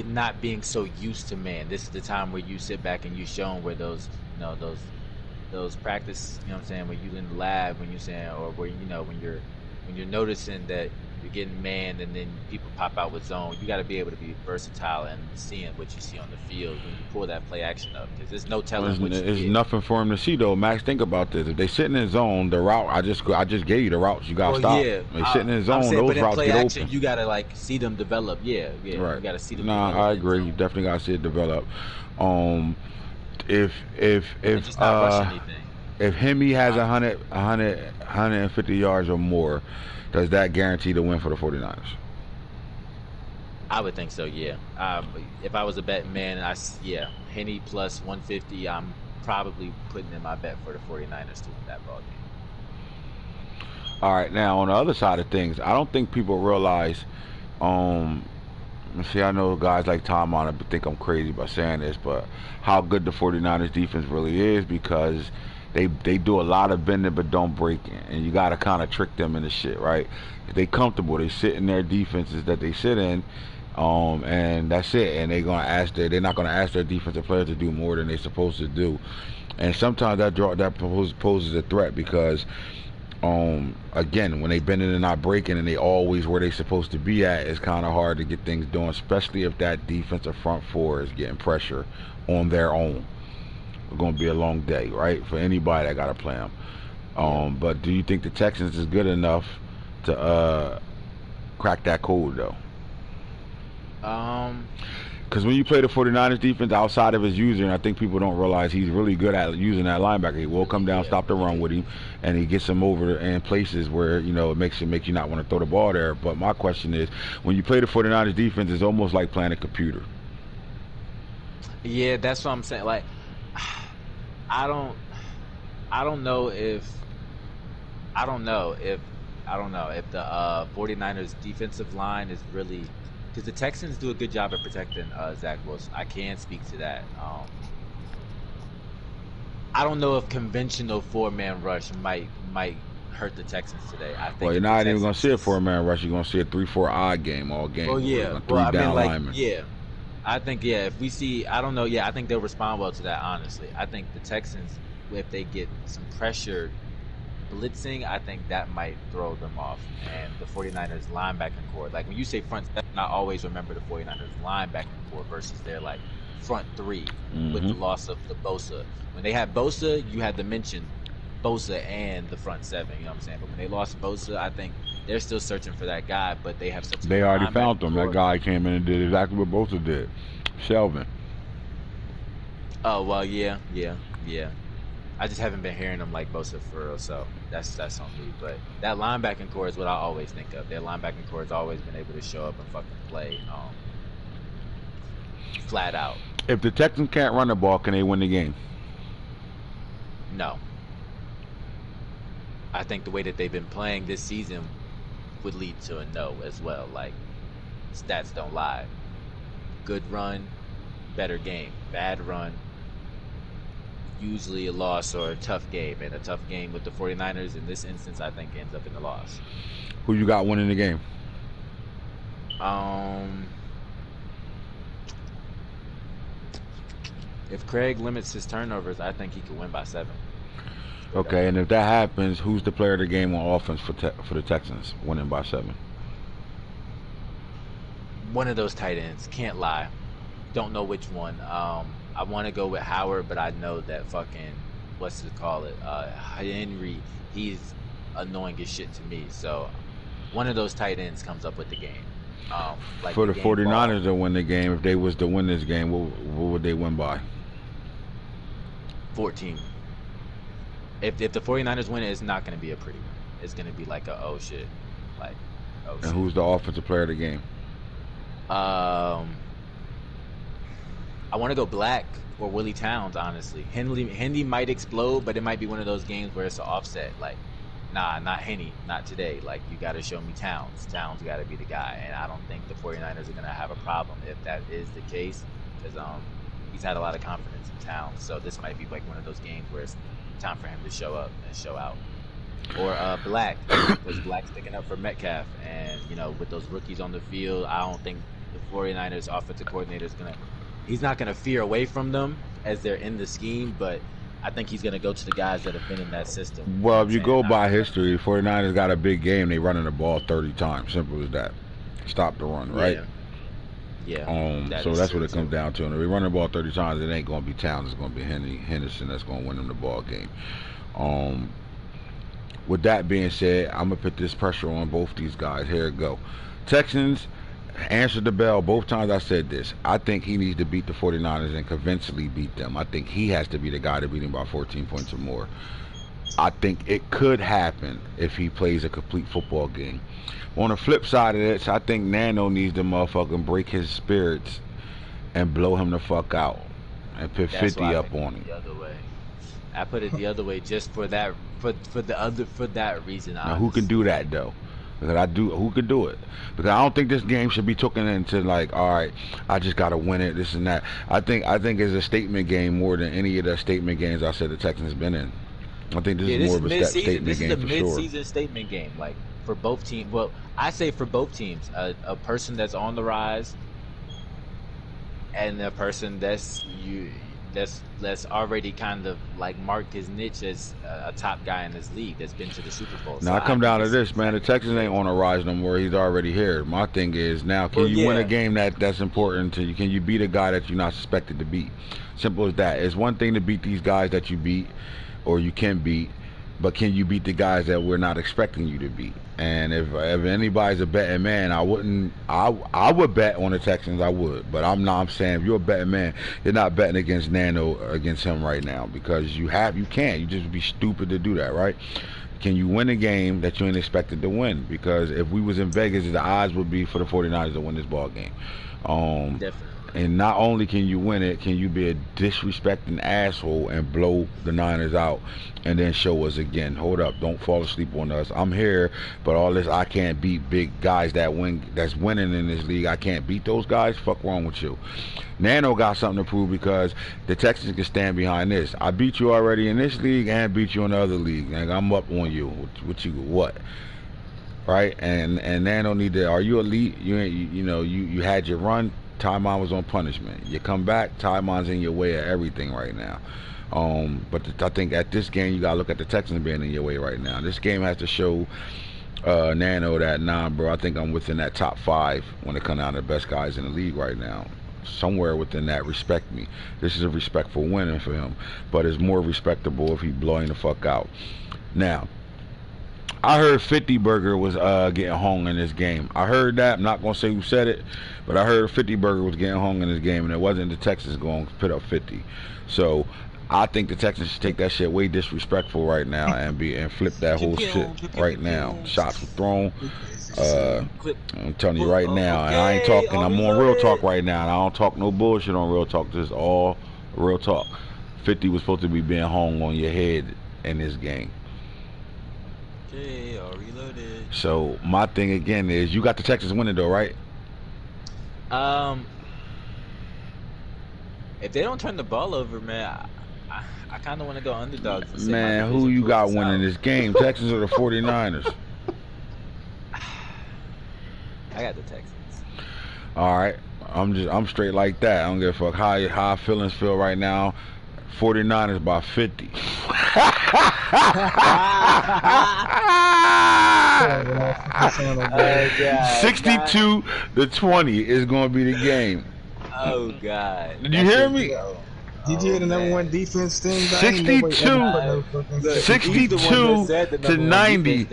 not being so used to man. This is the time where you sit back and you show them where those practice, you know what I'm saying, when you in the lab, when you're saying, or where, when you're noticing that you're getting manned and then people pop out with zone, you got to be able to be versatile and seeing what you see on the field when you pull that play action up, because there's no telling what you get. There's nothing for him to see though. Max, think about this. If they sitting in zone, the route I just gave you the routes you gotta stop. Yeah, they sitting in zone, saying, those routes get open. You gotta see them develop. Yeah, right. You gotta see them. Nah, I agree. You definitely gotta see it develop. If Hemi has 150 yards or more, does that guarantee the win for the 49ers? I would think so, yeah. If I was a betting man, Hemi plus 150, I'm probably putting in my bet for the 49ers to win that ball game. All right, now on the other side of things, I don't think people realize. I know guys like Tom on it think I'm crazy by saying this, but how good the 49ers defense really is, because they do a lot of bending but don't break it, and you got to kind of trick them into shit, right? They comfortable, they sit in their defenses that they sit in, and that's it. And they're not gonna ask their defensive players to do more than they're supposed to do, and sometimes that poses a threat, because again, when they bending and not breaking and they always where they supposed to be at, it's kind of hard to get things done, especially if that defensive front four is getting pressure on their own. It's going to be a long day, right, for anybody that got to play them. But do you think the Texans is good enough to crack that code, though? Because when you play the 49ers defense outside of his user, and I think people don't realize he's really good at using that linebacker. He will come down, stop the run with him, and he gets him over in places where, it makes you not want to throw the ball there. But my question is, when you play the 49ers defense, it's almost like playing a computer. Yeah, that's what I'm saying. Like, I don't know if the 49ers defensive line is really, because the Texans do a good job at protecting Zach Wilson. I can speak to that. I don't know if conventional four-man rush might hurt the Texans today. I think you're not even going to see a four-man rush. You're going to see a 3-4 odd game all game. Oh, yeah. Linemen. Yeah. I think, if we see, I don't know, I think they'll respond well to that, honestly. I think the Texans, if they get some pressure blitzing, I think that might throw them off. And the 49ers linebacker core, like when you say front seven, I always remember the 49ers linebacker core versus their front three with the loss of the Bosa. When they had Bosa, you had to mention Bosa and the front seven, you know what I'm saying? But when they lost Bosa, I think they're still searching for that guy, but they have such a They already found him. That guy came in and did exactly what Bosa did. Shelvin. Oh, well, yeah. I just haven't been hearing them like Bosa for real, so that's on me. But that linebacking core is what I always think of. Their linebacking core has always been able to show up and fucking play. flat out. If the Texans can't run the ball, can they win the game? No. I think the way that they've been playing this season would lead to a no as well. Like, stats don't lie. Good run, better game. Bad run, usually a loss or a tough game. And a tough game with the 49ers in this instance, I think, ends up in the loss. Who you got winning the game? If Craig limits his turnovers, I think he could win by 7. Okay, and if that happens, who's the player of the game on offense for the Texans winning by 7? One of those tight ends. Can't lie. Don't know which one. I want to go with Howard, but I know that fucking, what's to call it, Henry, he's annoying as shit to me. So one of those tight ends comes up with the game. Like for the 49ers to win the game, if they was to win this game, what would they win by? 14. If the 49ers win it, it's not going to be a pretty win. It's going to be like a oh shit. Like, oh shit. And who's the offensive player of the game? I want to go Black or Willie Towns, honestly. Henry might explode, but it might be one of those games where it's an offset. Like, nah, not Henry, not today. Like, you got to show me Towns. Towns got to be the guy. And I don't think the 49ers are going to have a problem if that is the case, because he's had a lot of confidence in Towns. So this might be like one of those games where it's time for him to show up and show out. Or Black, because Black's sticking up for Metcalf. And, you know, with those rookies on the field, I don't think the 49ers offensive coordinator is he's not going to fear away from them as they're in the scheme, but I think he's going to go to the guys that have been in that system. Well, if you go by history, 49ers got a big game. They running the ball 30 times. Simple as that. Stop the run, right? Yeah. So that's what it comes down to. And if they run the ball 30 times, it ain't going to be Towns. It's going to be Henderson that's going to win them the ball game. With that being said, I'm going to put this pressure on both these guys. Here it go. Texans answered the bell both times I said this. I think he needs to beat the 49ers and convincingly beat them. I think he has to be the guy to beat him by 14 points or more. I think it could happen if he plays a complete football game. On the flip side of this, I think Nano needs to motherfucking break his spirits and blow him the fuck out and put 50 up on him. The other way. I put it the other way just for that for that reason. Now, who can do that though? Because who could do it? Because I don't think this game should be taken into like, all right, I just gotta win it, this and that. I think it's a statement game more than any of the statement games I said the Texans have been in. I think this is more of a statement game for sure. This is a mid-season statement game, like for both teams. Well, I say for both teams, a person that's on the rise and a person that's already kind of like marked his niche as a top guy in this league that's been to the Super Bowl. Now, I come down to this, man. The Texans ain't on a rise no more. He's already here. My thing is now, can you win a game that's important to you? Can you beat a guy that you're not suspected to beat? Simple as that. It's one thing to beat these guys that you beat or you can beat, but can you beat the guys that we're not expecting you to beat? And if anybody's a betting man, I would bet on the Texans. I would, but I'm not. I'm saying if you're a betting man, you're not betting against Nano against him right now because you can't. You just be stupid to do that, right? Can you win a game that you ain't expected to win? Because if we was in Vegas, the odds would be for the 49ers to win this ball game. Definitely. And not only can you win it, can you be a disrespecting asshole and blow the Niners out and then show us again? Hold up, don't fall asleep on us. I'm here, but all this I can't beat big guys that's winning in this league. I can't beat those guys. Fuck wrong with you. Nano got something to prove because the Texans can stand behind this. I beat you already in this league and beat you in the other league. And I'm up on you. What? Right? And Nano need to. Are you elite? You had your run. Tymon was on punishment. You come back, Tymon's in your way of everything right now. But I think at this game, you got to look at the Texans being in your way right now. This game has to show Nano that, nah, bro, I think I'm within that top 5 when it comes down to the best guys in the league right now. Somewhere within that, respect me. This is a respectful winning for him. But it's more respectable if he blowing the fuck out. Now, I heard 50 Burger was getting hung in this game. I heard that. I'm not going to say who said it, but I heard 50 Burger was getting hung in this game, and it wasn't the Texans going to put up 50. So I think the Texans should take that shit way disrespectful right now and flip that whole shit right now. Shots were thrown. I'm telling you right now, and I ain't talking. I'm on real talk right now, and I don't talk no bullshit on real talk. This is all real talk. 50 was supposed to be being hung on your head in this game. Okay, all reloaded. So my thing again is, you got the Texans winning though, right? If they don't turn the ball over, man, I kind of want to go underdogs. Man, who you got winning this game? Texans or the 49ers? I got the Texans. All right, I'm straight like that. I don't give a fuck how feelings feel right now. 49ers by 50. 62-20 is going to be the game. Oh God! Did you hear me? Did you hear the number one defense thing? 62 to 90.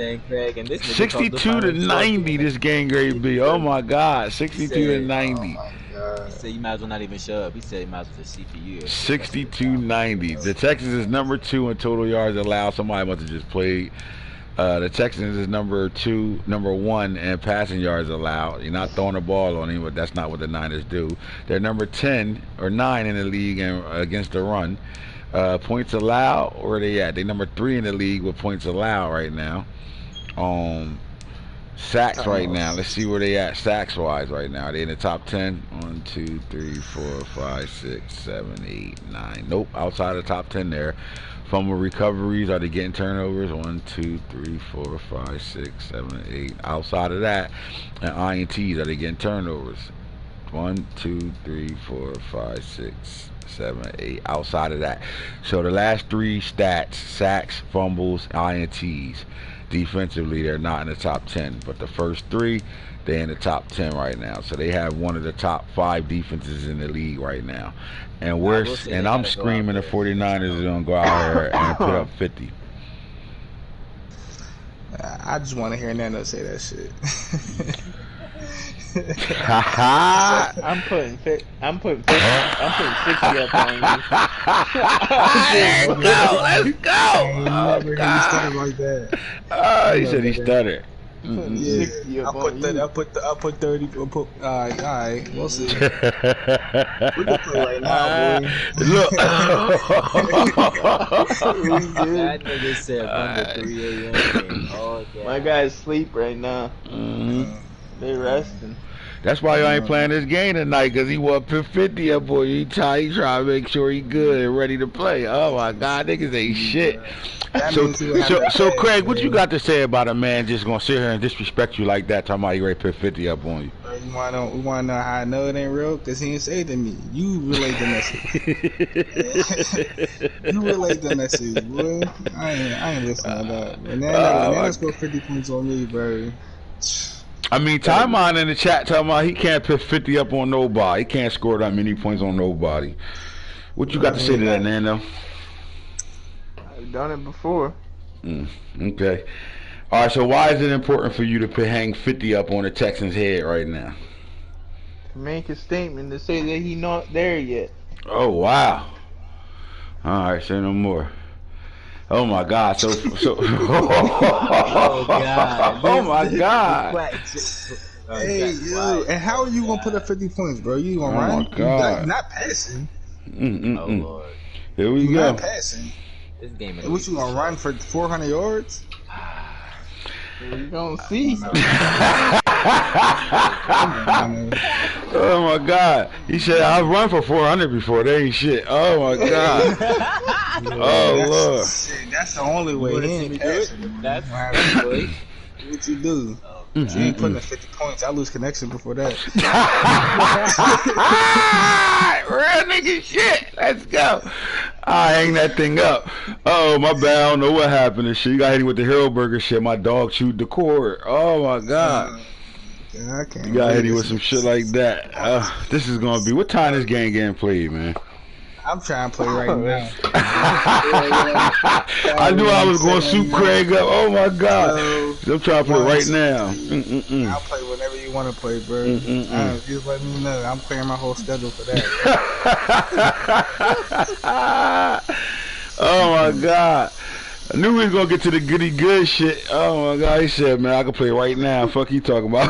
62 to 90 this game going to be. Oh my God. 62 to 90. He said you might as well not even show up. He said you might as well CPU. 62-90. The Texans is number 2 in total yards allowed. Somebody must have just played. The Texans is number 1 in passing yards allowed. You're not throwing the ball on him, but that's not what the Niners do. They're number 10 or 9 in the league against the run. Points allowed, where they at? They're number 3 in the league with points allowed right now. Sacks right now. Let's see where they at sacks wise right now. Are they in the top 10? 1, 2, 3, 4, 5, 6, 7, 8, 9. Nope, outside the top 10 there. Fumble recoveries, are they getting turnovers? 1, 2, 3, 4, 5, 6, 7, 8. Outside of that, and INTs, are they getting turnovers? 1, 2, 3, 4, 5, 6, 7, 8. Outside of that. So the last 3 stats, sacks, fumbles, INTs. Defensively, they're not in the top 10. But the first 3, they're in the top 10 right now. So they have one of the top 5 defenses in the league right now. And I'm screaming the 49ers are going to go out here and put up 50. I just want to hear Nando say that shit. I'm putting 60 up on you. Let's go. Oh, God. Like that. Oh, he said he stuttered. Yeah, I put 30. Alright, we'll see. We can play right now, boy. Look. That nigga said under 3 a.m. Oh, my guys sleep right now. They resting. That's why y'all ain't playing this game tonight, because he want 50 up on you. He trying to make sure he good and ready to play. Oh my God, niggas ain't shit. So Craig, what you got to say about a man just gonna sit here and disrespect you like that, talking about he ready to put 50 up on you? We wanna know how I know it ain't real? Because he ain't say it to me. You relate the message. You relate the message, boy. I ain't listening to that. And now let's go 50 points on me, bro. I mean, Timeline in the chat talking about he can't put 50 up on nobody. He can't score that many points on nobody. What you got to say to that, Nando? I've done it before. Okay. All right, so why is it important for you to hang 50 up on the Texans' head right now? To make a statement to say that he's not there yet. Oh, wow. All right, say no more. Oh my God! So. Oh God! Oh my God! Hey, yo, and how are you gonna put up 50 points, bro? You gonna run? Oh my God! Not passing. Oh Lord! Here we go. Not passing. This game. What you gonna run for 400 yards? You gonna see? Oh my God! He said I've run for 400 before. They ain't shit. Oh my God! Oh Lord! That's the only way. He ain't passing. That's the way. What you do? You ain't putting up 50 points. I lose connection before that. Real nigga shit. Let's go. I hang that thing up. Oh my bad. I don't know what happened and shit. You got hit with the Hero Burger shit. My dog chewed the cord. Oh my God. Yeah, I can't. You got hit with some shit like that. This is gonna be. What time this game getting played, man? I'm trying to play right now. I knew I was going to soup Craig up. Oh my God. I'm trying to play right now. I'll play whenever you you want to play, bro. Just let me know. I'm clearing my whole schedule for that. Oh my God. I knew we was gonna get to the goody good shit. Oh my God, he said, man, I can play right now. Fuck you talking about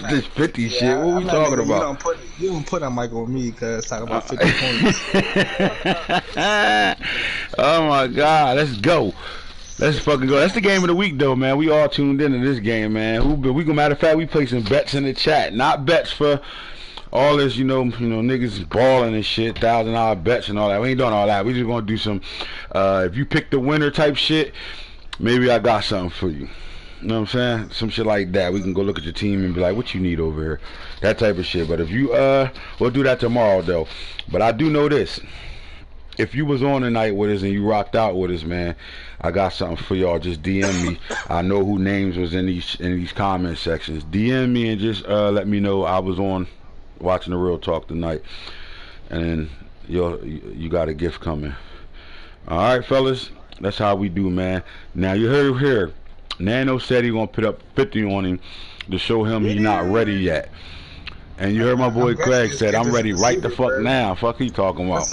this 50 shit. What we talking about? You don't put a mic on me because talking about 50 points. Oh my God, let's go. Let's fucking go. That's the game of the week, though, man. We all tuned into this game, man. Matter of fact, we play some bets in the chat. Not bets for all this, you know, niggas balling and shit, $1,000 bets and all that. We ain't doing all that. We just gonna do some, if you pick the winner type shit, maybe I got something for you. You know what I'm saying? Some shit like that. We can go look at your team and be like, what you need over here? That type of shit. But if you, we'll do that tomorrow, though. But I do know this. If you was on tonight with us and you rocked out with us, man, I got something for y'all. Just DM me. I know who names was in these comment sections. DM me and just let me know I was on watching the Real Talk tonight, and you got a gift coming. All right, fellas, that's how we do, man. Now you heard it here. Nano said he gonna put up 50 on him to show him he not ready yet. And you heard my boy Craig said I'm ready right the fuck now. Fuck he talking about.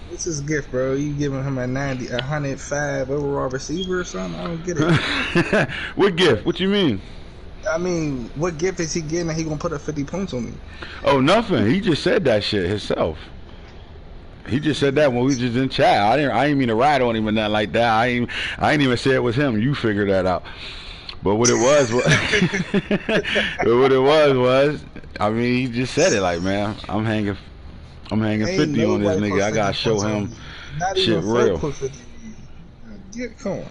What's his gift, bro? You giving him a 105 overall receiver or something? I don't get it. What gift? What you mean? I mean, what gift is he getting that he gonna put up 50 points on me? Oh, nothing. He just said that shit himself. He just said that when we just in chat. I didn't mean to ride on him or nothing like that. I ain't even say it was him. You figure that out. But what it was was, I mean, he just said it like, man, I'm hanging 50 on this nigga. I gotta show him shit real. Come on.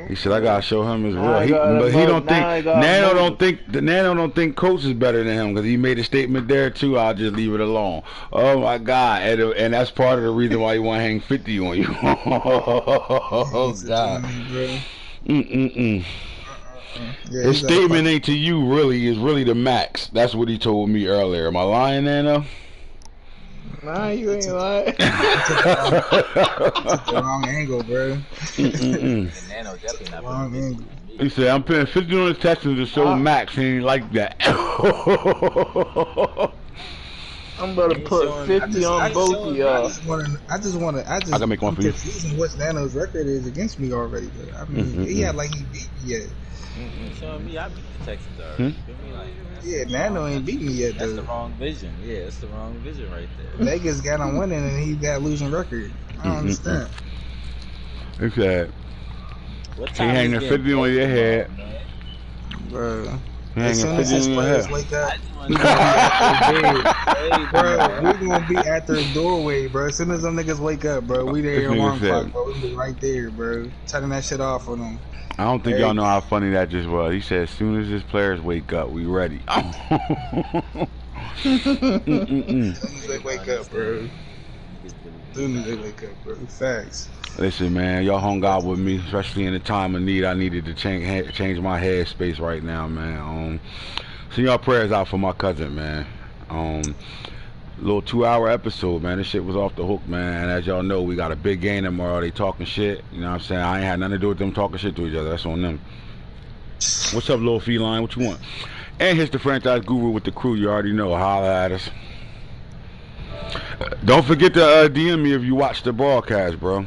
He said I gotta show him his real. But he don't think Nano don't think Coach is better than him because he made a statement there too. I'll just leave it alone. Oh my God, and that's part of the reason why he want to hang 50 on you. Oh God. His statement ain't to you really, is really to Max. That's what he told me earlier. Am I lying, Nano? Nah, you ain't lying. The wrong angle, bro. Nano definitely not wrong angle. He said, I'm putting 50 on the Texans to show Max. He ain't like that. I'm about to put 50 on both of y'all. I can make one for you. I'm confused what Nano's record is against me already, but I mean, he had like he beat me yet. Showing me I beat the Texans already. Yeah, Nano ain't beat me yet, though. That's the wrong vision. Yeah, that's the wrong vision right there. Vegas got him winning and he got losing record. I don't understand. He said, he hanging 50 on your head. Bro. As soon as his players wake up, we gonna be at their doorway, bro. As soon as them niggas wake up, bro, we there in alarm clock, bro. We be right there, bro. Turning that shit off on them. I don't think y'all know how funny that just was. He said, as soon as his players wake up, we ready. As soon as they wake up, bro. As soon as they wake up, bro. Facts. Listen, man, y'all hung out with me, especially in the time of need. I needed to change my headspace right now, man. Send y'all prayers out for my cousin, man. Little 2-hour episode, man. This shit was off the hook, man. And as y'all know, we got a big game tomorrow. They talking shit. You know what I'm saying? I ain't had nothing to do with them talking shit to each other. That's on them. What's up, little feline? What you want? And here's the franchise guru with the crew. You already know. Holla at us. Don't forget to DM me if you watch the broadcast, bro.